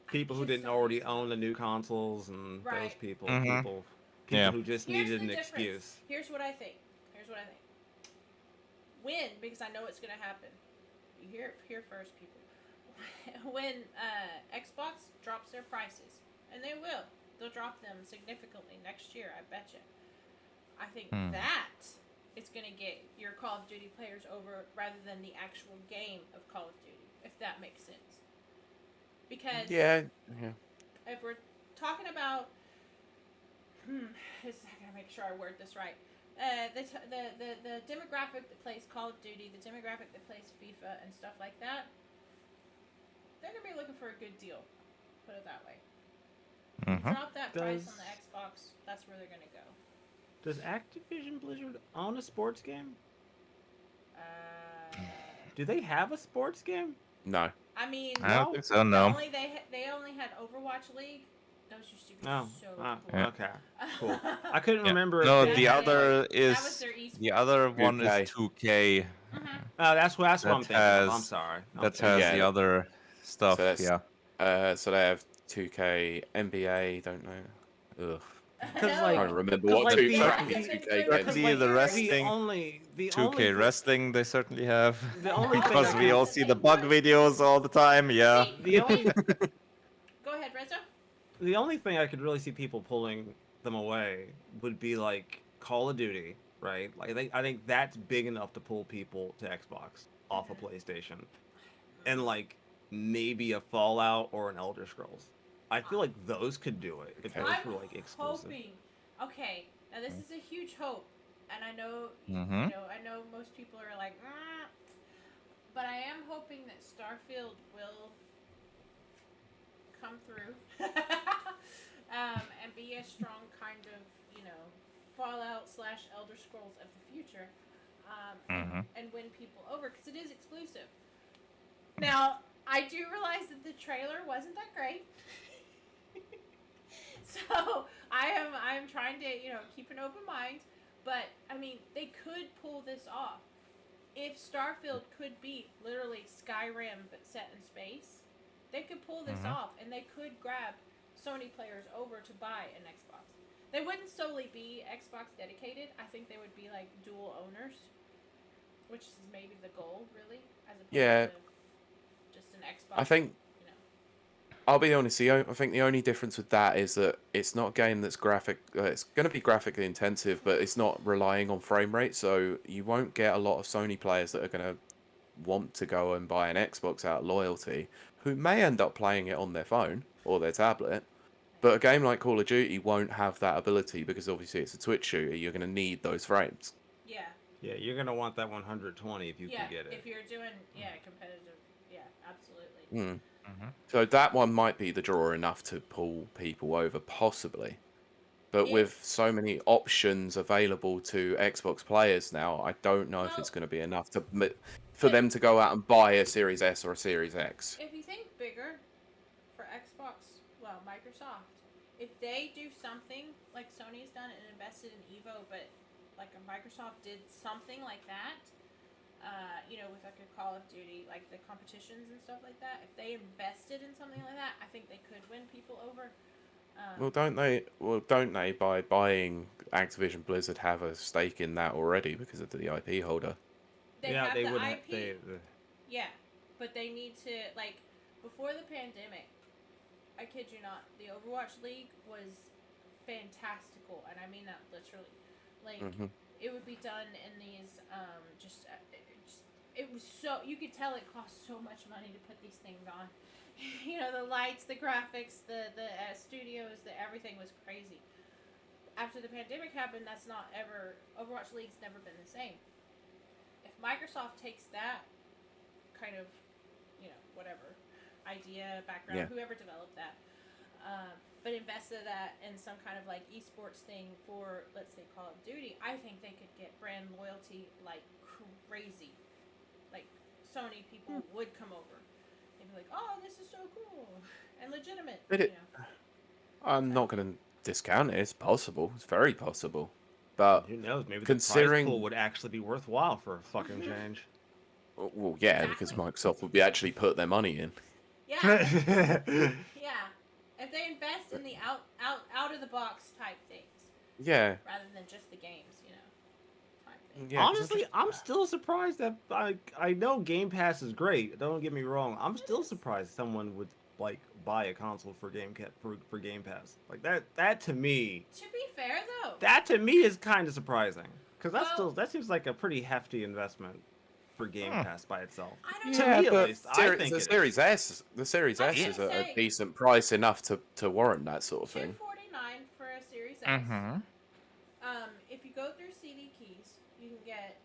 People who just didn't don't already think so. own the new consoles and those Right. people, Mhm. people Yeah. who just Here's needed the an difference. excuse. Here's what I think. When, because I know it's going to happen. You hear it here first, people. When Xbox drops their prices, and they will, they'll drop them significantly next year, I bet you. I think that is going to get your Call of Duty players over rather than the actual game of Call of Duty, if that makes sense. Because Yeah, if we're talking about, I gotta make sure I word this right. The demographic that plays Call of Duty, the demographic that plays FIFA and stuff like that, they're gonna be looking for a good deal. Put it that way. Mhm. Drop that price on Does- the Xbox. That's where they're gonna go. Does Activision Blizzard own a sports game? Do they have a sports game? No. I mean, I don't No? think so. No. they only had Overwatch League. Those used to be Oh, so oh, cool. Yeah. okay, cool. I couldn't Yeah. remember. No, if they the had, other like, that was is their esports. the other one is 2K. 2K. Mhm. that's what I'm That thinking of. I'm has sorry. that Okay. has Yeah. the other So stuff. that's Yeah. so they have 2K, NBA. Don't know. Ugh. Because No. like, Trying to remember cause what like two the crappy That's 2K been games. Certainly like the years. wrestling. the 2K only wrestling they certainly have. the only thing Because I we could all see the bug videos all the time. Yeah. See, the only Go ahead, Rezo. the only thing I could really see people pulling them away would be like Call of Duty, right? Like I think that's big enough to pull people to Xbox off of PlayStation, and like maybe a Fallout or an Elder Scrolls. I feel like those could do it if Okay. those I'm were like exclusive. hoping. Okay, now this is a huge hope, and I know Mhm. I know most people are like, but I am hoping that Starfield will come through and be a strong kind of Fallout / Elder Scrolls of the future, and win people over because it is exclusive. Now I do realize that the trailer wasn't that great. So I'm trying to keep an open mind, but I mean they could pull this off. If Starfield could be literally Skyrim but set in space, they could pull this off, and they could grab Sony players over to buy an Xbox. They wouldn't solely be Xbox dedicated. I think they would be like dual owners, which is maybe the goal, really, as opposed Yeah. to just an Xbox. I think I'll be honest. I think the only difference with that is that it's not a game that's it's going to be graphically intensive, but it's not relying on frame rate. So you won't get a lot of Sony players that are going to want to go and buy an Xbox out of loyalty, who may end up playing it on their phone or their tablet. But a game like Call of Duty won't have that ability because obviously it's a Twitch shooter. You're going to need those frames. Yeah. Yeah, you're gonna want that 120 if you can get it. If you're doing competitive, absolutely. Mm. So that one might be the draw enough to pull people over, possibly. But with so many options available to Xbox players now, I don't know if it's going to be enough for them to go out and buy a Series S or a Series X. If you think bigger for Xbox, well, Microsoft, if they do something like Sony's done and invested in Evo, but like Microsoft did something like that, with like a Call of Duty, like the competitions and stuff like that, if they invested in something like that, I think they could win people over. Well, don't they? Well, don't they? By buying Activision Blizzard, have a stake in that already because of the IP holder. They yeah, have they the would. IP. Yeah, but they need to before the pandemic. I kid you not, the Overwatch League was fantastical, and I mean that literally. Like it would be done in these it was so you could tell it cost so much money to put these things on. The lights, the graphics, the studios, everything was crazy. After the pandemic happened, Overwatch League's never been the same. If Microsoft takes that kind of, whatever idea, background, whoever developed that, but invested that in some kind of like esports thing for, let's say, Call of Duty, I think they could get brand loyalty like crazy. Like Sony people would come over. They'd be like, "Oh, this is so cool and legitimate." I'm not going to discount it. It's possible. It's very possible. But who knows? Maybe considering the prize pool would actually be worthwhile for a fucking change. well, yeah, because Microsoft would be actually put their money in. Yeah. Yeah. If they invest in the out of the box type things. Yeah. Rather than just the games, type things. Yeah, Honestly, I'm still surprised that I know Game Pass is great. Don't get me wrong. I'm still surprised someone would buy a console for Game Pass. Like that to me. To be fair though. That to me is kind of surprising because that seems like a pretty hefty investment for Game Pass by itself. I don't to know. me at least, I think the Series S is a decent price enough to warrant that sort of thing. $249 for a Series S. If you go through CD Keys, you can get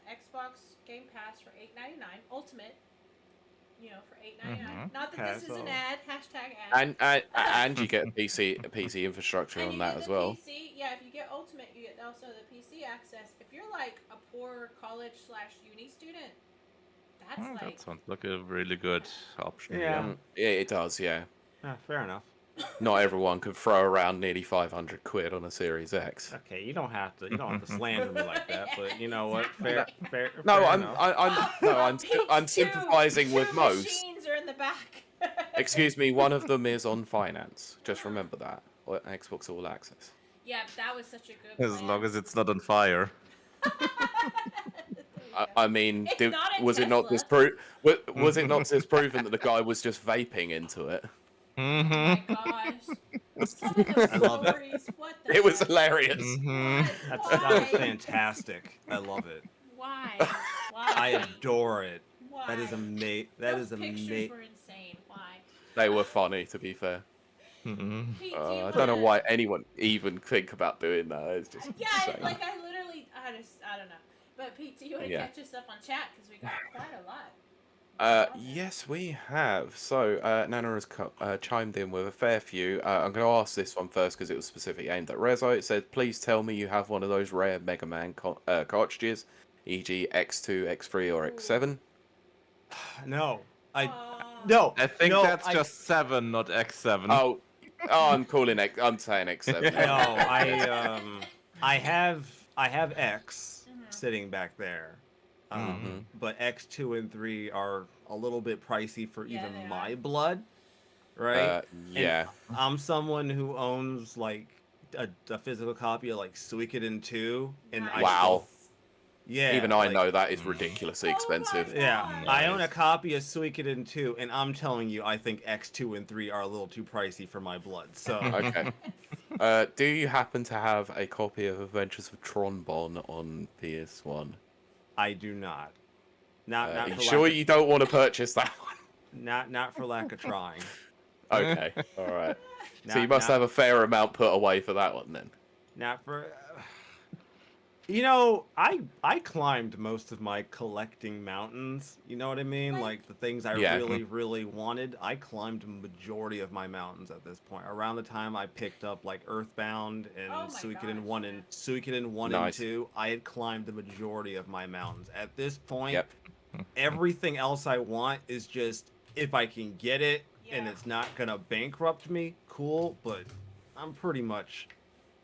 Xbox Game Pass for $8.99 Ultimate. For $8.99. Not that this is an ad. #ad. And you get a PC infrastructure on that as well. PC, if you get Ultimate, you get the also the PC access. If you're like a poor college/uni student, that's Well, like that sounds like a really good option. Yeah. Yeah, it does. Yeah, Fair enough. not everyone could throw around nearly 500 quid on a Series X. Okay, you don't have to slander me like that, but you know what? Yeah. Fair No, fair I'm enough. I'm sympathizing with Two most. machines are in the back. Excuse me, one of them is on finance. Just remember that. Or Xbox All Access. Yeah, that was such a good As plan. long as it's not on fire. There you go. I mean, It's not a was it not Tesla. was it not disproven that the guy was just vaping into it? Oh Mm-hmm. my gosh. Some of those I love it. stories, what the It was heck? hilarious. Mm-hmm. That Why? was fantastic. I love it. Why? I Why? adore it. Why? That is amazing. That Those is pictures amazing. were insane. Why? They were funny, to be fair. Mm-hmm. Pete, do you I don't know wanna- why anyone even think about doing that. It's just Yeah, insane. like I don't know. But Pete, do you want to Yeah. catch us up on chat? Because we got quite a lot. Yes, we have. So, Nana has chimed in with a fair few. I'm going to ask this one first because it was specifically aimed at Rezo. It said, please tell me you have one of those rare Mega Man cartridges, e.g. X2, X3, or X7. No. Aw. No. I think no, that's just 7, not X7. Oh, I'm saying X7. No, I have X Mhm. sitting back there. Mhm. But X2 and 3 are a little bit pricey for Yeah, even they my are. blood, right? Yeah. I'm someone who owns like a physical copy of like Suikoden 2, and Nice. I Wow. yeah, Even I like, know that is ridiculously Oh my expensive. God. Yeah, I own a Nice. copy of Suikoden 2, and I'm telling you, I think X2 and 3 are a little too pricey for my blood. So Okay. Do you happen to have a copy of Adventures of Tronbon on PS1? I do not. Not Are you for sure lack you don't want to purchase that one? not for lack of trying. Okay, all right. So you Not- must not- have a fair amount put away for that one then. Not for. You know, I climbed most of my collecting mountains. You know what I mean? Like- Like the things I Yeah. really wanted. I climbed majority of my mountains at this point. Around the time I picked up like Earthbound and Oh my Suikoden gosh, 1 yeah. and Suikoden 1 Nice. and 2, I had climbed the majority of my mountains. At this point, Yep. everything else I want is just if I can get it and Yeah. it's not gonna bankrupt me, cool. But I'm pretty much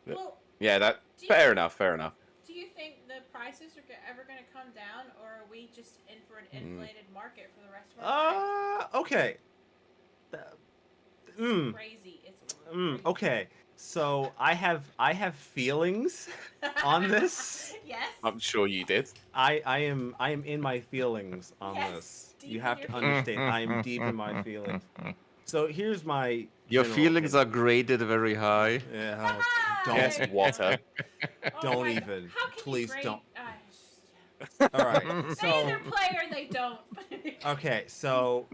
Well, Yeah, that do fair you- enough, fair enough. Do you think the prices are ever going to come down, or are we just in for an inflated market for the rest of our lives? Okay. It's crazy. It's crazy. Okay. So I have feelings on this. Yes. I'm sure you did. I am in my feelings on Yes, this. deep You in have your to feelings. understand. I am deep in my feelings. So here's my Your general feelings are opinion. graded very high. Yeah. Ah, Don't Yes, there you water. go. Oh Don't my God. even. How can Please you grade? don't. Yeah. All right. They So either play or they don't. okay. So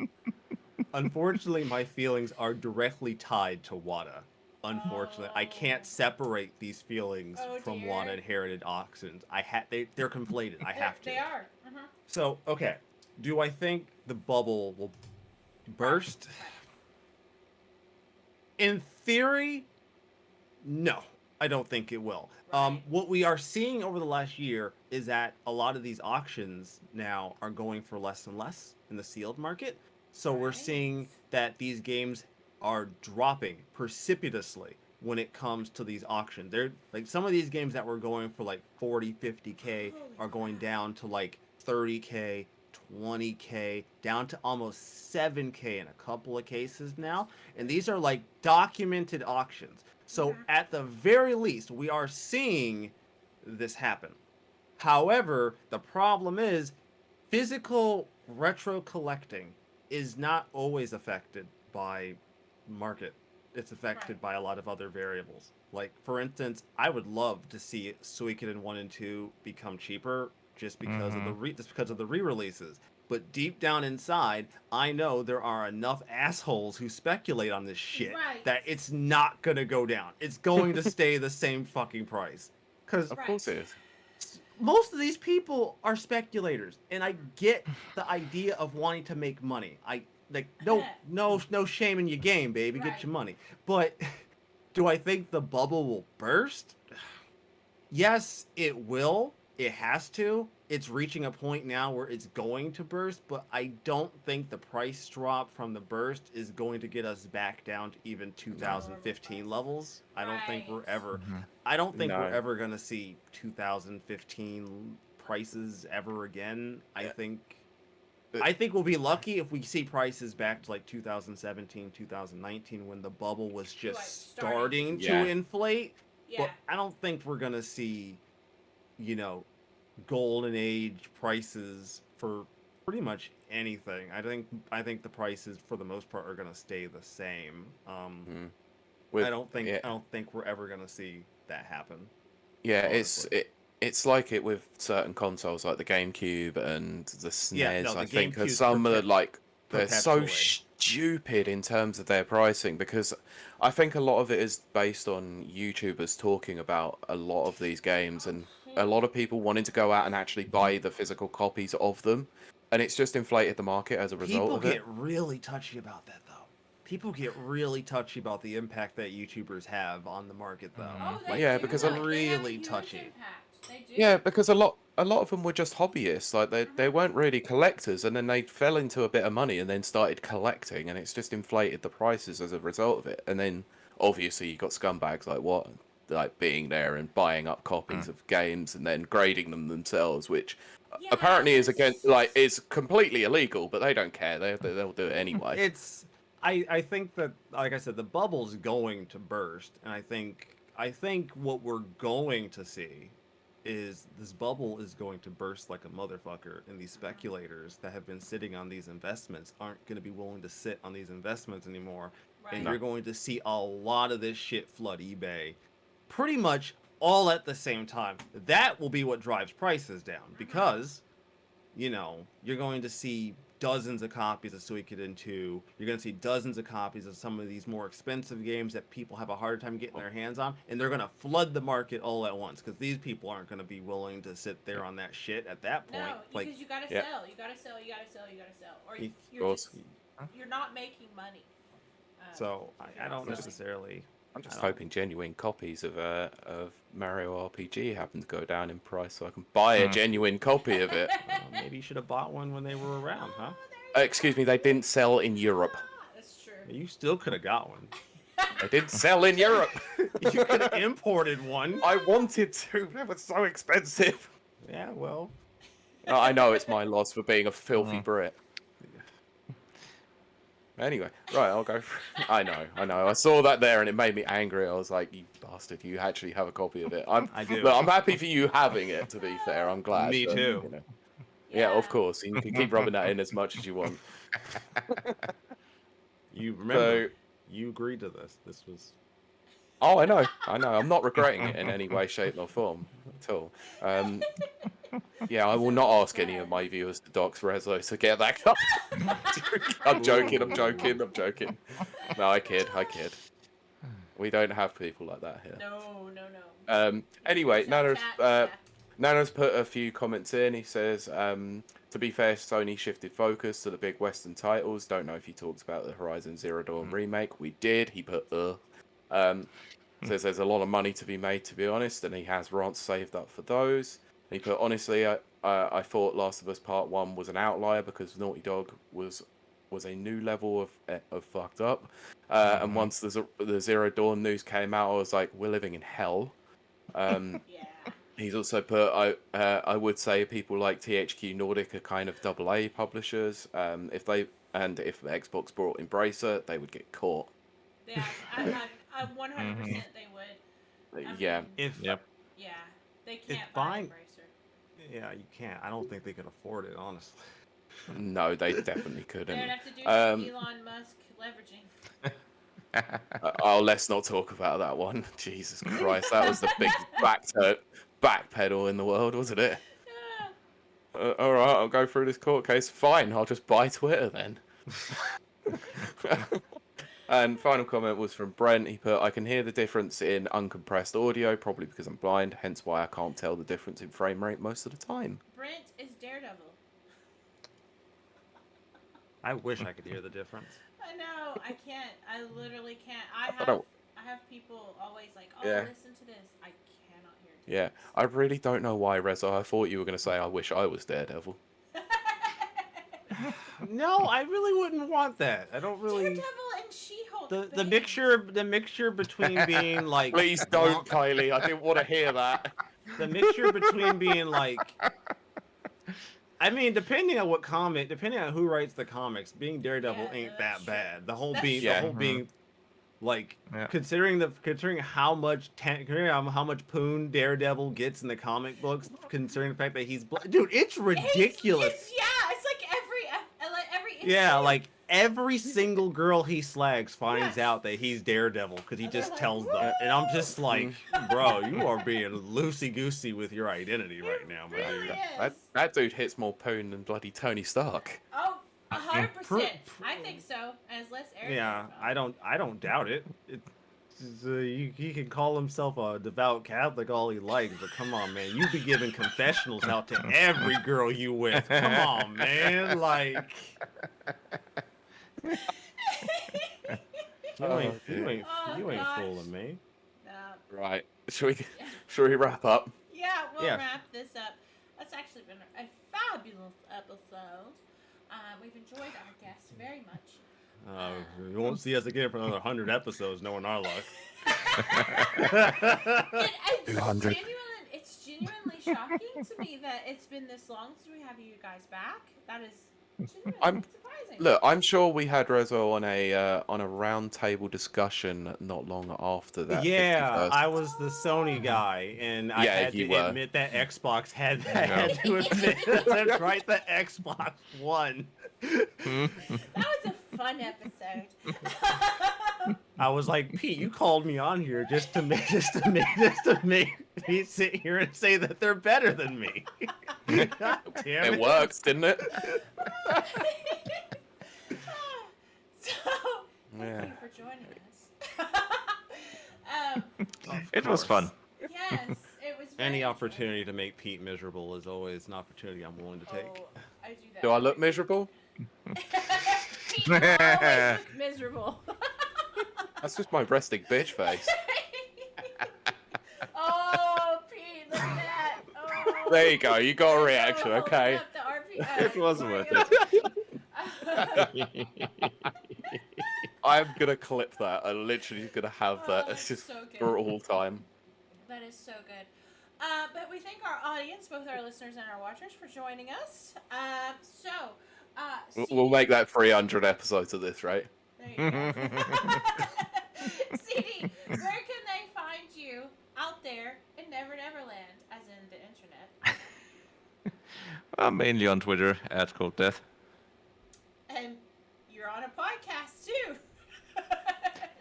unfortunately, my feelings are directly tied to WADA. Unfortunately, I can't Oh. separate these feelings Oh, from dear. WADA inherited auctions. They're conflated. I have to. They are. So, okay. Do I think the bubble will burst? In theory, no. I don't think it will. Right. What we are seeing over the last year is that a lot of these auctions now are going for less and less in the sealed market. So we're seeing Right. that these games are dropping precipitously when it comes to these auctions. They're like some of these games that were going for like 40, 50K Holy are going crap. down to like 30K, 20K, down to almost 7K in a couple of cases now. And these are like documented auctions. So Mhm. at the very least, we are seeing this happen. However, the problem is physical retro collecting is not always affected by market. It's affected Right. by a lot of other variables. Like for instance, I would love to see Suikoden 1 and 2 become cheaper just because of the re-releases. But deep down inside, I know there are enough assholes who speculate on this shit Right. that it's not gonna go down. It's going to stay the same fucking price. Because Of Right. course it is. most of these people are speculators, and I get the idea of wanting to make money. I like no shame in your game, baby. Get Right. your money. But do I think the bubble will burst? Yes, it will. It has to. It's reaching a point now where it's going to burst, but I don't think the price drop from the burst is going to get us back down to even 2015 levels. I don't think we're Right. ever Mhm. I don't think we're No. ever going to see 2015 prices ever again. Yeah. I think we'll be lucky if we see prices back to like 2017, 2019 when the bubble was Like, just starting starting to- to Yeah. inflate. Yeah. But I don't think we're going to see, you know, golden age prices for pretty much anything. I think the prices for the most part are going to stay the same. Mm. I With don't think yeah, I don't think we're ever going to see that happen. yeah, Honestly. it's like it with certain consoles like the GameCube and the Yeah, SNES. no, I the think GameCube's some are like they're so perpetually. stupid in terms of their pricing because I think a lot of it is based on YouTubers talking about a lot of these games and a lot of people wanting to go out and actually buy the physical copies of them, and it's just inflated the market as a result People of it. get really touchy about that though. People get really touchy about the impact that YouTubers have on the market though. Oh, they Yeah, do. because Like, they have a really huge touchy. impact. They do. Yeah, because a lot of them were just hobbyists. Like they Mhm. weren't really collectors, and then they fell into a bit of money and then started collecting, and it's just inflated the prices as a result of it. And then obviously you got scumbags like what, like being there and buying up copies of games and then grading them themselves, which Yeah, apparently is that's against like is completely illegal, but they don't care. They'll do it anyway. It's I think that, like I said, the bubble's going to burst, and I think what we're going to see is this bubble is going to burst like a motherfucker, and these speculators that have been sitting on these investments aren't going to be willing to sit on these investments anymore, and right. No. you're going to see a lot of this shit flood eBay pretty much all at the same time. That will be what drives prices down because you're going to see dozens of copies of Suikoden 2. You're going to see dozens of copies of some of these more expensive games that people have a harder time getting their hands on, and they're going to flood the market all at once because these people aren't going to be willing to sit there on that shit at that point. No, Like, because you gotta Yeah. sell. You gotta sell. You gotta sell. You gotta sell. Or Of you're course. just you're not making money. so I don't So- necessarily. I'm just I don't- hoping genuine copies of Mario RPG happen to go down in price so I can buy a Hmm. genuine copy of it. Maybe you should have bought one when they were around, huh? Oh, there you Excuse go. me, they didn't sell in Europe. That's true. You still could have got one. They didn't sell in Europe. You could have imported one. I wanted to. They were so expensive. Yeah, well, I know it's my loss for being a filthy Mhm. Brit. Anyway, right, I'll go. I know. I saw that there and it made me angry. I was like, "You bastard! You actually have a copy of it." I do. Look, I'm happy for you having it. To be fair, I'm glad. Me but, too. You know. Yeah, of course. You can keep rubbing that in as much as you want. You remember? So, You agreed to this. This was. oh, I know. I'm not regretting it in any way, shape, or form at all. Yeah, I will not ask any of my viewers to dox Rezo to get that cup. I'm joking. No, I kid. We don't have people like that here. No. Anyway, Chat, Nano's put a few comments in. He says, to be fair, Sony shifted focus to the big Western titles. Don't know if he talks about the Horizon Zero Dawn remake. We did. He put says there's a lot of money to be made, to be honest, and he has rants saved up for those. And he put, honestly, I thought Last of Us Part 1 was an outlier because Naughty Dog was a new level of fucked up. And once the Zero Dawn news came out, I was like, we're living in hell. Yeah. He's also put, I would say people like THQ Nordic are kind of AA publishers. If Xbox brought Embracer, they would get caught. Yeah. I 100% they would. Yeah. If Yep. Yeah. They can't buying- buy Embracer. Yeah, you can't. I don't think they can afford it, honestly. No, they definitely They would couldn't. have to do some Elon Musk leveraging. Oh, let's not talk about that one. Jesus Christ, that was the biggest backpedal in the world, wasn't it? Yeah. All right, I'll go through this court case. Fine, I'll just buy Twitter then. And final comment was from Brent. He put, I can hear the difference in uncompressed audio, probably because I'm blind, hence why I can't tell the difference in frame rate most of the time. Brent is Daredevil. I wish I could hear the difference. I know. I can't. I literally can't. I don't- have people always like, oh, Yeah. listen to this. I cannot hear Yeah, I really don't know why, Reza. I thought you were going to say, I wish I was Daredevil. No, I really wouldn't want that. I don't really. Daredevil and She-Hulk. The babes. mixture between being like Please don't, Kylie. I didn't want to hear that. the mixture between being like, I mean, depending on who writes the comics, being Daredevil Yeah, ain't that's that true. bad. The whole That's being true. the whole being like Yeah. considering how much poon Daredevil gets in the comic books, considering the fact that he's dude, it's ridiculous. It's like every Yeah, issue. like every single girl he slags finds Yes. out that he's Daredevil because he And they're just like, tells them, and I'm just like, Mm. bro, you are being loosey goosey with your identity It right now, my really dude. is. That dude hits more poon than bloody Tony Stark. Oh, 100%. Pr- I think so. As less air. Yeah, I don't doubt it. He can call himself a devout Catholic all he likes, but come on, man, you be giving confessionals out to every girl you with. Come on, man, like you ain't gosh. fooling me. Right. Should we wrap up? Yeah, we'll Yeah. wrap this up. That's actually been a fabulous episode. We've enjoyed our guests very much. You won't see us again for another 100 episodes, knowing our luck. It's genuinely shocking to me that it's been this long since we have you guys back. That is genuinely surprising. Look, I'm sure we had Rezo on a round table discussion not long after that. Yeah, 51st. I was the Sony guy, and I Yeah, had you to were. admit that Xbox had to admit that's right, the Xbox won. That was a fun episode. I was like, Pete, you called me on here just to make me sit here and say that they're better than me. God damn It works, didn't it? So, Yeah. thank you for joining us. It was fun. Yes, it was. Any very opportunity to make Pete miserable is always an opportunity I'm willing to take. Oh, I do that. Do I look miserable? Pete, you always look miserable. That's just my resting bitch face. Oh, Pete, look at that. Oh, There you go. You got a reaction, oh, okay? up the RP, It was worth it. I'm gonna clip that. I'm literally gonna have that. Oh, It's just so good. for all time. That is so good. But we thank our audience, both our listeners and our watchers, for joining us. We'll make that 300 episodes of this, right? There you go. CD, where can they find you out there in Never Neverland, as in the internet? Mainly on Twitter at Cold Death. And you're on a podcast too.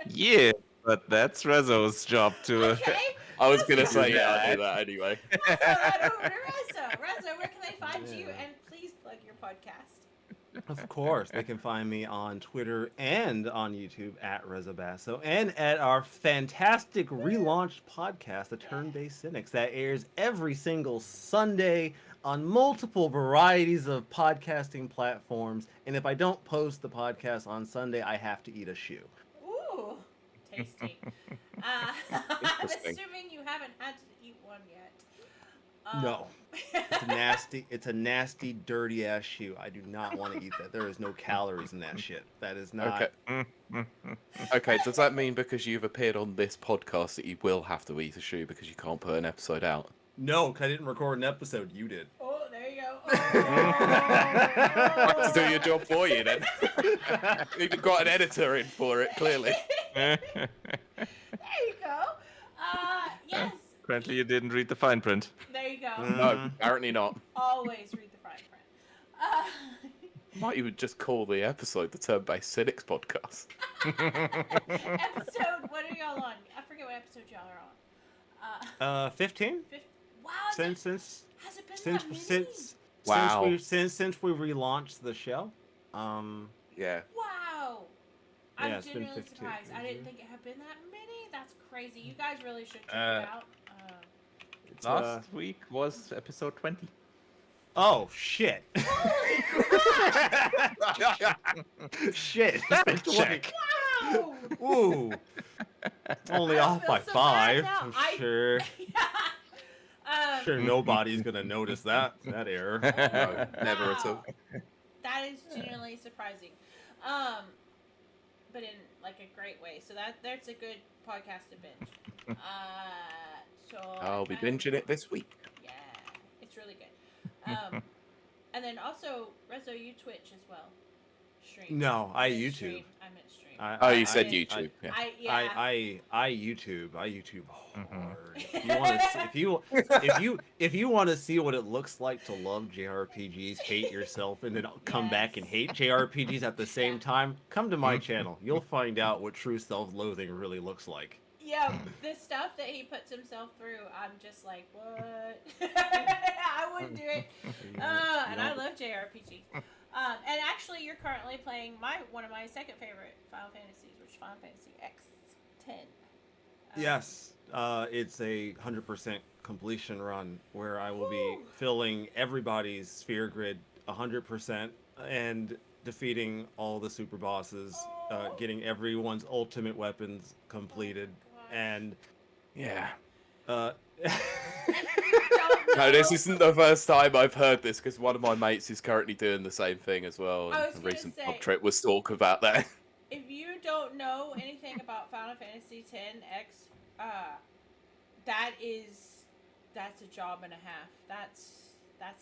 Yeah, but that's Rezo's job to. Okay. I was gonna let's say, go yeah, I'll do that anyway. that over to Rezo. Rezo, where can they find you? And please plug your podcast. Of course, they can find me on Twitter and on YouTube at Resobaso, and at our fantastic relaunched podcast, the Turn Based Cynics, that airs every single Sunday on multiple varieties of podcasting platforms. And if I don't post the podcast on Sunday, I have to eat a shoe. Ooh, tasty. I'm Interesting. assuming you haven't had to eat one yet. No. It's a nasty, dirty ass shoe. I do not want to eat that. There is no calories in that shit. That is not. Okay. Okay, does that mean because you've appeared on this podcast that you will have to eat a shoe because you can't put an episode out? No, 'cause I didn't record an episode. You did. Oh, there you go. I have to do your job for you then. You've got an editor in for it, clearly. There you go. Yes. Apparently, you didn't read the fine print. There you go. No, apparently not. Always read the fine print. Might you would just call the episode the Turn Based Cynics podcast? Episode, what are y'all on? I forget what episode y'all are on. 15? Wow, Since has it been since that many? since Wow. since we relaunched the show. Yeah. Wow. I'm Yeah, it's been genuinely 15. surprised. I didn't think it had been that many. That's crazy. You guys really should check it out. It's, Last week was episode 20. oh shit. Shit. It's been 20. Check. Wow. Ooh. Only I off feel by so bad 5. now. I'm sure. Sure, nobody's gonna notice that error. No, never at all. That is genuinely surprising. But in like a great way. So that's a good podcast to binge. So I'll be binging it this week. Yeah, it's really good. And then also, Rezo, you Twitch as well. Stream. No, I meant YouTube. Stream. I meant stream. Oh, you said YouTube. Yeah. I YouTube hard. If you want to see what it looks like to love JRPGs, hate yourself, and then come back and hate JRPGs at the same time, come to my channel. You'll find out what true self-loathing really looks like. Yeah, the stuff that he puts himself through, I'm just like, what? I wouldn't do it. And I love JRPGs. And actually, you're currently playing one of my second favorite Final Fantasies, which is Final Fantasy X-10. Yes, it's a 100% completion run where I will be filling everybody's sphere grid 100% and defeating all the super bosses, getting everyone's ultimate weapons completed, and Yeah. Don't No, this know. isn't the first time I've heard this because one of my mates is currently doing the same thing as well. I was And a gonna recent say- pub trip was talk about that. If you don't know anything about Final Fantasy X, that's a job and a half. That's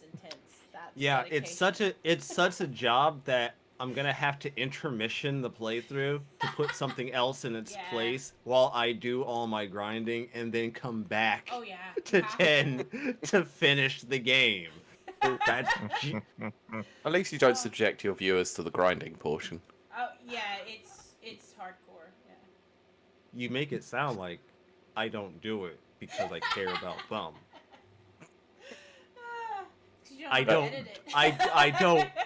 intense. That's yeah, dedication. it's such a job that I'm gonna have to intermission the playthrough to put something else in its Yeah. place while I do all my grinding, and then come back Oh yeah. to you have 10 to finish the game. That's At least you don't subject your viewers to the grinding portion. Oh yeah, it's hardcore. Yeah. you make it sound like I don't do it because I care about them. 'Cause you I know how to don't. edit it.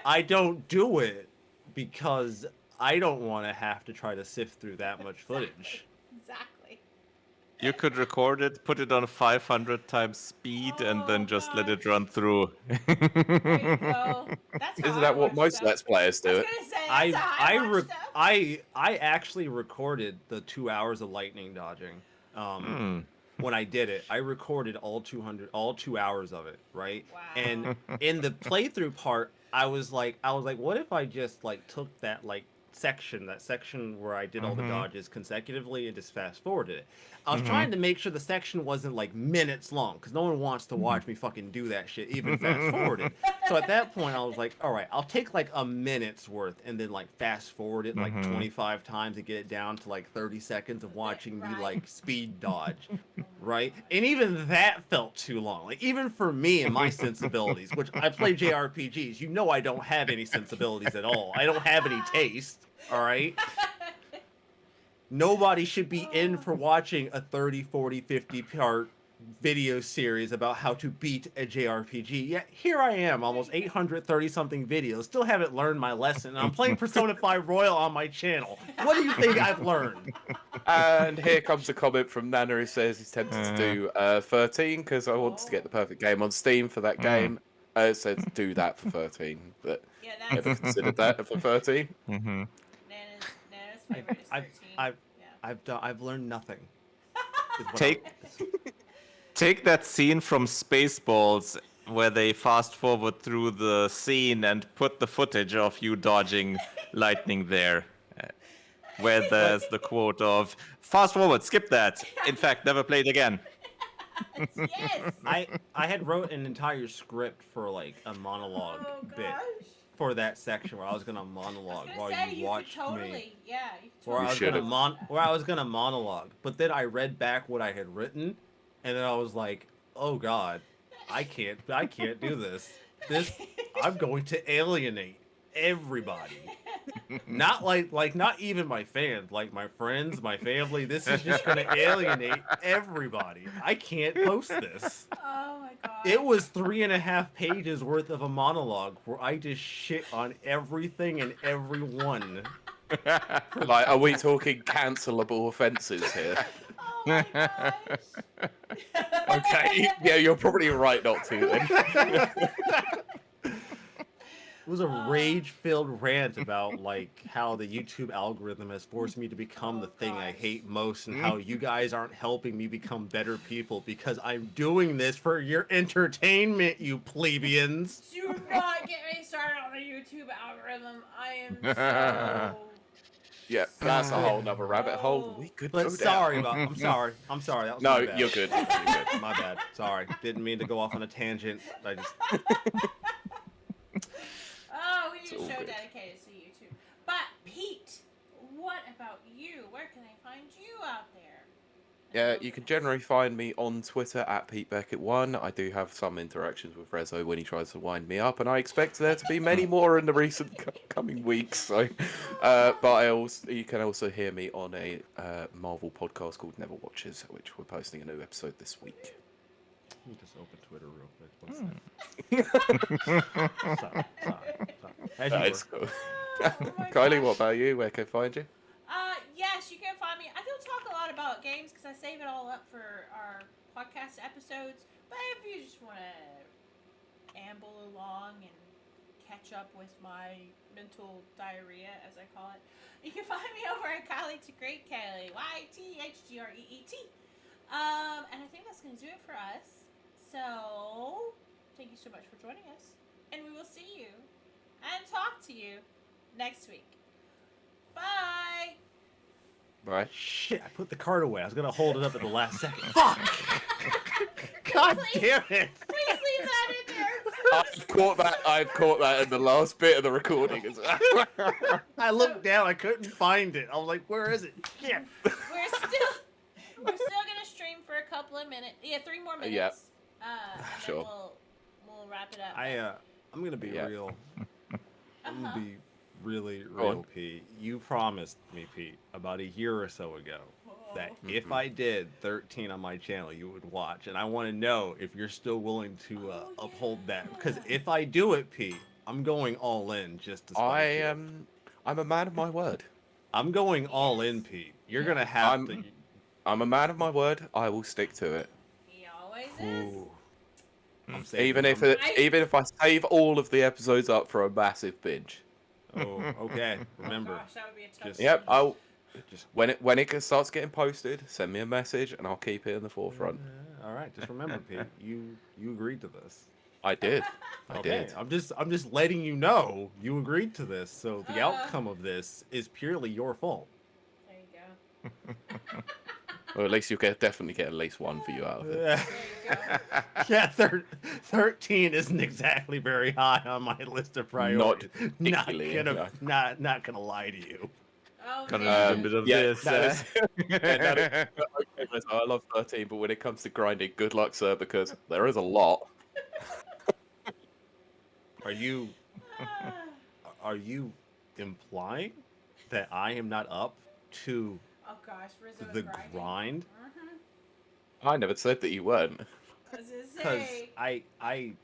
I don't do it because I don't want to have to try to sift through that much footage. Exactly. You could record it, put it on 500 times speed, and then just let it gosh. run through. There you go. That's how Isn't I that what watch most stuff. Let's Players I do was it? gonna say that's how I watch stuff. I actually recorded the 2 hours of lightning dodging. When I did it, I recorded all 2 hours of it, right? Wow. And in the playthrough part, I was like, what if I just like took that section where I did all the dodges consecutively and just fast forwarded it. I was trying to make sure the section wasn't like minutes long because no one wants to watch me fucking do that shit, even fast forwarded. So at that point, I was like, all right, I'll take like a minute's worth and then like fast forward it like 25 times and get it down to like 30 seconds of watching me like speed dodge, right? And even that felt too long. Like even for me and my sensibilities, which I play JRPGs, you know I don't have any sensibilities at all. I don't have any taste. All right. Nobody should be in for watching a 30, 40, 50 part video series about how to beat a JRPG. Yet here I am, almost 830 something videos, still haven't learned my lesson. And I'm playing Persona 5 Royal on my channel. What do you think I've learned? And here comes a comment from Nana who says he's tempted to do 13 because I want to get the perfect game on Steam for that game. It says do that for 13, but Yeah, never that's considered that for 13. Nana's favorite is 13. I've learned nothing. is what Take- Take that scene from Spaceballs where they fast forward through the scene and put the footage of you dodging lightning there. Where there's the quote of, fast forward, skip that. In fact, never played again. Yes. I had wrote an entire script for like a monologue Oh bit gosh. for that section where I was gonna monologue I was while gonna say, you watched could totally, me. Yeah. You could Where totally. I was gonna monologue, but then I read back what I had written, and then I was like, "Oh God, I can't do this. I'm going to alienate everybody. Not not even my fans, like my friends, my family. This is just gonna alienate everybody. I can't post this." Oh my god. It was 3.5 pages worth of a monologue where I just shit on everything and everyone. Like, are we talking cancelable offences here? Oh my gosh. Okay, yeah, you're probably right not to then. was a rage-filled rant about like how the YouTube algorithm has forced me to become the thing I hate most, and how you guys aren't helping me become better people because I'm doing this for your entertainment, you plebeians. Do not get me started on the YouTube algorithm. I am so. Yeah, that's a whole nother rabbit hole we could But go sorry down. about. I'm sorry. That was No, my bad. you're good. You're good. My bad. Sorry. Didn't mean to go off on a tangent. I just. Oh, we need It's a all show good. dedicated to YouTube. But Pete, what about you? Where can I find you out there? Yeah, you can generally find me on Twitter at PeteBeckett1. I do have some interactions with Rezo when he tries to wind me up, and I expect there to be many more in the recent coming weeks. So, but you can also hear me on a Marvel podcast called Never Watches, which we're posting a new episode this week. Let me just open Twitter real quick. One second. Sorry. As you That were. is cool. Oh my Kylie, gosh. what about you? Where can I find you? Yes, you can find me. I don't talk a lot about games because I save it all up for our podcast episodes. But if you just want to amble along and catch up with my mental diarrhea, as I call it, you can find me over at Kylie to Great Kylie, YTHGREET. And I think that's going to do it for us. So, thank you so much for joining us. And we will see you and talk to you next week. Bye! Bye. Shit, I put the card away. I was gonna hold it up at the last second. Fuck! God damn it! Please leave that in there. I've caught that in the last bit of the recording as well. I looked down. I couldn't find it. I was like, "Where is it?" Shit. We're still gonna stream for a couple of minutes. Yeah, 3 more minutes. Yeah. And Sure. then we'll wrap it up. I'm gonna be Yeah. real. I'm Uh-huh. gonna be really Go on. real, Pete. You promised me, Pete, about a year or so ago, that Oh. if I did 13 on my channel, you would watch, and I want to know if you're still willing to uphold that. Because if I do it, Pete, I'm going all in just to spite you. I'm a man of my word. I'm going all in, Pete. You're gonna have to. I'm a man of my word. I will stick to it. He always is. Ooh. I'm saving Even if them. even if I save all of the episodes up for a massive binge. Oh, okay. Oh Remember. gosh, that would be a tough Just- Yep, I'll Just when it starts getting posted, send me a message and I'll keep it in the forefront. all right. Just remember, Pete. You agreed to this. I did. I Okay, did. I'm just letting you know you agreed to this. So the Uh-huh. outcome of this is purely your fault. There you go. Or at least you'll definitely get at least one view out of it. There you go. Yeah, 13 isn't exactly very high on my list of priorities. Not particularly, gonna not gonna lie to you. Oh, Gonna man. need a bit of yeah, this. that is- that is- okay, Rizzo, I love 13, but when it comes to grinding, good luck, sir, because there is a lot. Are you implying that I am not up to Oh gosh, Rizzo the is grinding. grind? I never said that you weren't. I was gonna Because say,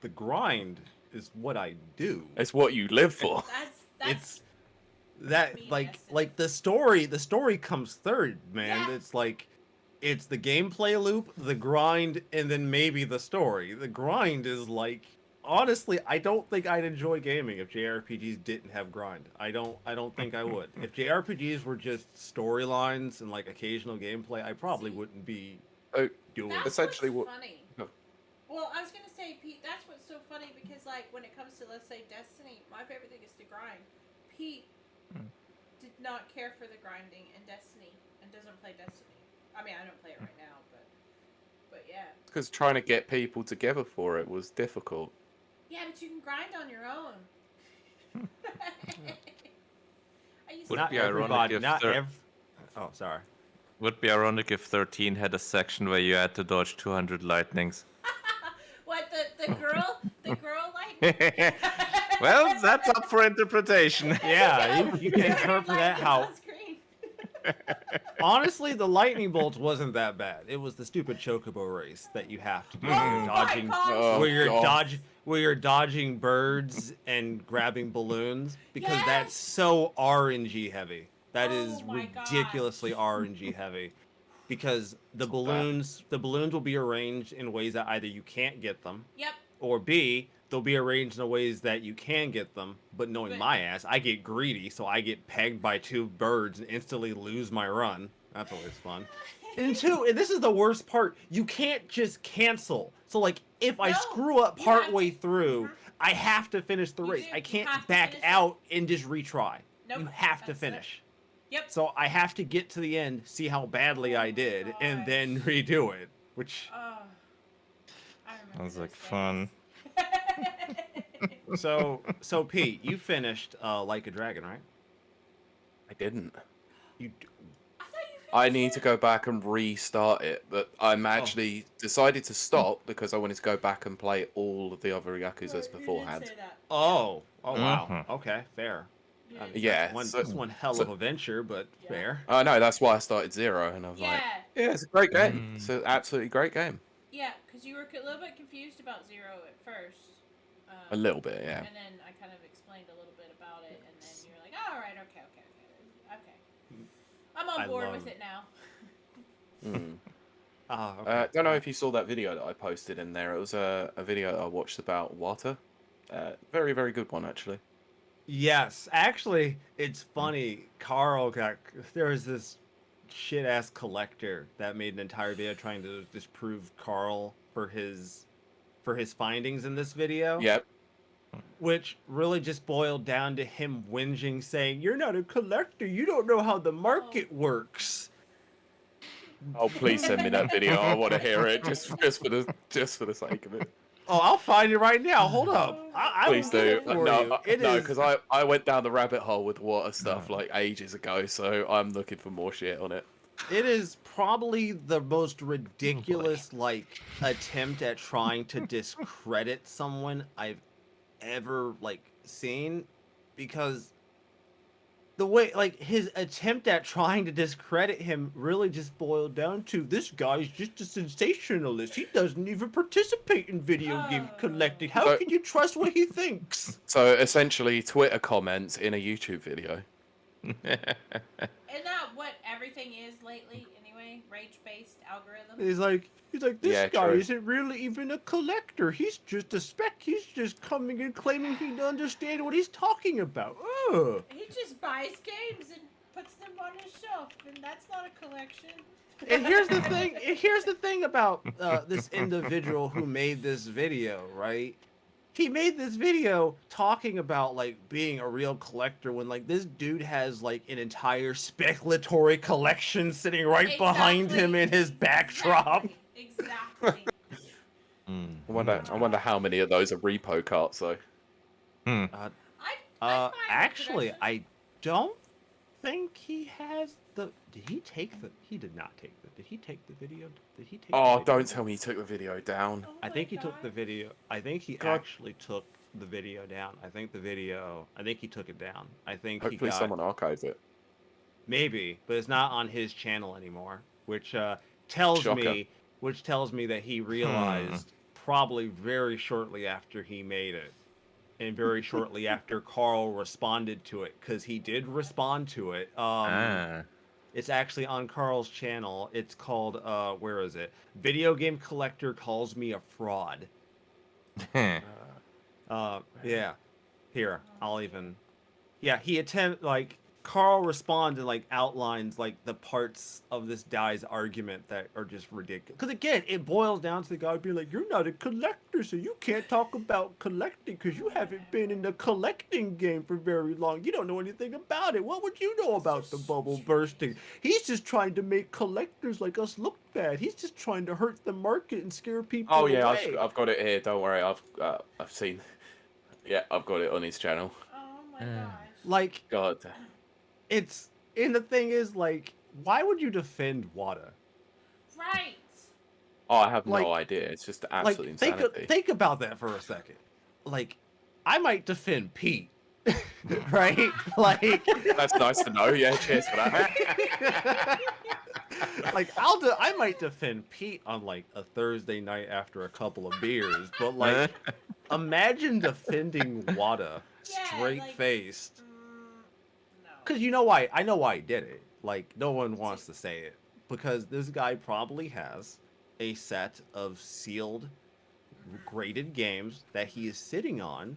the grind is what I do. It's what you live for. that's It's that me, like the story comes third, man. Yeah. It's like it's the gameplay loop, the grind, and then maybe the story. The grind is like honestly, I don't think I'd enjoy gaming if JRPGs didn't have grind. I don't think I would. If JRPGs were just storylines and like occasional gameplay, I probably wouldn't be Oh, doing that's it. essentially what's what- funny. No. Well, I was gonna say, Pete, that's what's so funny because, like, when it comes to, let's say, Destiny, my favorite thing is to grind. Pete did not care for the grinding in Destiny and doesn't play Destiny. I mean, I don't play it right now, but yeah. Because trying to get people together for it was difficult. Yeah, but you can grind on your own. I used Would to Not be ironic everybody. if Not there- ev. Oh, sorry. Would be ironic if 13 had a section where you had to dodge 200 lightnings. What the girl like? Well, that's up for interpretation. Yeah, you can interpret that how. On screen. Honestly, the lightning bolts wasn't that bad. It was the stupid chocobo race that you have to do. Oh my dodging, gosh. Oh, where you're dodging birds and grabbing balloons because Yes. that's so RNG heavy. That Oh is my ridiculously RNG heavy. Because the balloons will be arranged in ways that either you can't get them, Yep. or B, they'll be arranged in ways that you can get them, but knowing But- my ass, I get greedy, so I get pegged by 2 birds and instantly lose my run. That's always fun. And 2, and this is the worst part, you can't just cancel. So like, if I No, screw up you have partway to- through, Mhm. I have to finish the You race. do. I You can't have to back finish it. out and just retry. Nope, You have to that's it. finish. Yep. So I have to get to the end, see how badly Oh I my did, and gosh. then redo it. Which Oh, I remember Sounds like those fun. days. so Pete, you finished Like a Dragon, right? I didn't. You I thought you I finished need it. to go back and restart it, but I'm actually decided to stop because I wanted to go back and play all of the other Yakuzas Right, you did beforehand. say that. Oh wow. Mhm. Okay, fair. You I did mean, say Yeah, that. so- that's one hell so- of a venture, but Yeah. fair. I know, that's why I started 0, and I was like, Yeah, yeah, it's a great game. It's Mm. an absolutely great game. yeah, because you were a little bit confused about Zero at first. A little bit, yeah. And then I kind of explained a little bit about it, and then you were like, oh, all right, okay. I'm on I board love- with it now. Mm. Okay. Don't know if you saw that video that I posted in there. It was a video that I watched about water. Very, very good one, actually. Yes, actually, it's funny. Carl got there was this shit ass collector that made an entire video trying to disprove Carl for his findings in this video. Yep. Which really just boiled down to him whinging, saying, "You're not a collector. You don't know how the market works." Oh, please send me that video. I want to hear it just for the sake of it. Oh, I'll find it right now. Hold up. I will Please get do. it for No, you. It is. because I went down the rabbit hole with water stuff like ages ago, so I'm looking for more shit on it. It is probably the most ridiculous like attempt at trying to discredit someone I've ever like seen, because the way like his attempt at trying to discredit him really just boiled down to, this guy's just a sensationalist. He doesn't even participate in video game collecting. How So- can you trust what he thinks? So essentially, Twitter comments in a YouTube video. Isn't that what everything is lately, anyway? Rage-based algorithm? He's like, this Yeah, guy true. isn't really even a collector. He's just a spec. He's just coming and claiming he doesn't understand what he's talking about. Ugh. He just buys games and puts them on his shelf, and that's not a collection. And here's the thing. Here's the thing about this individual who made this video, right? He made this video talking about like being a real collector when like this dude has like an entire speculatory collection sitting right behind him in his backdrop. Exactly. I wonder how many of those are repo carts though. I find Actually, collection. I don't think he has the. Did he take the? He did not take the. Did he take the video? Did he take? Oh, the video? don't tell me you took the video down. Oh I my think he took God. the video. I think he God. actually took the video down. I think he took it down. I think Hopefully he got someone archives it. maybe, but it's not on his channel anymore, which tells Shocker. me that he realized probably very shortly after he made it, and very shortly after Carl responded to it, because he did respond to it. It's actually on Carl's channel. It's called where is it? Video Game Collector Calls Me a Fraud. Yeah. Here, I'll even. Yeah, he Carl responds and like outlines like the parts of this guy's argument that are just ridiculous. Because again, it boils down to the guy being like, "You're not a collector, so you can't talk about collecting because you haven't been in the collecting game for very long. You don't know anything about it. What would you know about the bubble bursting? He's just trying to make collectors like us look bad. He's just trying to hurt the market and scare people Oh yeah, away." I've got it here. Don't worry, I've seen. Yeah, I've got it on his channel. Oh my gosh. Like, God. it's and the thing is, like, why would you defend Wada? Right. Oh, I have Like- no idea. It's just Like, absolute insanity. think about that for a second. Like, I might defend Pete, right? Like, That's nice to know. Yeah, cheers for that. like I might defend Pete on like a Thursday night after a couple of beers, but like, imagine defending Wada Yeah, straight like- faced. No. Because you know why? I know why he did it. Like, no one wants to say it. Because this guy probably has a set of sealed graded games that he is sitting on,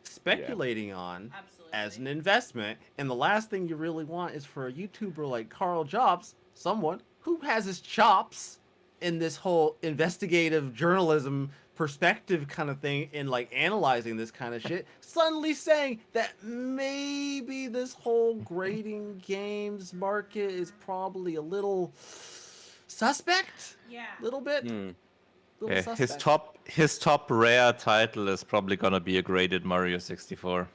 speculating on Absolutely. as an investment. And the last thing you really want is for a YouTuber like Carl Jobs, someone who has his chops in this whole investigative journalism perspective kind of thing, in like analyzing this kind of shit, suddenly saying that maybe this whole grading games market is probably a little suspect. Yeah. Little bit. Hmm. Little Yeah, suspect. his top rare title is probably gonna be a graded Mario 64. Oh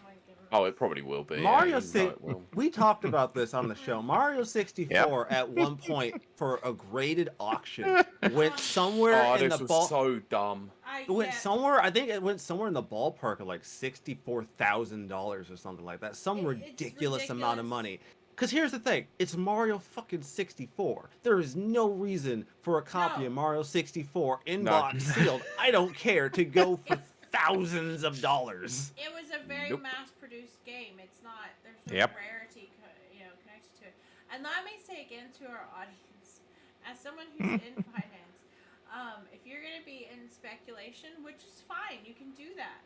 my goodness. Oh, it probably will be. Mario yeah, you know 6. it will. We talked about this on the show. Mario 64 at one point for a graded auction went somewhere Oh, in this the was ball. so dumb. It went somewhere. I think it went somewhere in the ballpark of like $64,000 or something like that. Some It's ridiculous amount of ridiculous. money. Because here's the thing, it's Mario fucking 64. There is no reason for a copy No. of Mario 64 in No. box sealed. I don't care to go for thousands of dollars. It was a very Nope. mass-produced game. It's not. There's no Yep. rarity, connected to it. And let me say again to our audience, as someone who's in finance, if you're going to be in speculation, which is fine, you can do that.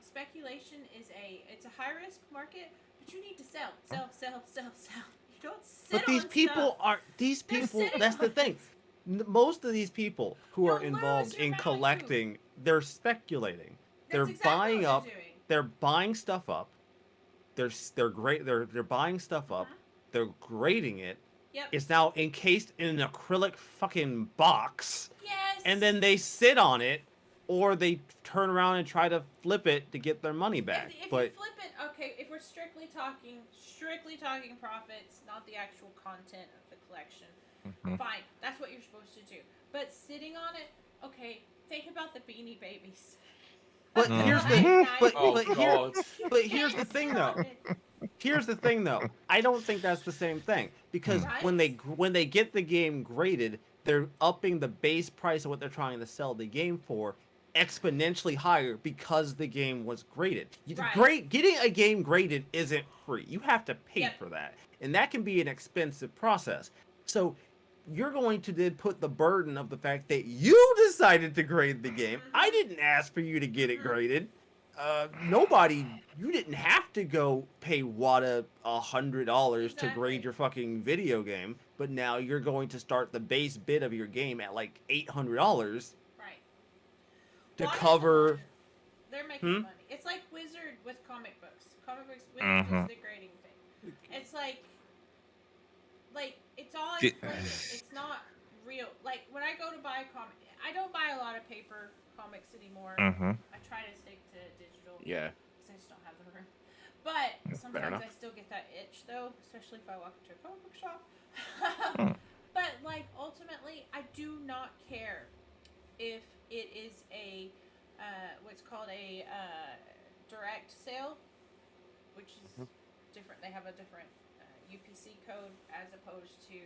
Speculation is it's a high-risk market, but you need to sell. You don't sit But these on people stuff. are these They're people. sitting That's the on thing. Most of these people who are You'll lose involved your in value. collecting, they're speculating. They're That's exactly buying what up. they're doing. They're buying stuff up. They're great. They're buying stuff up. Uh-huh. They're grading it. Yep. It's now encased in an acrylic fucking box, Yes. and then they sit on it, or they turn around and try to flip it to get their money back. If But you flip it, okay, if we're strictly talking profits, not the actual content of the collection, fine, that's what you're supposed to do. But sitting on it, okay, think about the Beanie Babies. But Mm. here's the but, Oh, but, here, God. but here's the thing though. Here's the thing though. I don't think that's the same thing, because Right. when they get the game graded, they're upping the base price of what they're trying to sell the game for exponentially higher because the game was graded. Right. Getting a game graded isn't free. You have to pay Yep. for that, and that can be an expensive process. So you're going to then put the burden of the fact that you decided to grade the game. I didn't ask for you to get it graded. Nobody, you didn't have to go pay Wada $100 to grade Exactly. your fucking video game, but now you're going to start the base bid of your game at like $800 Right. to Why is cover. They're making Hmm? money. It's like Wizard with comic books. Comic books, Wizard Mhm. is the grading thing. It's like it's all Di- inflated. It's not real. Like when I go to buy a comic, I don't buy a lot of paper comics anymore. Mhm. I try to stick to digital Yeah. because I just don't have the room. But sometimes enough. I still get that itch though, especially if I walk into a comic book shop. But like ultimately, I do not care if it is a what's called a direct sale, which is different. They have a different UPC code as opposed to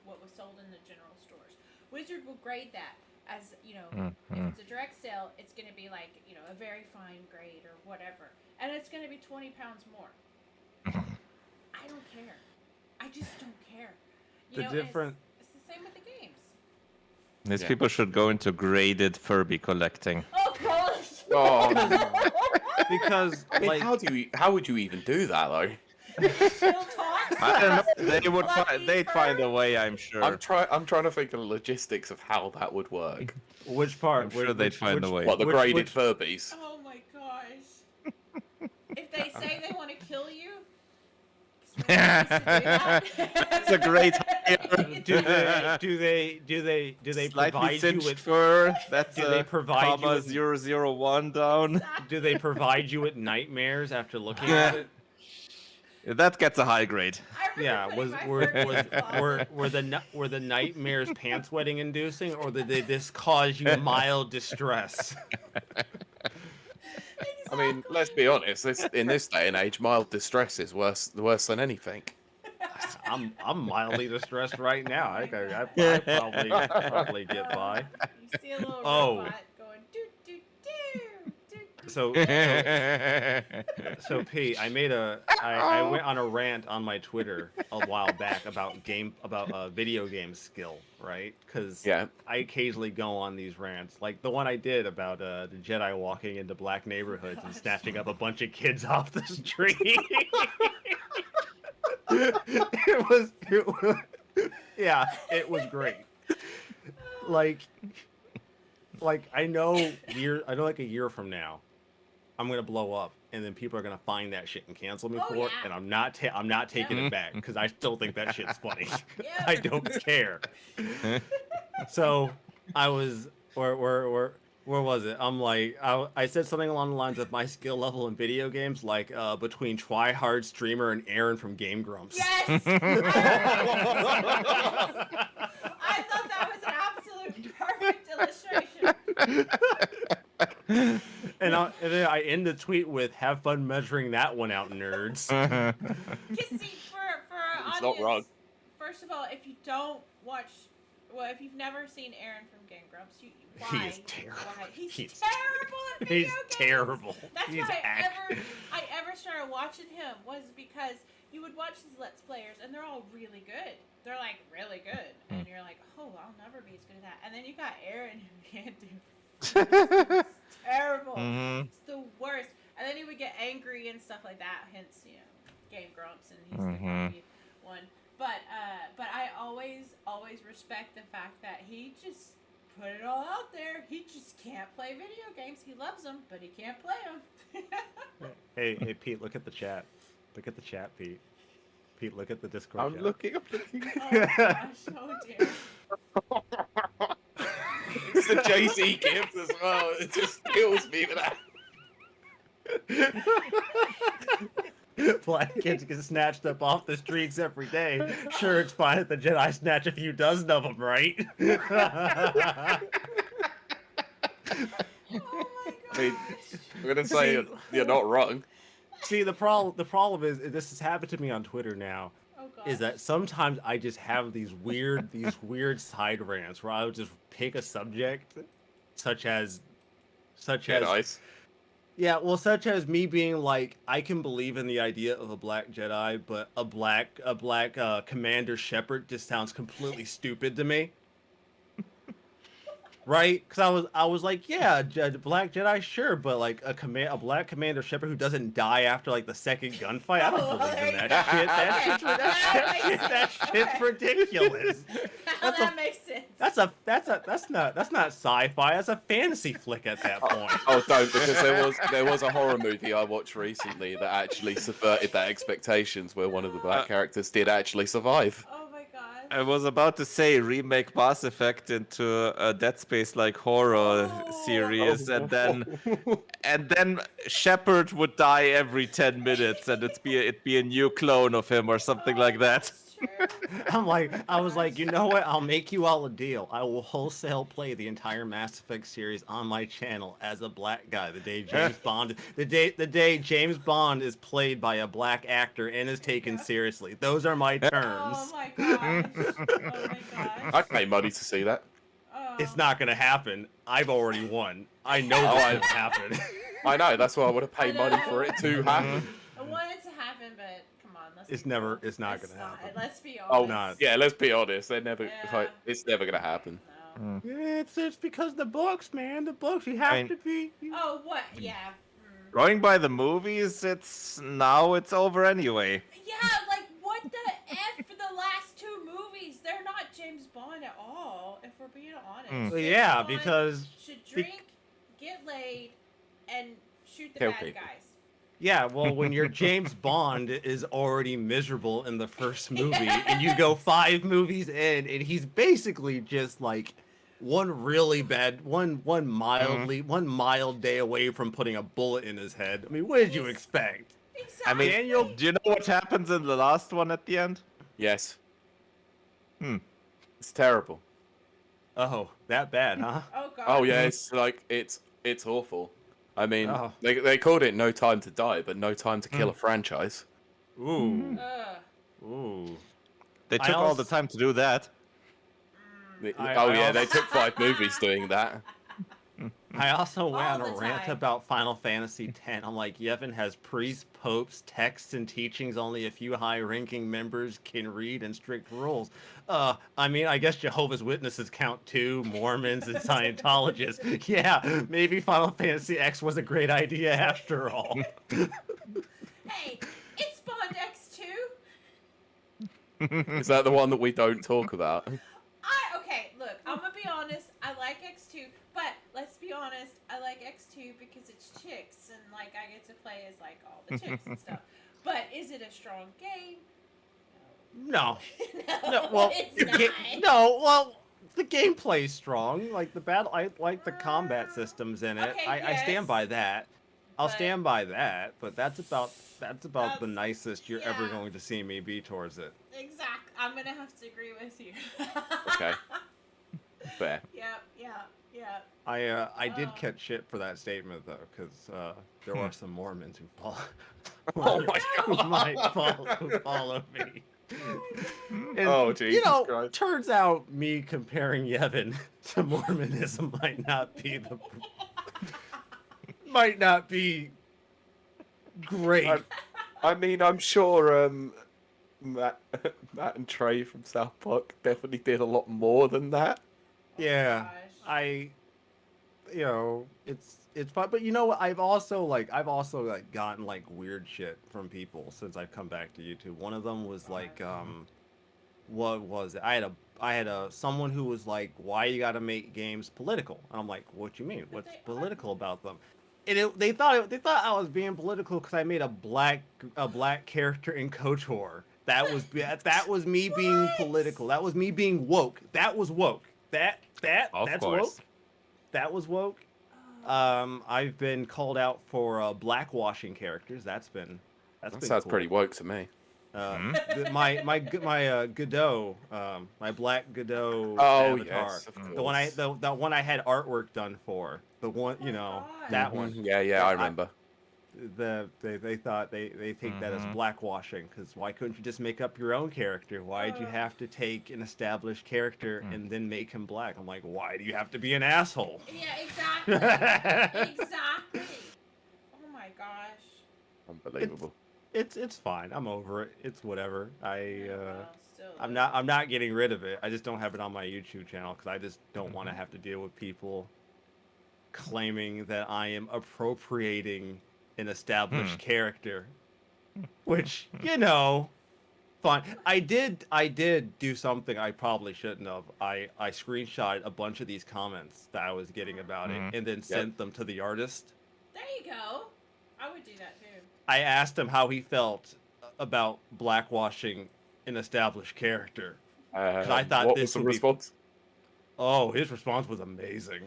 what was sold in the general stores. Wizard will grade that as if it's a direct sale, it's going to be like a very fine grade or whatever, and it's going to be 20 pounds more. I don't care. I just don't care. The different- It's the same with the games. These Yeah. people should go into graded Furby collecting. Oh gosh. Oh, Because I mean, like how would you even do that though? Still talks. I don't know. They would Lucky they'd find a Furby. way, I'm sure. I'm trying to think of the logistics of how that would work. which part? I'm sure they'd find a way. What, the Which- graded which- Furbies? Oh my gosh. If they say they want to kill you, 'cause we used to do that. That's a great Do they Slightly provide you cinched with fur. That's do they a provide you comma with- 001 down. do they provide you with nightmares after looking at it? That gets a high grade. I remember Yeah, putting was my were Furby in was the closet. were the nightmares pants wetting inducing, or did they just cause you mild distress? I mean, let's be honest. In this day and age, mild distress is worse than anything. I'm mildly distressed right now. I probably get by. You see a little Oh. robot going doo doo doo doo. So Pete, I went on a rant on my Twitter a while back about video game skill, right? Because Yeah. I occasionally go on these rants, like the one I did about the Jedi walking into black neighborhoods and Gosh. snatching up a bunch of kids off the street. it was yeah, it was great. Like I know like a year from now, I'm gonna blow up, and then people are gonna find that shit and cancel me Oh, for it, yeah. and I'm not taking Yeah. it back because I still think that shit's funny. Yeah. I don't care. So I was where was it? I'm like I said something along the lines of my skill level in video games, like between Try Hard Streamer and Aaron from Game Grumps. Yes! I thought that was an absolute perfect illustration. And then I end the tweet with "Have fun measuring that one out, nerds." Because see, for our It's audience, not wrong. first of all, if you don't watch, well, if you've never seen Aaron from Game Grumps, why? He is terrible. Why? He's He's- terrible at video He's games. terrible. That's He's why I ever started watching him, was because you would watch these Let's Players and they're all really good. They're like really good, and you're like, oh, I'll never be as good as that. And then you got Aaron who can't do. It's terrible. It's the worst. And then he would get angry and stuff like that. Hence, Game Grumps, and he's the comedy one. But I always respect the fact that he just put it all out there. He just can't play video games. He loves them, but he can't play them. Hey Pete, look at the chat. Look at the chat, Pete. Pete, look at the Discord I'm chat. looking. Oh gosh, oh dear. It's the Jay-Z gift as well. It just kills me for that. Black kids get snatched up off the streets every day. Sure, it's fine if the Jedi snatch a few dozen of them, right? Oh my I mean, gosh. I'm gonna say you're not wrong. See, the problem is this has happened to me on Twitter now. Oh gosh. Is that sometimes I just have these weird side rants where I would just pick a subject, such as Nice. yeah, well, such as me being like, I can believe in the idea of a black Jedi, but a black Commander Shepard just sounds completely stupid to me. Right? Because I was like, yeah, black Jedi, sure, but like a black Commander Shepard who doesn't die after like the second gunfight, I don't Oh, believe there in you that go. shit. Okay, That shit's okay. ridiculous. Now that makes sense. That's not sci-fi. That's a fantasy flick at that point. Oh, don't, because there was a horror movie I watched recently that actually subverted that expectations, where one of the black characters did actually survive. Oh my god. I was about to say remake Mass Effect into a Dead Space-like horror Oh. series, and then Shepard would die every 10 minutes, and it'd be a new clone of him or something like that. That's true. I was like, you know what? I'll make you all a deal. I will wholesale play the entire Mass Effect series on my channel as a black guy. The day James Bond is played by a black actor and is taken seriously. Those are my terms. Oh my gosh. Oh my gosh. I'd pay money to see that. Oh. It's not gonna happen. I've already won. I know this I- won't happen. I know, that's why I would have paid money for it to happen. I want it to happen, but come on. It's not gonna happen. Let's be honest. Oh, not. yeah, let's be honest. They're never. Yeah. It's never gonna happen. No. It's because the books, man. The books. You have I mean- to be. Oh, what? Yeah. Going by the movies, it's over anyway. Yeah, like what the F for the last two movies? They're not James Bond at all, if we're being honest. Mm. Well, James yeah, Bond because should drink, get laid, and shoot the Kill bad people. guys. yeah, well, when your James Bond is already miserable in the first movie, and you go 5 movies in, and he's basically just like one mild day away from putting a bullet in his head. I mean, what did you expect? Exactly. I mean, Daniel- do you know what happens in the last one at the end? Yes. Hmm. It's terrible. Oh, that bad, huh? Oh god. Oh yeah, it's like it's awful. I mean, Oh. they called it No Time to Die, but No Time to Kill a franchise. Ooh, Ugh. ooh. They I took all the also- time to do that. They- I oh yeah, also- they took 5 movies doing that. I also went on All a the rant time. about Final Fantasy X. I'm like, Yevon has priests, popes, texts, and teachings only a few high-ranking members can read, and strict rules. I mean, I guess Jehovah's Witnesses count too, Mormons and Scientologists. Yeah, maybe Final Fantasy X was a great idea after all. Hey, it spawned X2. Is that the one that we don't talk about? Okay, look, I'm gonna be honest, I like X2, but let's be honest, I like X2 because it's chicks and like I get to play as like all the chicks and stuff. But is it a strong game? No. No, No, well, it's not. no, well, the gameplay's strong. Like the battle, I like the combat systems in it. Okay, I stand yes. by that. I'll But- stand by that. But that's about the That's- nicest you're ever yeah. going to see me be towards it. Exactly. I'm gonna have to agree with you. Okay. Fair. Yep. I did Oh. catch shit for that statement though, because there are some Mormons who follow. Oh my who God. might follow me. And, Oh, you Jesus know, Christ. turns out me comparing Yevon to Mormonism might not be great. I mean, I'm sure Matt and Trey from South Park definitely did a lot more than that. Yeah, Gosh. you know, it's fun, but you know what? I've also like gotten like weird shit from people since I've come back to YouTube. One of them was like, what was it? I had a someone who was like, "Why you got to make games political?" And I'm like, "What you mean? But What's they are. political about them?" And they thought I was being political because I made a black character in KOTOR. That was me being What? political. That was me being woke. That was woke. Of That's course. woke. That was woke. I've been called out for blackwashing characters. That That been sounds cool. pretty woke to me. My Godot, my black Godot Oh avatar. yes, of course. The one I had artwork done for. The one, you know, God. that Mhm. one. Yeah, I remember. They thought they take that as Mhm. blackwashing, because why couldn't you just make up your own character? Why'd you have to take an established character and then make him black? I'm like, why do you have to be an asshole? Yeah, exactly. Exactly. Oh my gosh. Unbelievable. It's fine. I'm over it. It's whatever. Well, still, I'm not getting rid of it. I just don't have it on my YouTube channel because I just don't want to have to deal with people claiming that I am appropriating an established character, which, you know, fine. I did do something I probably shouldn't have. I screenshotted a bunch of these comments that I was getting about it and then sent them to the artist. There you go. I would do that too. I asked him how he felt about blackwashing an established character. I thought what this was the would be- response? Oh, his response was amazing.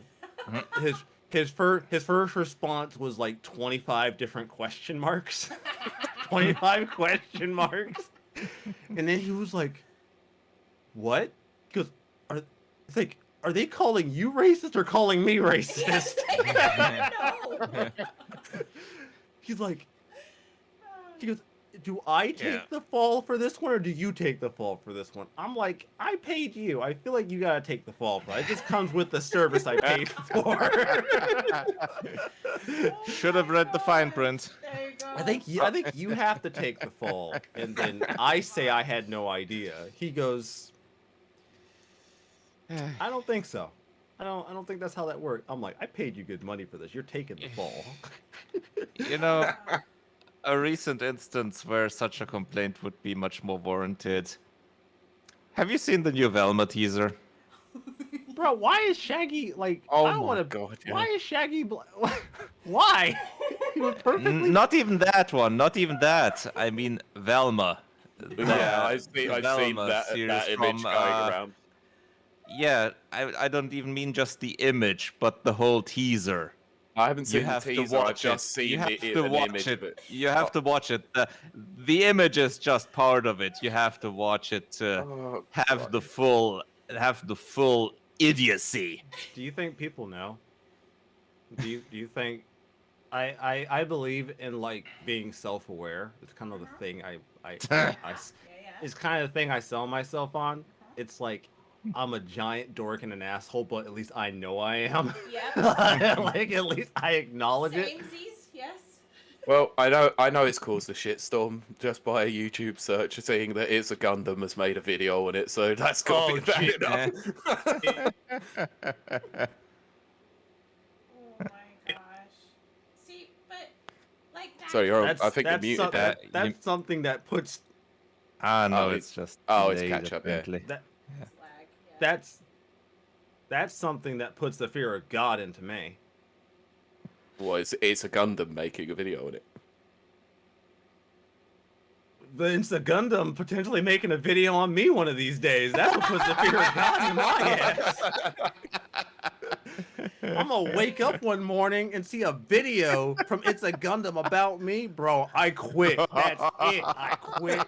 His first response was like 25 different question marks. 25 question marks. And then he was like, "What?" He goes, "Are they calling you racist or calling me racist?" No. He's like, he goes, "Do I take the fall for this one, or do you take the fall for this one?" I'm like, "I paid you. I feel like you gotta take the fall for it. It just comes with the service I paid for." Should have read the fine print. There you go. I think you have to take the fall, and then I say I had no idea. He goes, "I don't think so. I don't think that's how that works." I'm like, "I paid you good money for this. You're taking the fall." You know, a recent instance where such a complaint would be much more warranted. Have you seen the new Velma teaser? Bro, why is Shaggy like? Oh I my want to. God, yeah. Why is Shaggy? Why? He was perfectly. Not even that one. Not even that. I mean Velma. Yeah, I've seen Velma that series image from, going around. Yeah, I don't even mean just the image, but the whole teaser. I haven't You seen the have to teaser. I've watch just it. You seen have it, to an watch image it. of it. You have to watch it. The image is just part of it. You have to watch it to Oh, have the full idiocy. Do you think people know? Do you think? I believe in like being self-aware. It's kind of the thing I Yeah. it's kind of the thing I sell myself on. It's like I'm a giant dork and an asshole, but at least I know I am. Yep. Like at least I acknowledge it. Samesies, yes. Well, I know it's caused a shitstorm just by a YouTube search seeing that It's a Gundam has made a video on it, so that's got to Oh, be bad shit. enough. Oh my gosh. See, but like that. Sorry, I think you muted some- that. That's something that puts No, Oh, it's just it's delayed, catch up, yeah. apparently. that It's lag, yeah. that's something that puts the fear of God into me. Well, it's a Gundam making a video on it. It's a Gundam potentially making a video on me one of these days. That's what puts the fear of God in my ass. I'm gonna wake up one morning and see a video from It's a Gundam about me, bro. I quit. That's it. I quit.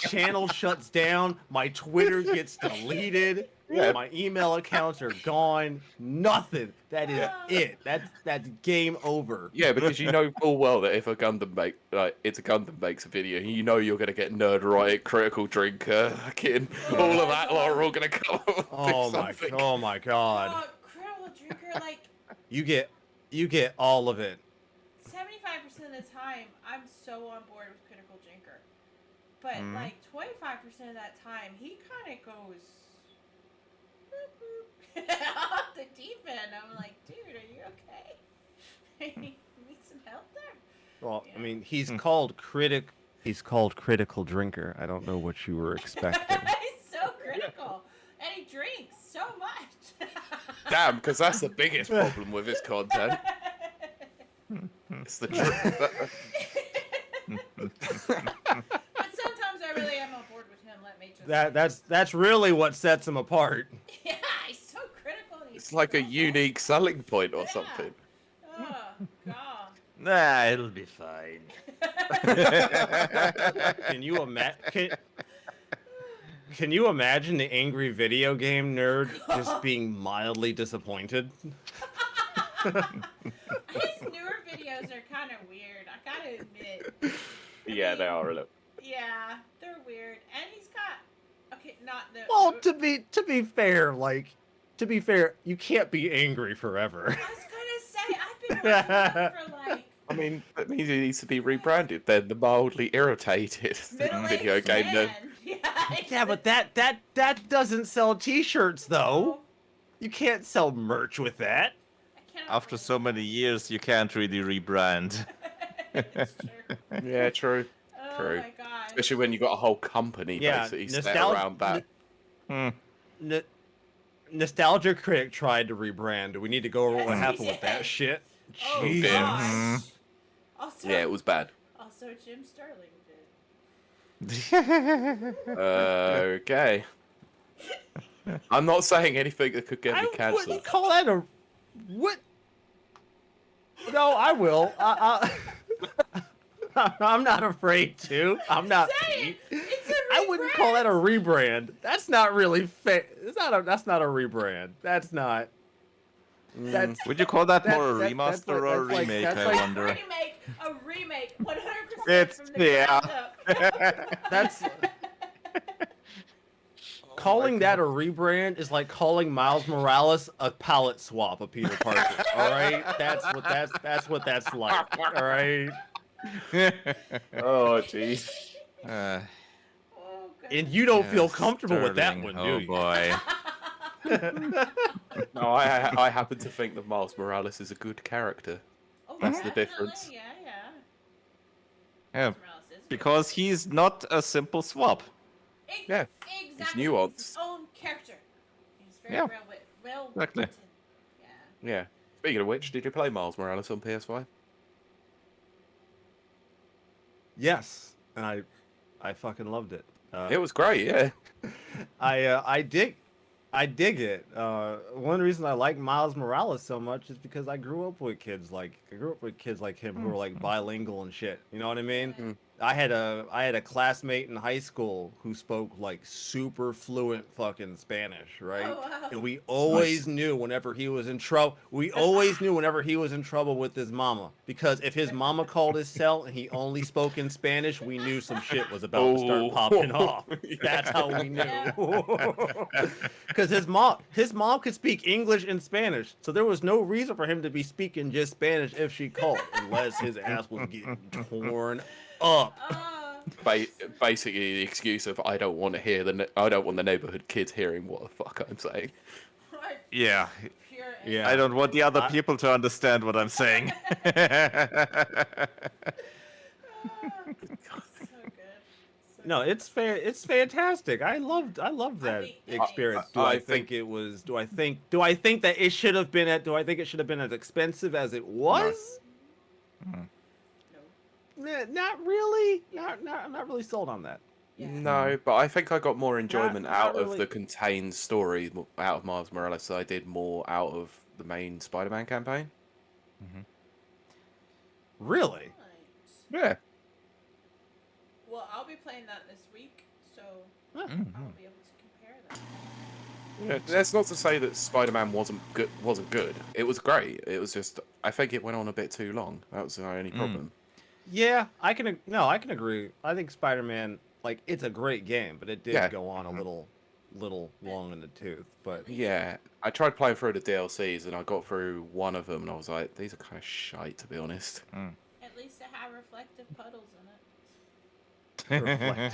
Channel shuts down. My Twitter gets deleted. Yeah. My email accounts are gone. Nothing. That is it. That's game over. Yeah, because you know full well that if a Gundam It's a Gundam makes a video, you know you're gonna get Nerd Riot, Critical Drinker, fucking all of that lot are all gonna come up with Oh my god. Critical Drinker, like You get all of it. 75% of the time, I'm so on board with Critical Drinker. But like 25% of that time, he kind of goes boop, boop, off the deep end. I'm like, dude, are you okay? You need some help there? Well, Yeah. I mean, he's called Critical Drinker. I don't know what you were expecting. He's so critical, and he drinks so much. Damn, because that's the biggest problem with his content. It's the But sometimes I really am on board with him. Let me just. That's really what sets him apart. Yeah, he's so critical. And he's It's like a so unique selling point or Yeah. something. Oh god. Nah, it'll be fine. Can you Can you imagine the angry video game nerd just being mildly disappointed? His newer videos are kind of weird. I gotta admit. Yeah, they are a little. Yeah, they're weird, and he's got not the. Well, to be fair, you can't be angry forever. I was gonna say I've been around him for like I mean, that means he needs to be rebranded. Then the mildly irritated video middle-aged game nerd. man. Yeah, Yeah, but that doesn't sell T-shirts though. Oh, You can't sell merch with that. I cannot After so many years, you can't really rebrand. It's true. Yeah, true. Oh True. my god. Especially when you got a whole company Yeah, basically set nostalgia- around that. Nostalgia Critic tried to rebrand. Do we need to go over Yes, what he happened with that did. shit? Oh Jesus. gosh. Also, Yeah, it was bad. Also, Jim Sterling did. Okay. I'm not saying anything that could get me I wouldn't cancelled. call that a what? No, I will. I'm not afraid to. I'm not. Say it. It's a I wouldn't call that a rebrand. That's not really fair. That's not a rebrand. That's not. That's Would you call that That- more a that- remaster that's like- or a that's like- remake, that's I like- wonder? A remake, 100% It's- from the yeah. ground up. that's calling that a rebrand is like calling Miles Morales a palette swap of Peter Parker. All right, that's what that's like. All right, Oh, jeez. Uh, Oh, and you don't feel yes, comfortable with that Sterling. one, Oh do you? boy. No, I happen to think that Miles Morales is a good character. Oh, That's the definitely, difference. Yeah. Yeah, Morales is because he's not a simple swap. Yeah, exactly. nuanced. He's his own character. He's very Yeah. well Exactly. written. Yeah. Yeah. Speaking of which, did you play Miles Morales on PS5? Yes, and I fucking loved it. It was great, yeah. I dig it. One reason I like Miles Morales so much is because I grew up with kids like him who were like bilingual and shit. You know what I mean? I had a classmate in high school who spoke like super fluent fucking Spanish, right? Oh, wow. And we always knew whenever he was in trouble. We always knew whenever he was in trouble with his mama, because if his mama called his cell and he only spoke in Spanish, we knew some shit was about to start popping off. That's how we knew. Because his mom could speak English and Spanish, so there was no reason for him to be speaking just Spanish if she called, unless his ass was getting torn up. Basically, the excuse of I don't want the neighborhood kids hearing what the fuck I'm saying. Yeah. Yeah. I don't want the other people to understand what I'm saying. So good. No, it's fair. It's fantastic. I loved that think- experience. I Do I think- think it was? Do I think that it should have been at? Do I think it should have been as expensive as it was? Not really. I'm not really sold on that. No, but I think I got more enjoyment not out of really. the contained story out of Miles Morales than I did more out of the main Spider-Man campaign. Really? Yeah. Well, I'll be playing that this week, so Huh. I'll be able to compare that. Yeah, that's not to say that Spider-Man wasn't good. It was great. It was just I think it went on a bit too long. That was the only problem. Yeah, I can agree. I think Spider-Man, like, it's a great game, but it did go on a little long in the tooth. But Yeah, I tried playing through the DLCs and I got through one of them and I was like, these are kind of shite to be honest. At least it had reflective puddles in it. reflect.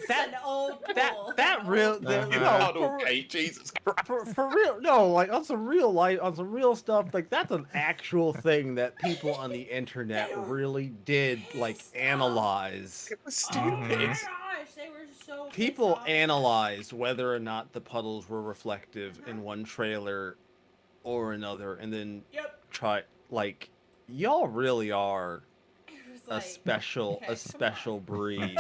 That's an old pull. that real Okay, Jesus Christ. for real, no, like on some real stuff, like that's an actual thing that people on the internet really did like analyze. It was Oh my stupid. gosh, they were so People pissed off. analyzed whether or not the puddles were reflective in one trailer or another, and then try like y'all really are It was a like, special okay, come special on. breed.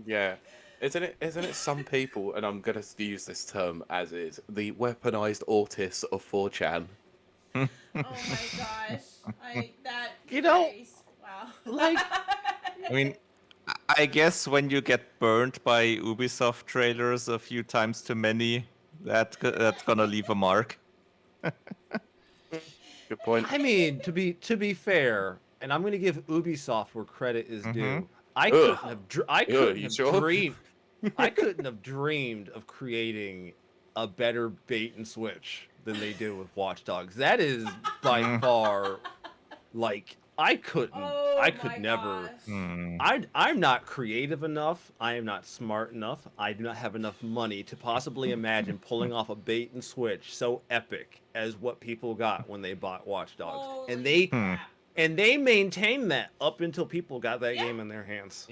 Yeah. Isn't it some people, and I'm going to use this term as is, the weaponized autists of 4chan? Oh my gosh. That You know, phrase. Wow. like I mean, I guess when you get burned by Ubisoft trailers a few times too many, that's gonna leave a mark. Good point. I mean, to be fair, and I'm going to give Ubisoft where credit is due. I Ugh. couldn't have you sure? dreamed. I couldn't have dreamed of creating a better bait and switch than they do with Watch Dogs. That is by far, like I couldn't. Oh I my could never. gosh. I'm not creative enough. I am not smart enough. I do not have enough money to possibly imagine pulling off a bait and switch so epic as what people got when they bought Watch Dogs. Holy And they crap. and they maintained that up until people got that game in their hands.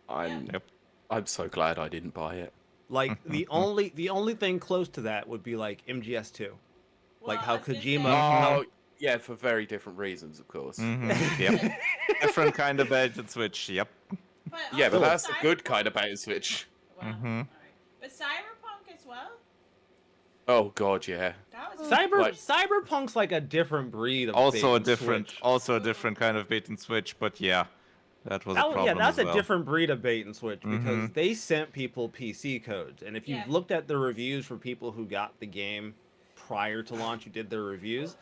I'm so glad I didn't buy it. Like the only thing close to that would be like MGS2. Like how I was gonna Kojima. say- Oh, yeah, for very different reasons, of course. Yep. Different kind of bait and switch. Yep. But Yeah, but also that's the good Cyberpunk- kind of bait and switch. Wow. Alright. But Cyberpunk as well? Oh god, yeah. That was Cyberpunk's like a different breed of Also bait a and different, switch. also a different kind of bait and switch. But yeah, that was a problem. Yeah, that's as a well. different breed of bait and switch because they sent people PC codes, and if you've Yeah. looked at the reviews for people who got the game prior to launch, who did their reviews,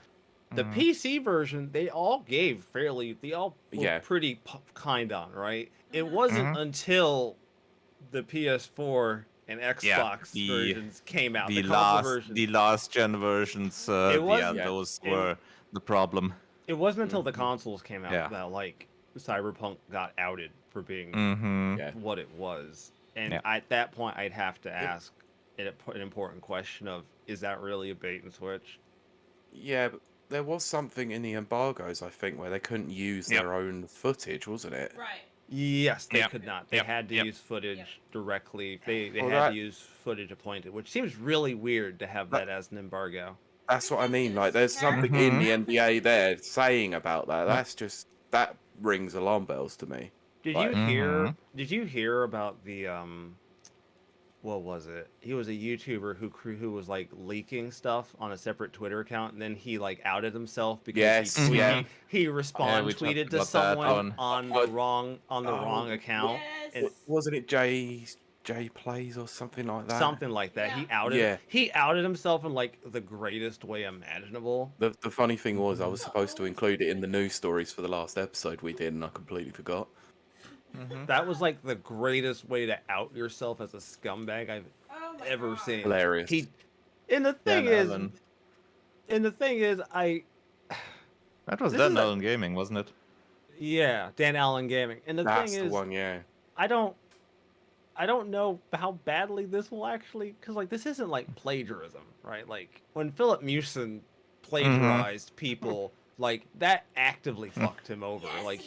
the PC version they all were Yeah. pretty kind on, right? It wasn't until the PS4 and Xbox the- versions came out, The console versions. last gen versions. wasn't- Those it- were the problem. It wasn't until the consoles came out Yeah. that like Cyberpunk got outed for being Yeah. what it was. And Yeah. at that point, I'd have to ask an important question of, is that really a bait and switch? Yeah, but there was something in the embargoes, I think, where they couldn't use Yep. their own footage, wasn't it? right. Yes, they Yep. could not. They Yep. had to Yep. use footage Yep. directly. They Well, had that- to use footage appointed, which seems really weird to have that as an embargo. That's what I mean. Like, there's something in the NDA there saying about that. That rings alarm bells to me. Did Like- you hear? Did you hear about the what was it? He was a YouTuber who was like leaking stuff on a separate Twitter account, and then he like outed himself because Yes, he yeah. he respond we talked tweeted to about that someone one. on Oh, the wrong account. Yes. And Wasn't it J Plays or something like that? something like that. Yeah. He outed himself in like the greatest way imaginable. The funny thing was, I was supposed to include it in the news stories for the last episode we did, and I completely forgot. That was like the greatest way to out yourself as a scumbag I've Oh my ever God. seen. Hilarious. He and the Dan thing is, Allen. That was This Dan is a- Allen Gaming, wasn't it? yeah, Dan Allen Gaming. And the That's thing the is, one, yeah. I don't know how badly this will actually, because like this isn't like plagiarism, right? Like when Philip Mewson plagiarized people, like that actively fucked him over. Yes, Like it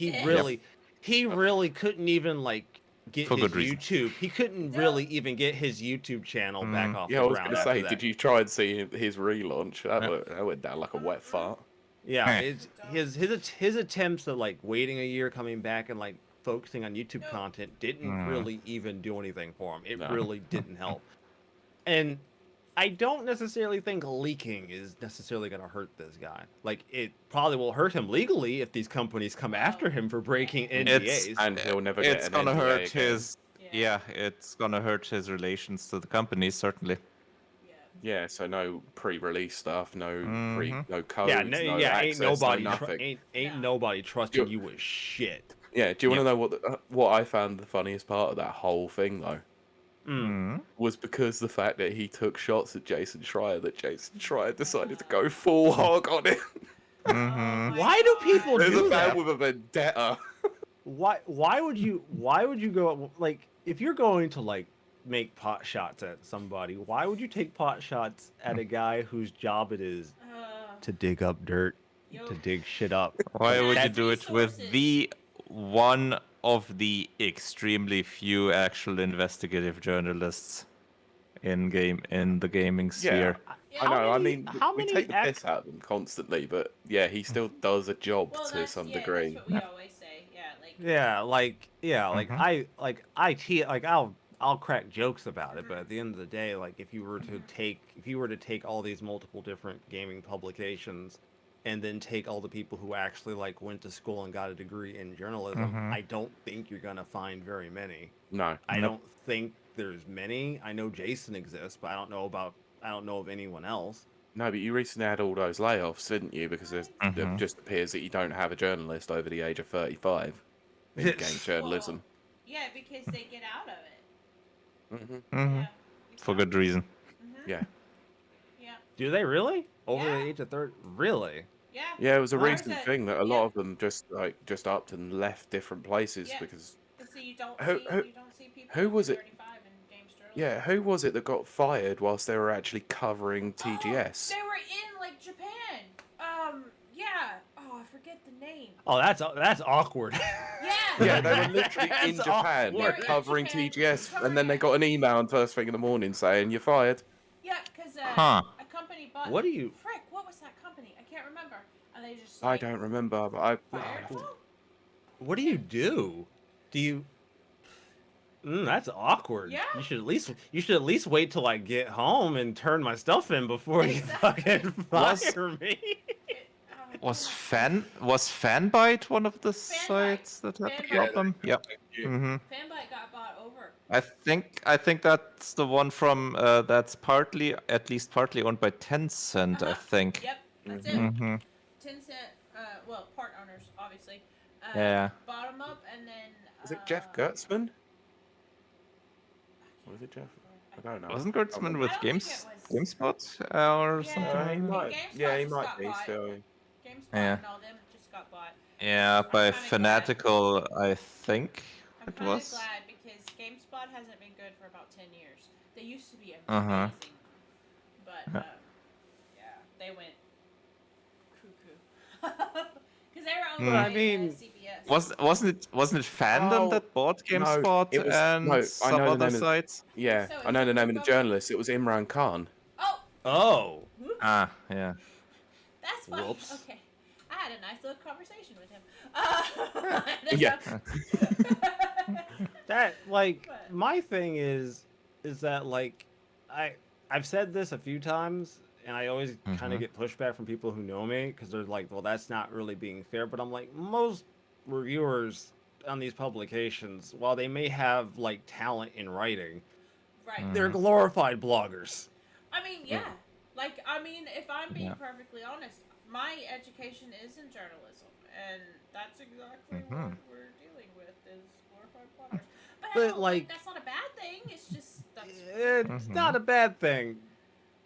he did. really couldn't even like get For his good reason. YouTube. He couldn't No. really even get his YouTube channel back off Yeah, I the was ground. gonna after say, that. did you try and see his relaunch? Yeah. That went down like a wet fart. Yeah, Heh. it's his attempts at like waiting a year, coming back, and like focusing on YouTube No. content didn't Mm. really even do anything for him. It No. really didn't help. And I don't necessarily think leaking is necessarily going to hurt this guy. Like it probably will hurt him legally if these companies come after him for breaking NDAs. And he'll never get It's an gonna NDA hurt again. his. Yeah, it's gonna hurt his relations to the company, certainly. Yeah. Yeah, so no pre-release stuff, no Mhm. no codes, Yeah, no ain't access, nobody no nothing. ain't No. nobody trusting Do- you with shit. Yeah, do you want Yeah. to know what I found the funniest part of that whole thing though? Mm. Was because the fact that he took shots at Jason Schreier, that Jason Schreier decided to go full hog on it. Mhm. my Why do God. people There's do a man that? with a vendetta. Why would you go like if you're going to like make pot shots at somebody, why would you take pot shots at a guy whose job it is to dig up dirt, Yo. to dig shit up? Why would you That's- do it with Resources. the one of the extremely few actual investigative journalists in the gaming sphere? I know. I mean, how we many take the act- piss out of him constantly, but yeah, he still does a job Well, to that's, some yeah, degree. That's what we always say. like I'll crack jokes about it, but at the end of the day, like if you were to take all these multiple different gaming publications and then take all the people who actually like went to school and got a degree in journalism, Mhm. I don't think you're gonna find very many. No, I Nope. don't think there's many. I know Jason exists, but I don't know of anyone else. no, but you recently had all those layoffs, didn't you? Because it Mhm. just appears that you don't have a journalist over the age of 35 in game journalism. Yeah, because they get out of it. Hmm Mhm. Yeah. For good reason. Mm-hmm. Yeah, Yeah. Do they really? Over Yeah. the age of 30? Really? Yeah. yeah. It was a Well, recent that- thing that a yeah. lot of them just upped and left different places Yeah. because So you don't Who- see who- you don't see people who over was it? 35 in games journalism. yeah, who was it that got fired whilst they were actually covering TGS? Oh, they were in like Japan. Yeah. Oh, I forget the name. Oh, that's awkward. Yeah. Yeah, they were literally in That's Japan They were in covering Japan, TGS, and then they got an email on first thing in the morning saying you're fired. Yeah, because Huh. a company bought. What do you- Frick, what was that company? I can't remember. And they just. I Like, don't remember, but I. fired them? What do you do? Do you? That's awkward. Yeah. You should at least wait till I get home and turn my stuff in before you fucking Was- fire me. Was Fanbyte one of the Fanbyte. sites that had the Fanbyte. problem? Yep. you. hmm Fanbyte got bought over. I think that's the one from that's at least partly owned by Tencent. I Uh-huh. think. Yep, that's it. hmm Tencent, well, part owners, obviously. Yeah. Bought them up and then. Was it Jeff Gertzman? Was it Jeff? I don't know. Wasn't Gertzman with I don't think it GameSpot or Yeah. something? He I mean, might. GameSpot Yeah, he just might got be bought. still. GameSpot Yeah. and all them just got bought. Yeah, I'm by kinda glad. Fanatical, I think I'm it kind of was. glad because GameSpot hasn't been good for about 10 years. They used to be amazing. Uh-huh. But, Yeah. yeah, they went cuckoo. Because they were owned Mm. by I mean, CBS. Wasn't it Fandom Oh, that bought no, GameSpot it was- and no, I some know the other name of- sites? Yeah, So I know is the it name of the Resobaso? journalist. It was Imran Khan. Oh, Oh. whoops. Ah, yeah. That's funny. Whoops. Okay. I had a nice little conversation with him. Yeah. That like But- my thing is is that like I've said this a few times, and I always kind of Mhm. get pushback from people who know me because they're like, "Well, that's not really being fair." But I'm like, most reviewers on these publications, while they may have like talent in writing, Right. they're Mhm. glorified bloggers. I mean, Mm. yeah. Like, I mean, if I'm being Yeah. perfectly honest, my education is in journalism, and that's exactly what Mhm. we're dealing with is glorified bloggers. But I But don't like like, that's not a bad thing. It's just that's it's not Mhm. a bad thing.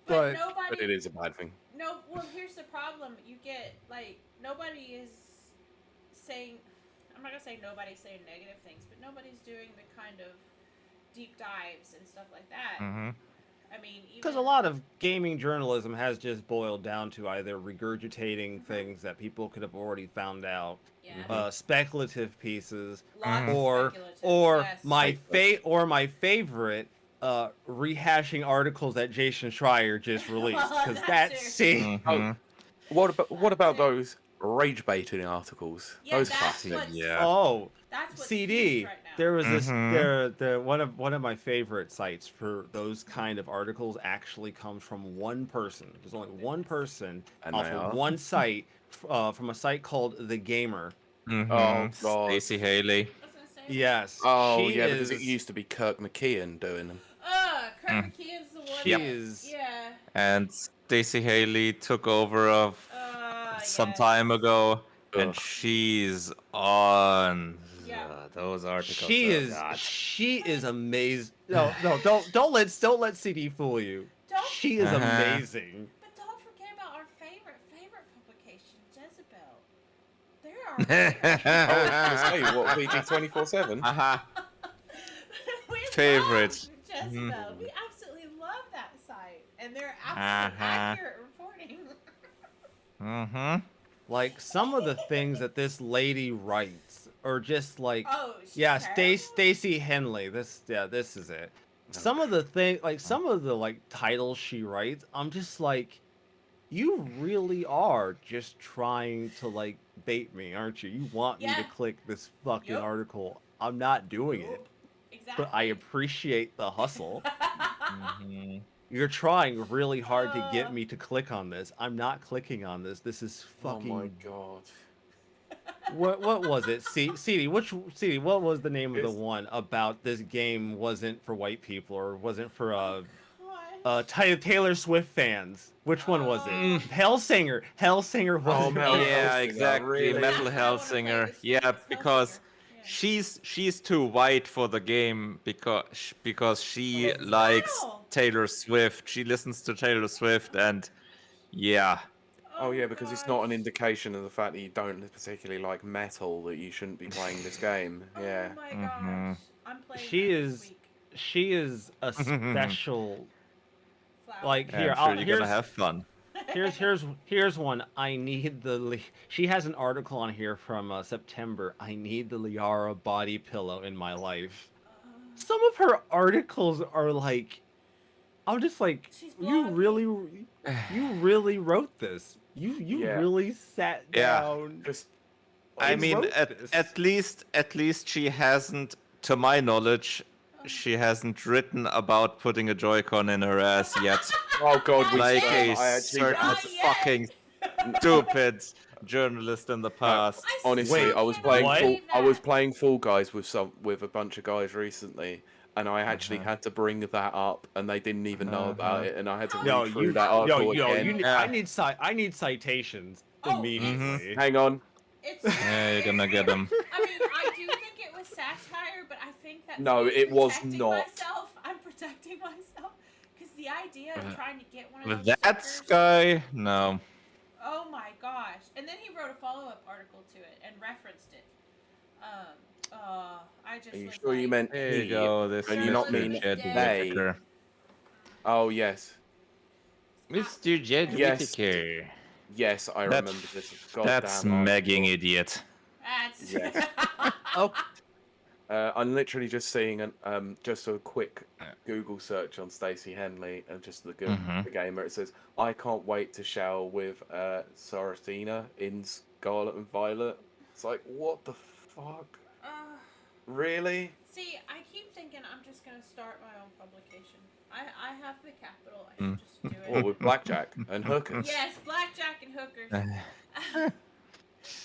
but But But nobody it is a bad thing. no well here's the problem. You get like nobody is saying I'm not gonna say nobody's saying negative things, but nobody's doing the kind of deep dives and stuff like that. Mhm. I mean, because even a lot of gaming journalism has just boiled down to either regurgitating things that people could have already found out, yeah, Mhm. speculative pieces, lots of Mhm. or speculative. or Yes. my favorite, rehashing articles that Jason Schreier just released. Well, Because that that's too. see, Oh, Mhm. what That's about it. those rage baiting articles? Yeah, Those that's classic. what's Yeah. oh, that's what's huge CD. right now. There was this Mhm. the one of my favorite sites for those kind of articles actually comes from one person. There's only one person And off they of are. one site, from a site called The Gamer. Oh Mhm. God. Stacey Haley. I was gonna say. Yes, Oh she yeah, because it is. used to be Kirk McKeon doing them. Kurt Mm. McKeon's the one She Yep. that is. yeah. And Stacey Haley took over of some Yes. time ago, and Ugh. she's on Yeah. those articles. Oh God. She is amazing. Uh No, don't let CD fool you. Don't She is forget. huh. amazing. But don't forget about our favorite publication, Jezebel. They're our favorite I was gonna say publication. what VG 24/7. Uh-huh. We love Favorite. Mhm. Jezebel. We absolutely love that site, and they're absolutely Uh-huh. accurate reporting. Mhm. Like some of the things that this lady writes are just like, Oh, she's yeah, terrible. Stacy Henley. This is it. Some of the thing, like some of the like titles she writes, I'm just like, you really are just trying to like bait me, aren't you? You want me to Yeah. click this fucking Yup. article. I'm not doing it, Yup. but I Exactly. appreciate the hustle. Mhm. You're trying really hard to get uh, me to click on this. I'm not clicking on this. This is Oh my fucking God. what was it? CD? What was the name of the It's one about this game wasn't for white people or wasn't for oh gosh. Taylor Swift fans? Which one was it? Mm. Hellsinger. Hellsinger oh wasn't Metal for Yeah, Hellsinger, exactly. really? Metal That's what I want to play Hellsinger. this week. Yeah, Is because Hellsinger. Yeah. she's too white for the game because she likes Wow. Taylor Swift. She listens to Taylor Swift, and yeah. Oh Oh yeah, because it's not an gosh. indication of the fact that you don't particularly like metal that you shouldn't be playing this game. Oh Yeah. my Mhm. gosh. I'm playing she that this is week. she is a special Flower. like I'm here. sure you're gonna have fun. Here's one. I need she has an article on here from September. I need the Liara body pillow in my life. Some of her articles are like, I'm just like, She's you blogging. really wrote this. You Yeah. really sat Yeah. down Just I and it's mean, wrote at this. at least she hasn't, to my knowledge, she hasn't written about putting a Joy-Con in her ass yet, oh God, Not we like yet. a I actually certain Not yet. fucking stupid journalist in the no, past. I honestly, still Wait, I was cannot playing what? full believe I was that. playing Fall Guys with a bunch of guys recently, and I actually Uh-huh. had to bring that up, and they didn't even know about Uh-huh. it, and I had to How? No, read through you, that no, article yo, again. you. Yeah. I need citations Oh, Mhm. immediately. Hang on. it's Yeah, you're gonna get them. I mean, I do think it was satire, but I think that's No, me it was protecting not. myself. I'm protecting myself because the idea of trying to get one of With those that suckers. guy, no. Oh my gosh! And then he wrote a follow-up article to it and referenced it. I just Are you was sure you like, meant There you he, go, this and you not journalism Mr. mean is Jed dead. they? Whittaker. Oh yes, Mr. Jed yes, Whittaker. yes. I That, remember this that's goddamn megging article. idiot. That's Yes. Oh, I'm literally just seeing just a quick Google search on Stacey Henley and just Mm-hmm. the gamer. It says, "I can't wait to shower with Saratina in Scarlet and Violet." It's like, what the fuck? uh, Really? see, I keep thinking I'm just gonna start my own publication. I have the capital. I Mm. should just do it. Or with blackjack and hookers. Yes, blackjack and hookers.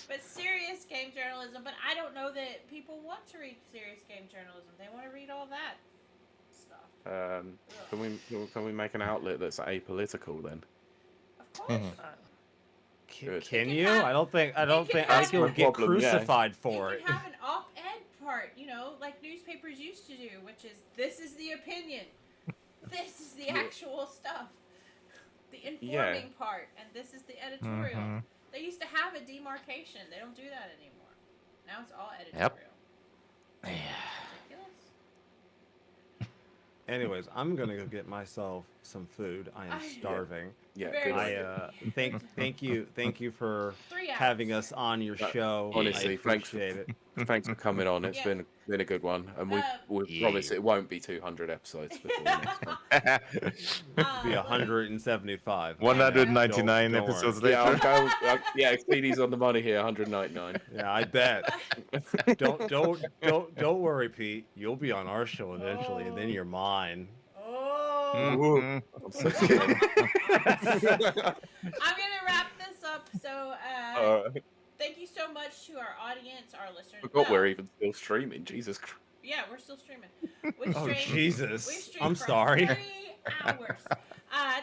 But serious game journalism. But I don't know that people want to read serious game journalism. They want to read all that stuff. Can we make an outlet that's apolitical then? Of course. Good. Can can you? have- I don't think can I have could a get problem, yeah. crucified You for it. can have an op-ed part, like newspapers used to do, which is this is the opinion, this is the actual stuff, the informing part, and this is the editorial. Mhm. They used to have a demarcation. They don't do that anymore. Now it's all editorial. Ridiculous. Anyways, I'm gonna go get myself some food. I am starving. Yeah, Very good. good. Thank you for 3 hours. having us on your show. honestly, I thanks for- appreciate it. Thanks for coming on. It's Yeah. been a good one, and we Yeah. promise it won't be 200 episodes before next time. Be 175. 199 Don't worry. episodes Yeah, later. yeah, Speedy's on the money here. 199. Yeah, I bet. Don't worry, Pete. You'll be on our show eventually, and then you're mine. Oh. Mhm. I'm so scared. I'm gonna wrap this up. So, thank you so much to our audience, our listeners. Forgot we're even still streaming. Jesus Christ. Yeah, we're still streaming. Oh Jesus! We streamed I'm for sorry. 3 hours.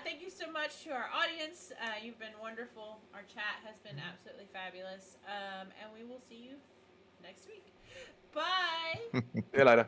Thank you so much to our audience. You've been wonderful. Our chat has been absolutely fabulous. And we will see you next week. Bye. See you later.